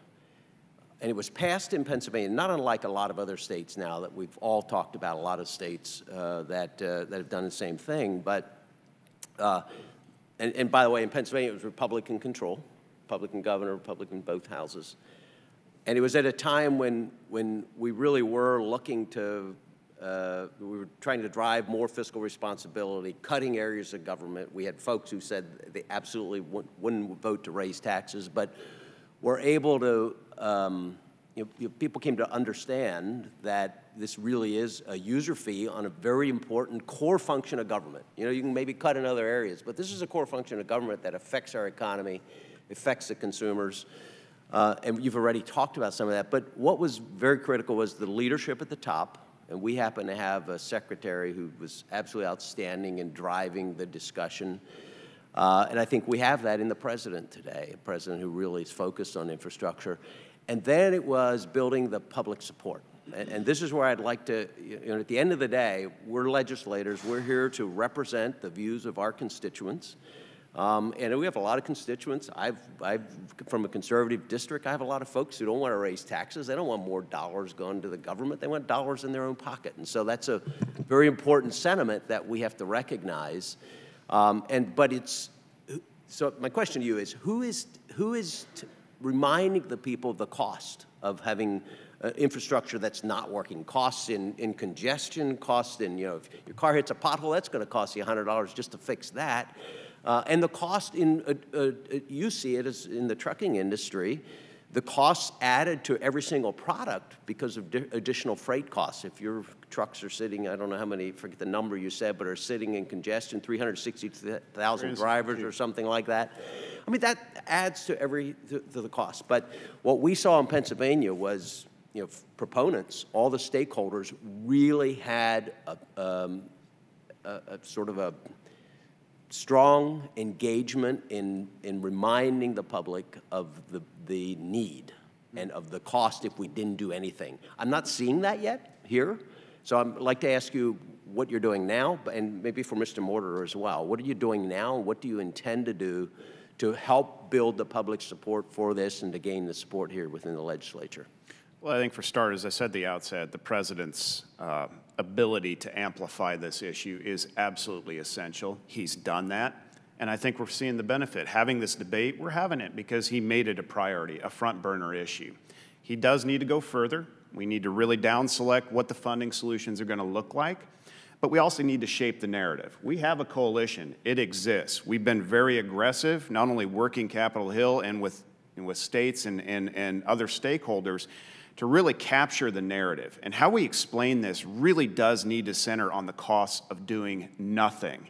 Speaker 21: And it was passed in Pennsylvania, not unlike a lot of other states now that we've all talked about, a lot of states that have done the same thing. But, and by the way, in Pennsylvania, it was Republican control, Republican governor, Republican both houses. And it was at a time when we really were looking to, we were trying to drive more fiscal responsibility, cutting areas of government. We had folks who said they absolutely wouldn't vote to raise taxes, but were able to, people came to understand that this really is a user fee on a very important core function of government. You know, you can maybe cut in other areas, but this is a core function of government that affects our economy, affects the consumers, and you've already talked about some of that. But what was very critical was the leadership at the top, and we happen to have a secretary who was absolutely outstanding in driving the discussion. And I think we have that in the president today, a president who really is focused on infrastructure. And then it was building the public support. And this is where I'd like to, you know, at the end of the day, we're legislators. We're here to represent the views of our constituents. And we have a lot of constituents. From a conservative district, I have a lot of folks who don't want to raise taxes. They don't want more dollars going to the government. They want dollars in their own pocket. And so that's a very important sentiment that we have to recognize. So my question to you is, who is reminding the people of the cost of having infrastructure that's not working? Costs in congestion, costs in, you know, if your car hits a pothole, that's going to cost you $100 just to fix that. And the cost in, you see it as in the trucking industry, the costs added to every single product because of additional freight costs. If your trucks are sitting, I don't know how many, forget the number you said, but are sitting in congestion, 360,000 drivers or something like that. I mean, that adds to the cost. But what we saw in Pennsylvania was, you know, proponents, all the stakeholders really had a sort of a strong engagement in reminding the public of the need and of the cost if we didn't do anything. I'm not seeing that yet here, so I'd like to ask you what you're doing now, and maybe for Mr. Mortimer as well. What are you doing now, and what do you intend to do to help build the public support for this and to gain the support here within the legislature?
Speaker 13: Well, I think for starters, I said at the outset, the President's ability to amplify this issue is absolutely essential. He's done that, and I think we're seeing the benefit. Having this debate, we're having it because he made it a priority, a front burner issue. He does need to go further. We need to really down select what the funding solutions are going to look like, but we also need to shape the narrative. We have a coalition. It exists. We've been very aggressive, not only working Capitol Hill and with states and other stakeholders, to really capture the narrative. And how we explain this really does need to center on the costs of doing nothing.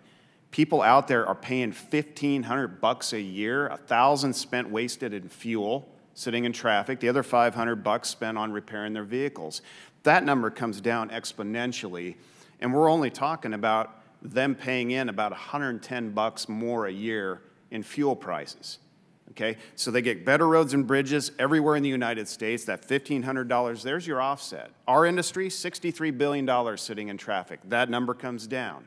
Speaker 13: People out there are paying $1,500 a year, $1,000 spent wasted in fuel, sitting in traffic, the other $500 spent on repairing their vehicles. That number comes down exponentially, and we're only talking about them paying in about $110 more a year in fuel prices. Okay, so they get better roads and bridges everywhere in the United States. That $1,500, there's your offset. Our industry, $63 billion sitting in traffic. That number comes down.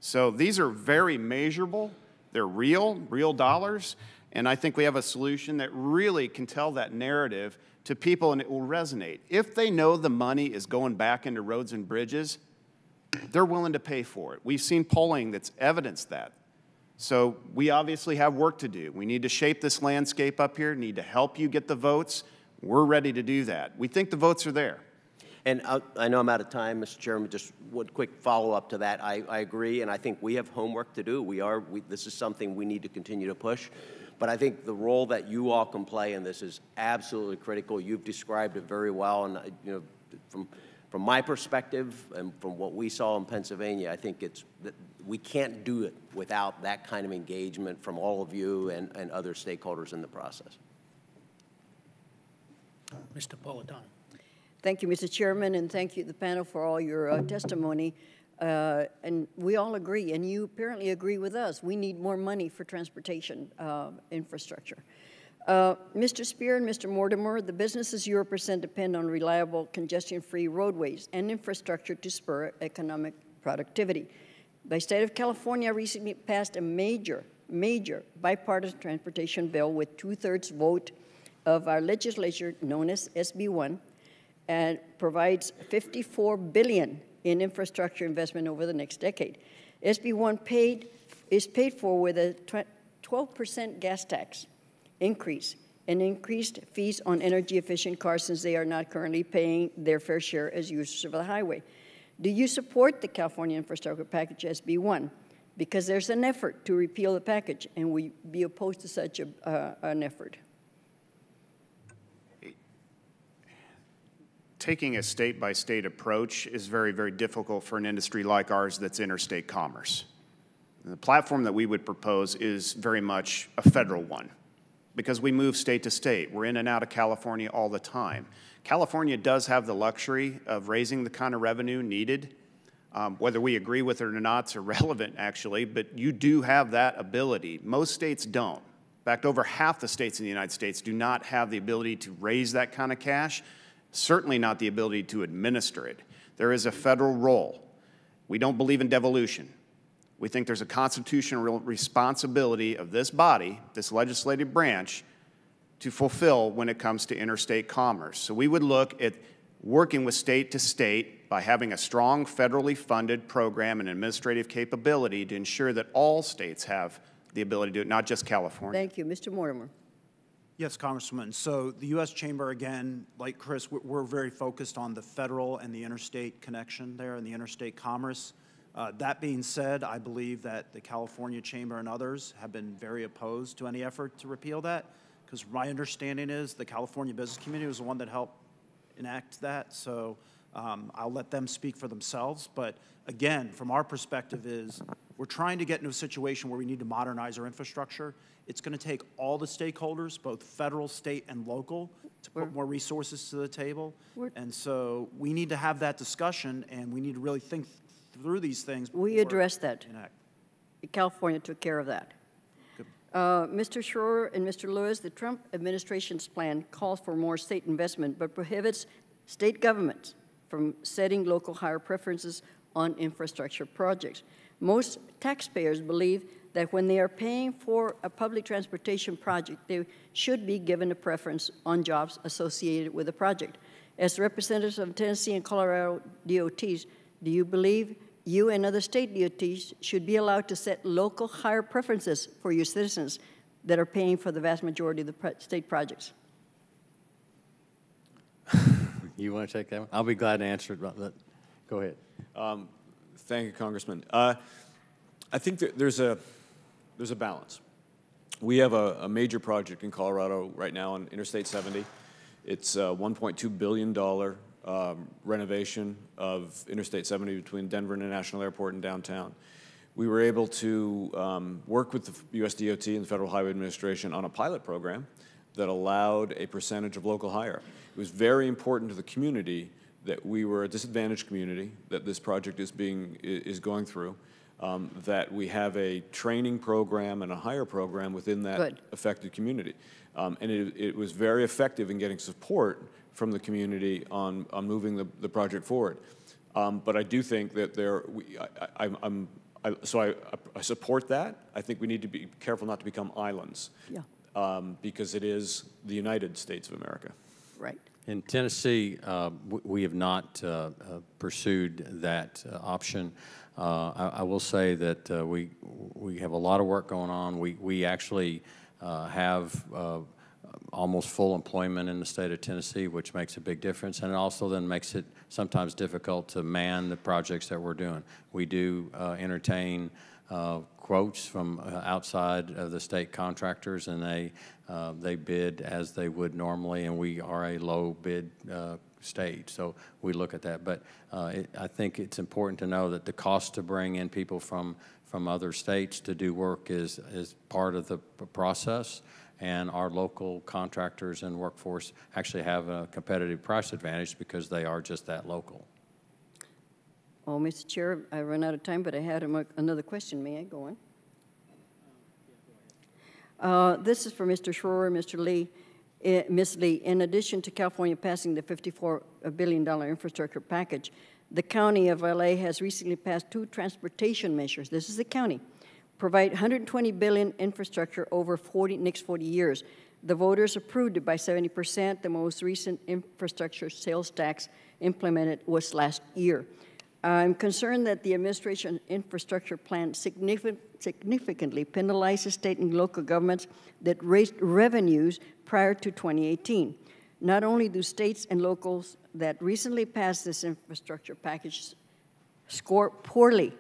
Speaker 13: So these are very measurable. They're real dollars. And I think we have a solution that really can tell that narrative to people, and it will resonate. If they know the money is going back into roads and bridges, they're willing to pay for it. We've seen polling that's evidenced that. So we obviously have work to do. We need to shape this landscape up here, need to help you get the votes. We're ready to do that. We think the votes are there.
Speaker 21: And I know I'm out of time, Mr. Chairman, just one quick follow-up to that. I agree, and I think we have homework to do. This is something we need to continue to push. But I think the role that you all can play in this is absolutely critical. You've described it very well, and from my perspective and from what we saw in Pennsylvania, I think we can't do it without that kind of engagement from all of you and other stakeholders in the process.
Speaker 1: Mr. Politano.
Speaker 5: Thank you, Mr. Chairman, and thank you, the panel, for all your testimony. And we all agree, and you apparently agree with us. We need more money for transportation infrastructure. Mr. Spear and Mr. Mortimer, the businesses you represent depend on reliable, congestion-free roadways and infrastructure to spur economic productivity. The state of California recently passed a major bipartisan transportation bill with 2/3 vote of our legislature, known as SB 1, and provides $54 billion in infrastructure investment over the next decade. SB 1 is paid for with a 12% gas tax increase and increased fees on energy-efficient cars, since they are not currently paying their fair share as users of the highway. Do you support the California Infrastructure Package SB 1? Because there's an effort to repeal the package, and we be opposed to such an effort.
Speaker 13: Taking a state-by-state approach is very, very difficult for an industry like ours that's interstate commerce. And the platform that we would propose is very much a federal one, because we move state to state. We're in and out of California all the time. California does have the luxury of raising the kind of revenue needed. Whether we agree with it or not is irrelevant, actually, but you do have that ability. Most states don't. In fact, over half the states in the United States do not have the ability to raise that kind of cash, certainly not the ability to administer it. There is a federal role. We don't believe in devolution. We think there's a constitutional responsibility of this body, this legislative branch, to fulfill when it comes to interstate commerce. So we would look at working with state to state by having a strong federally funded program and administrative capability to ensure that all states have the ability to do it, not just California.
Speaker 5: Thank you. Mr. Mortimer.
Speaker 9: Yes, Congressman. So the U.S. Chamber, again, like Chris, we're very focused on the federal and the interstate connection there and the interstate commerce. That being said, I believe that the California Chamber and others have been very opposed to any effort to repeal that, because my understanding is the California business community was the one that helped enact that. So I'll let them speak for themselves. But again, from our perspective is we're trying to get into a situation where we need to modernize our infrastructure. It's going to take all the stakeholders, both federal, state, and local, to put more resources to the table. And so we need to have that discussion, and we need to really think through these things.
Speaker 5: We address that. California took care of that. Mr. Schroer and Mr. Lewis, the Trump administration's plan calls for more state investment but prohibits state governments from setting local hire preferences on infrastructure projects. Most taxpayers believe that when they are paying for a public transportation project, they should be given a preference on jobs associated with the project. As representatives of Tennessee and Colorado DOTs, do you believe you and other state DOTs should be allowed to set local hire preferences for your citizens that are paying for the vast majority of the state projects?
Speaker 6: You want to take that one? I'll be glad to answer it, but go ahead.
Speaker 7: Thank you, Congressman. I think that there's a balance. We have a major project in Colorado right now on Interstate 70. It's a $1.2 billion renovation of Interstate 70 between Denver International Airport and downtown. We were able to work with the US DOT and the Federal Highway Administration on a pilot program that allowed a percentage of local hire. It was very important to the community that we were a disadvantaged community that this project is going through, that we have a training program and a hire program within that affected community. And it was very effective in getting support from the community on moving the project forward. But I do think that I support that. I think we need to be careful not to become islands.
Speaker 5: Yeah.
Speaker 7: Because it is the United States of America.
Speaker 5: Right.
Speaker 6: In Tennessee, we have not pursued that option. I will say that we have a lot of work going on. We actually have almost full employment in the state of Tennessee, which makes a big difference, and it also then makes it sometimes difficult to man the projects that we're doing. We do entertain quotes from outside of the state contractors, and they bid as they would normally, and we are a low bid state, so we look at that. But I think it's important to know that the cost to bring in people from other states to do work is part of the process, and our local contractors and workforce actually have a competitive price advantage because they are just that local.
Speaker 5: Well, Mr. Chair, I run out of time, but I had another question. May I go on? This is for Mr. Schroer, Mr. Lee. Ms. Lee, in addition to California passing the $54 billion infrastructure package, the County of LA has recently passed 2 transportation measures. This is the county. Provide $120 billion infrastructure over next 40 years. The voters approved it by 70%. The most recent infrastructure sales tax implemented was last year. I'm concerned that the administration infrastructure plan significantly penalizes state and local governments that raised revenues prior to 2018. Not only do states and locals that recently passed this infrastructure package score poorly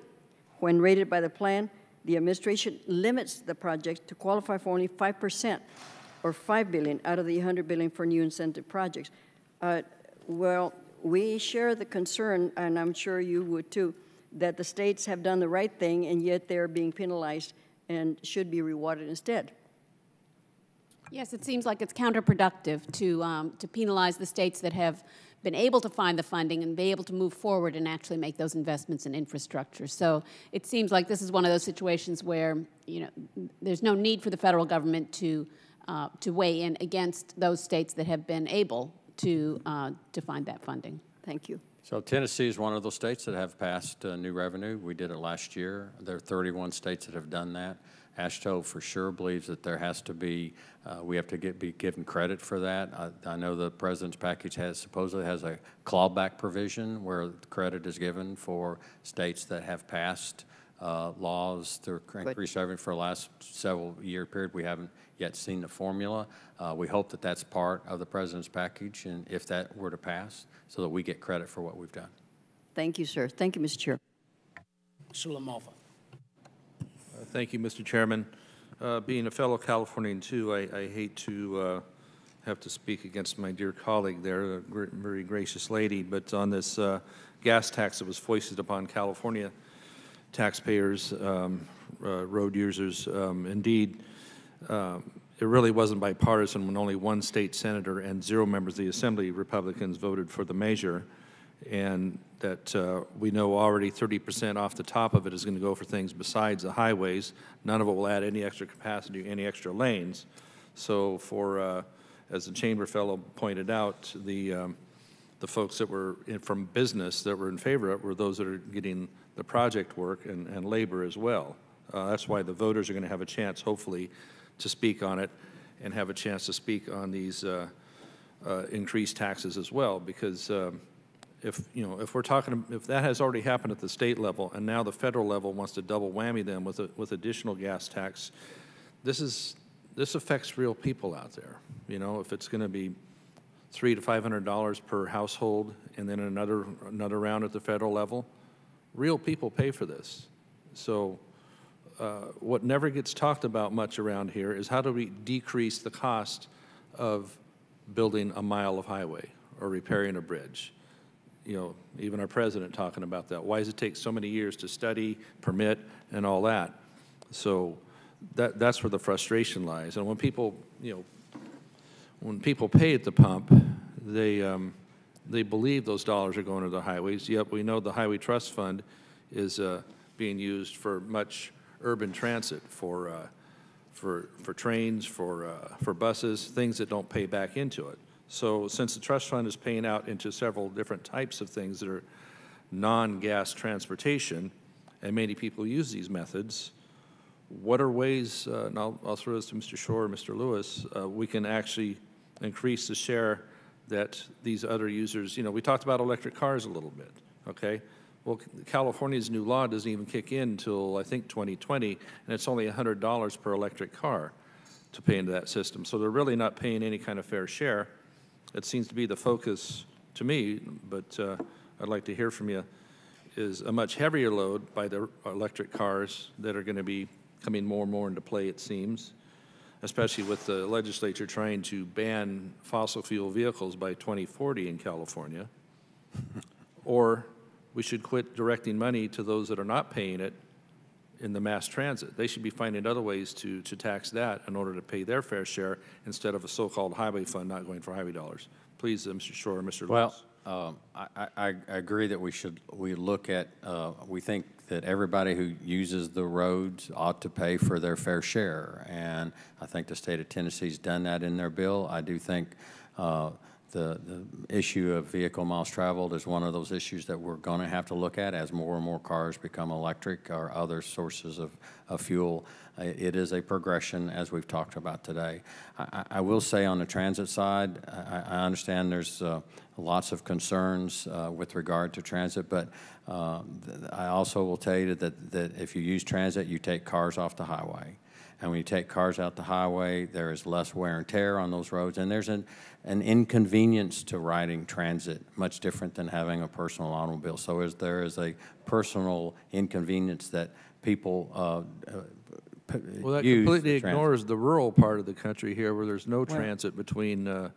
Speaker 5: when rated by the plan, the administration limits the project to qualify for only 5% or $5 billion out of the $100 billion for new incentive projects. Well, we share the concern, and I'm sure you would too, that the states have done the right thing and yet they're being penalized and should be rewarded instead.
Speaker 10: Yes, it seems like it's counterproductive to penalize the states that have been able to find the funding and be able to move forward and actually make those investments in infrastructure. So it seems like this is one of those situations where, you know, there's no need for the federal government to weigh in against those states that have been able to find that funding.
Speaker 5: Thank you.
Speaker 6: So Tennessee is one of those states that have passed new revenue. We did it last year. There are 31 states that have done that. AASHTO for sure believes that there has to be, we have to be given credit for that. I know the president's package supposedly has a clawback provision where credit is given for states that have passed laws to increase revenue for the last several year period. We haven't yet seen the formula. We hope that that's part of the president's package, and if that were to pass, so that we get credit for what we've done.
Speaker 5: Thank you, sir. Thank you, Mr. Chair.
Speaker 1: Mr. Lamalfa.
Speaker 2: Thank you, Mr. Chairman. Being a fellow Californian, too, I hate to have to speak against my dear colleague there, a very gracious lady, but on this gas tax that was foisted upon California taxpayers, road users, indeed, it really wasn't bipartisan when only one state senator and 0 members of the Assembly Republicans voted for the measure. and that we know already 30% off the top of it is going to go for things besides the highways. None of it will add any extra capacity, any extra lanes. So for, as the Chamber fellow pointed out, the folks that were from business that were in favor of it were those that are getting the project work and labor as well. That's why the voters are going to have a chance, hopefully, to speak on it and have a chance to speak on these increased taxes as well, because if we're talking, if that has already happened at the state level and now the federal level wants to double whammy them with additional gas tax, this affects real people out there. You know, if it's going to be $300 to $500 per household and then another round at the federal level, real people pay for this. So what never gets talked about much around here is how do we decrease the cost of building a mile of highway or repairing a bridge. You know, even our president talking about that. Why does it take so many years to study, permit, and all that? So that's where the frustration lies. And when people, when people pay at the pump, they believe those dollars are going to the highways. Yet we know the Highway Trust Fund is being used for much urban transit, for trains, for buses, things that don't pay back into it. So since the trust fund is paying out into several different types of things that are non-gas transportation, and many people use these methods, what are ways, and I'll throw this to Mr. Shore or Mr. Lewis, we can actually increase the share that these other users, we talked about electric cars a little bit, okay? Well, California's new law doesn't even kick in until, I think, 2020, and it's only $100 per electric car to pay into that system. So they're really not paying any kind of fair share. It seems to be the focus to me, but I'd like to hear from you, is a much heavier load by the electric cars that are going to be coming more and more into play, it seems, especially with the legislature trying to ban fossil fuel vehicles by 2040 in California. Or we should quit directing money to those that are not paying it in the mass transit. They should be finding other ways to tax that in order to pay their fair share instead of a so-called highway fund not going for highway dollars. Please, Mr. Shore, Mr. Lewis.
Speaker 6: Well, I agree that we look at, we think that everybody who uses the roads ought to pay for their fair share. And I think the state of Tennessee's done that in their bill. I do think the issue of vehicle miles traveled is one of those issues that we're going to have to look at as more and more cars become electric or other sources of fuel. It is a progression, as we've talked about today. I will say on the transit side, I understand there's lots of concerns with regard to transit, but I also will tell you that if you use transit, you take cars off the highway. And when you take cars out the highway, there is less wear and tear on those roads, and there's an inconvenience to riding transit, much different than having a personal automobile. So there is a personal inconvenience that people
Speaker 2: well, that
Speaker 6: use
Speaker 2: completely ignores the rural part of the country here where there's no transit between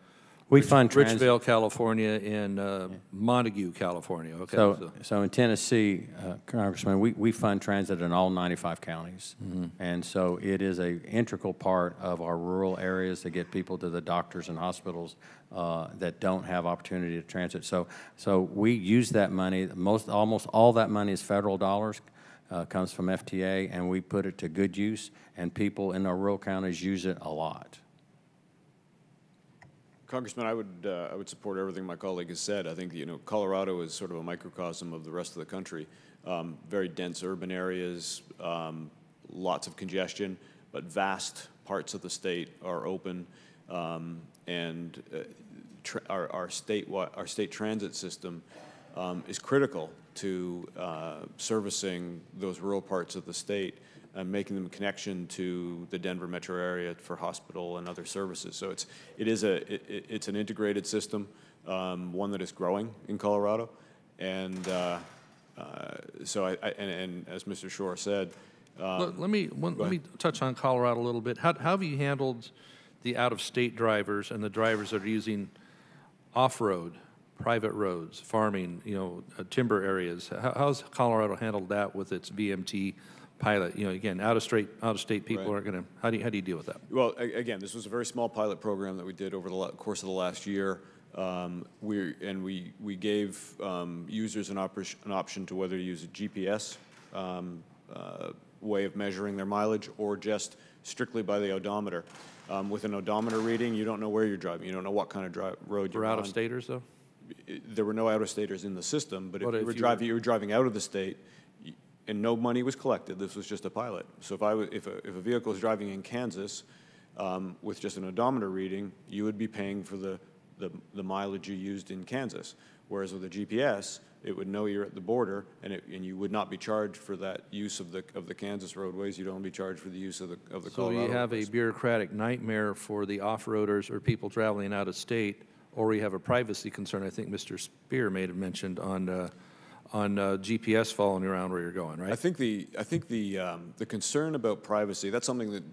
Speaker 2: Richville, California, and Montague, California. Okay.
Speaker 6: So in Tennessee, Congressman, we fund transit in all 95 counties.
Speaker 2: Mm-hmm.
Speaker 6: And so it is an integral part of our rural areas to get people to the doctors and hospitals that don't have opportunity to transit. So we use that money. Almost all that money is federal dollars. Comes from FTA, and we put it to good use, and people in our rural counties use it a lot.
Speaker 7: Congressman, I would support everything my colleague has said. I think Colorado is sort of a microcosm of the rest of the country. Very dense urban areas, lots of congestion, but vast parts of the state are open, and our state transit system is critical to servicing those rural parts of the state and making them a connection to the Denver metro area for hospital and other services. So it's an integrated system, one that is growing in Colorado, and so and as Mr. Shore said,
Speaker 2: let me touch on Colorado a little bit. How have you handled the out-of-state drivers and the drivers that are using off-road, private roads, farming, timber areas? How's Colorado handled that with its VMT pilot? Again, out-of-state people aren't going to. How do you deal with that?
Speaker 7: Well, again, this was a very small pilot program that we did over the course of the last year. We gave users an option to whether to use a GPS way of measuring their mileage or just strictly by the odometer. With an odometer reading, you don't know where you're driving. You don't know what kind of road you're on.
Speaker 2: For out-of-staters, though?
Speaker 7: There were no out-of-staters in the system, but if you were driving out of the state, and no money was collected, this was just a pilot. So if a vehicle is driving in Kansas with just an odometer reading, you would be paying for the mileage you used in Kansas. Whereas with a GPS, it would know you're at the border, and you would not be charged for that use of the Kansas roadways. You'd only be charged for the use of the Colorado
Speaker 2: So you have
Speaker 7: roadways.
Speaker 2: a bureaucratic nightmare for the off-roaders or people traveling out of state, or you have a privacy concern. I think Mr. Spear may have mentioned on GPS following around where you're going, right?
Speaker 7: I think the concern about privacy, that's something that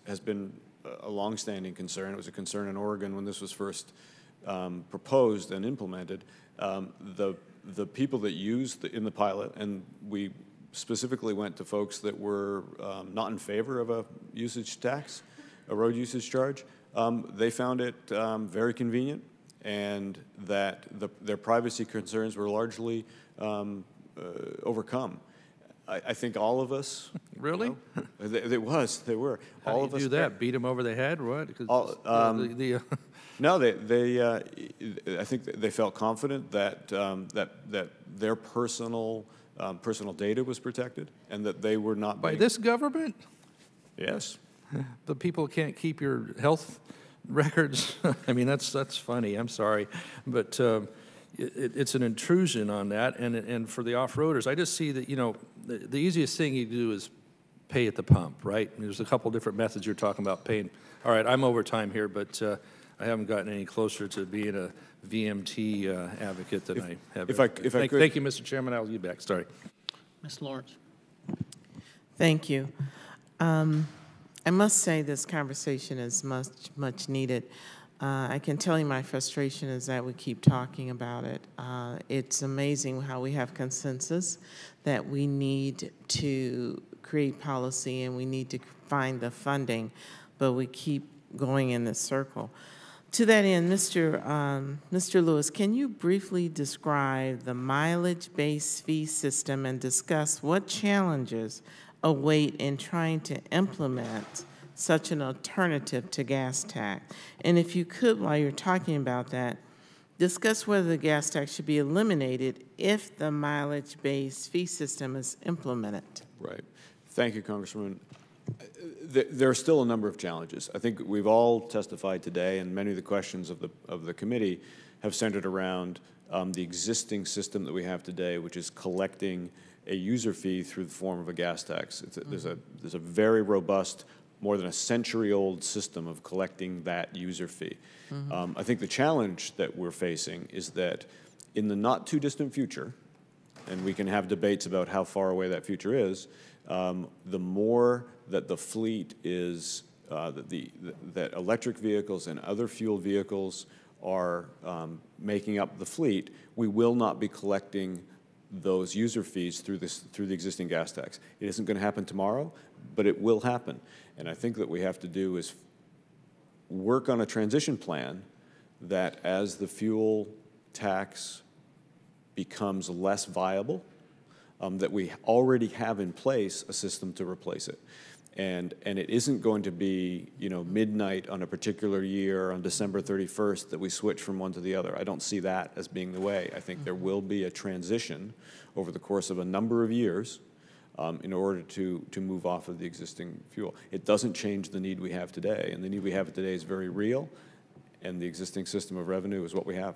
Speaker 7: has been a longstanding concern. It was a concern in Oregon when this was first proposed and implemented. The people that used in the pilot, and we specifically went to folks that were not in favor of a usage tax, a road usage charge, they found it very convenient, and that their privacy concerns were largely overcome. I think all of us.
Speaker 2: Really?
Speaker 7: They were.
Speaker 2: How
Speaker 7: all
Speaker 2: do
Speaker 7: of
Speaker 2: you
Speaker 7: us
Speaker 2: do that? Beat them over the head, or what?
Speaker 7: No, I think they felt confident that their personal data was protected, and that they were not
Speaker 2: by this government.
Speaker 7: Yes.
Speaker 2: The people can't keep your health records. I mean, that's funny. I'm sorry, but it's an intrusion on that, and for the off-roaders, I just see that the easiest thing you do is pay at the pump, right? And there's a couple different methods you're talking about paying. All right, I'm over time here, but I haven't gotten any closer to being a VMT advocate than I have.
Speaker 7: If I could.
Speaker 2: Thank you, Mr. Chairman. I'll give you back. Sorry.
Speaker 1: Ms. Lawrence.
Speaker 11: Thank you. I must say this conversation is much needed. I can tell you my frustration is that we keep talking about it. It's amazing how we have consensus that we need to create policy and we need to find the funding, but we keep going in this circle. To that end, Mr. Lewis, can you briefly describe the mileage-based fee system and discuss what challenges await in trying to implement such an alternative to gas tax? And if you could, while you're talking about that, discuss whether the gas tax should be eliminated if the mileage-based fee system is implemented.
Speaker 7: Right. Thank you, Congresswoman. There are still a number of challenges. I think we've all testified today, and many of the questions of the committee have centered around the existing system that we have today, which is collecting a user fee through the form of a gas tax. There's a very robust, more than a century-old system of collecting that user fee. I think the challenge that we're facing is that in the not-too-distant future, and we can have debates about how far away that future is, the more that the fleet is, that electric vehicles and other fuel vehicles are making up the fleet, we will not be collecting those user fees through the existing gas tax. It isn't going to happen tomorrow, but it will happen. And I think that what we have to do is work on a transition plan that as the fuel tax becomes less viable, that we already have in place a system to replace it. And it isn't going to be, midnight on a particular year on December 31st that we switch from one to the other. I don't see that as being the way. I think there will be a transition over the course of a number of years in order to move off of the existing fuel. It doesn't change the need we have today, and the need we have today is very real, and the existing system of revenue is what we have.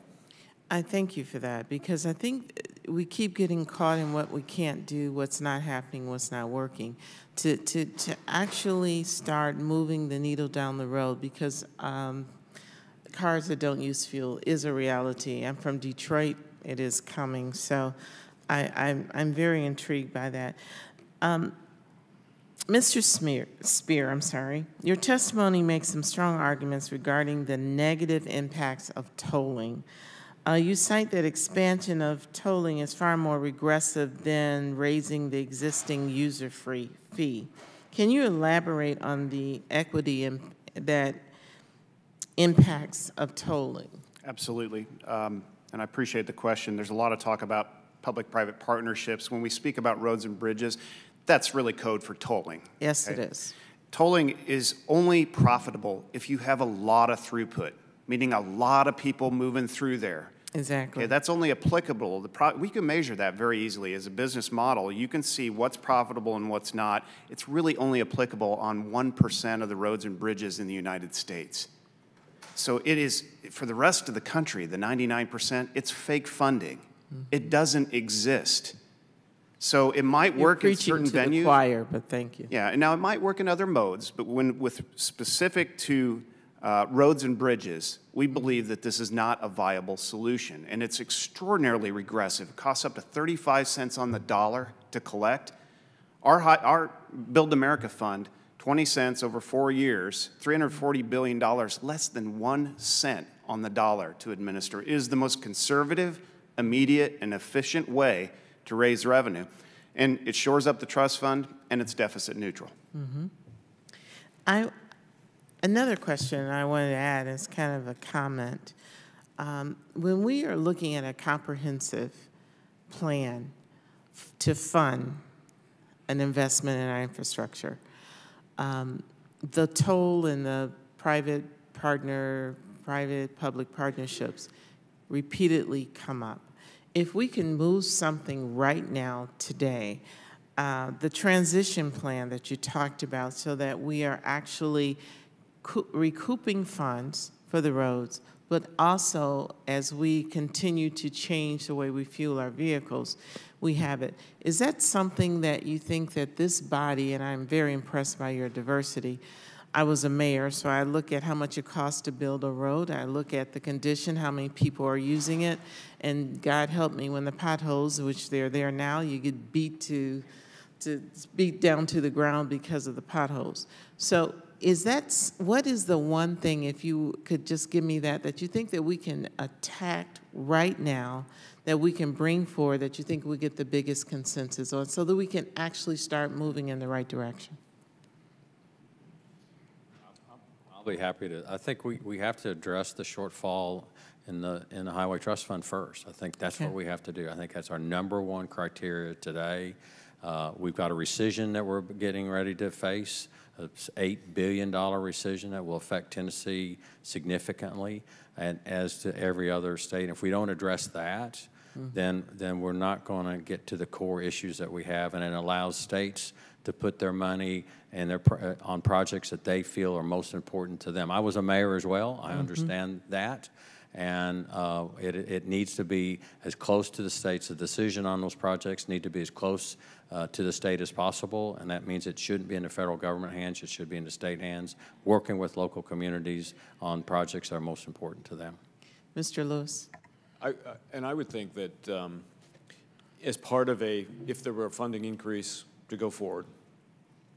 Speaker 11: I thank you for that, because I think we keep getting caught in what we can't do, what's not happening, what's not working. To actually start moving the needle down the road, because cars that don't use fuel is a reality. I'm from Detroit. It is coming. So I'm very intrigued by that. Mr. Spear, your testimony makes some strong arguments regarding the negative impacts of tolling. You cite that expansion of tolling is far more regressive than raising the existing user fee. Can you elaborate on the equity that impacts of tolling?
Speaker 8: Absolutely. And I appreciate the question. There's a lot of talk about public-private partnerships. When we speak about roads and bridges, that's really code for tolling.
Speaker 11: Yes,
Speaker 8: okay?
Speaker 11: it is.
Speaker 8: Tolling is only profitable if you have a lot of throughput, meaning a lot of people moving through there.
Speaker 11: Exactly.
Speaker 8: Okay, that's only applicable. We can measure that very easily. As a business model, you can see what's profitable and what's not. It's really only applicable on 1% of the roads and bridges in the United States. So it is, for the rest of the country, the 99%, it's fake funding. It doesn't exist. So it might work in certain
Speaker 11: venues. Preaching to the choir, but thank you.
Speaker 8: Yeah, and now it might work in other modes, but with specific to roads and bridges, we believe that this is not a viable solution, and it's extraordinarily regressive. It costs up to 35 cents on the dollar to collect. Our Build America Fund, 20 cents over 4 years, $340 billion, less than 1 cent on the dollar to administer. It is the most conservative, immediate, and efficient way to raise revenue. And it shores up the trust fund, and it's deficit neutral.
Speaker 11: Mm-hmm. Another question I wanted to add is kind of a comment. When we are looking at a comprehensive plan to fund an investment in our infrastructure, the toll and the private-public partnerships repeatedly come up. If we can move something right now, today, the transition plan that you talked about so that we are actually recouping funds for the roads, but also as we continue to change the way we fuel our vehicles, we have it. Is that something that you think that this body, and I'm very impressed by your diversity, I was a mayor, so I look at how much it costs to build a road. I look at the condition, how many people are using it, and God help me, when the potholes, which they're there now, you get beat down to the ground because of the potholes. So what is the one thing, if you could just give me that you think that we can attack right now, that we can bring forward, that you think we get the biggest consensus on, so that we can actually start moving in the right direction?
Speaker 6: I'll be happy to. I think we have to address the shortfall in the Highway Trust Fund first. I think that's what we have to do. I think that's our #1 criteria today. We've got a rescission that we're getting ready to face. It's $8 billion rescission that will affect Tennessee significantly, and as to every other state. If we don't address that, then we're not going to get to the core issues that we have, and it allows states to put their money and on projects that they feel are most important to them. I was a mayor as well. I understand that. And it needs to be as close to the states. The decision on those projects need to be as close to the state as possible, and that means it shouldn't be in the federal government hands. It should be in the state hands, working with local communities on projects that are most important to them.
Speaker 11: Mr. Lewis.
Speaker 7: I would think that as part of if there were a funding increase to go forward,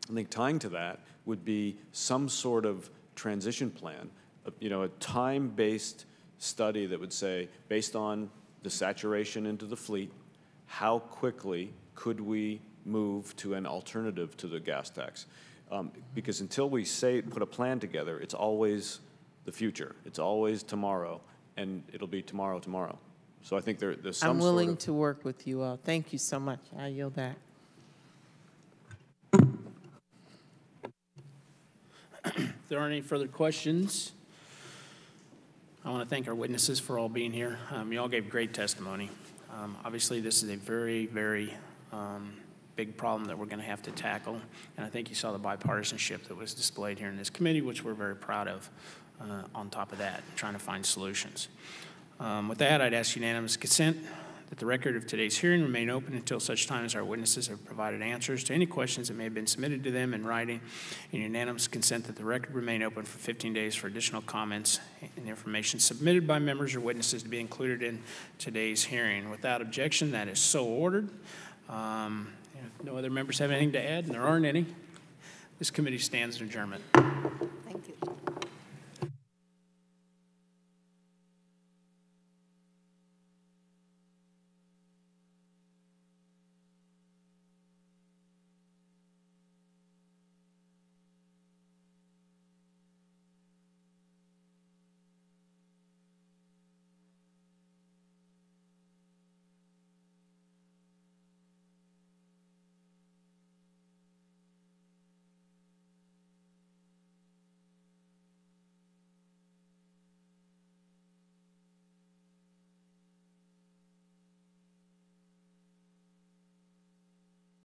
Speaker 7: I think tying to that would be some sort of transition plan, a time-based study that would say, based on the saturation into the fleet, how quickly could we move to an alternative to the gas tax? Because until we put a plan together, it's always the future. It's always tomorrow, and it'll be tomorrow. So I think there's some
Speaker 11: I'm willing to work with you all. Thank you so much. I yield back.
Speaker 1: If there aren't any further questions, I want to thank our witnesses for all being here. You all gave great testimony. Obviously, this is a very, very big problem that we're going to have to tackle, and I think you saw the bipartisanship that was displayed here in this committee, which we're very proud of, on top of that, trying to find solutions. With that, I'd ask unanimous consent that the record of today's hearing remain open until such time as our witnesses have provided answers to any questions that may have been submitted to them in writing, and unanimous consent that the record remain open for 15 days for additional comments and information submitted by members or witnesses to be included in today's hearing. Without objection, that is so ordered. If no other members have anything to add, and there aren't any, this committee stands in adjournment.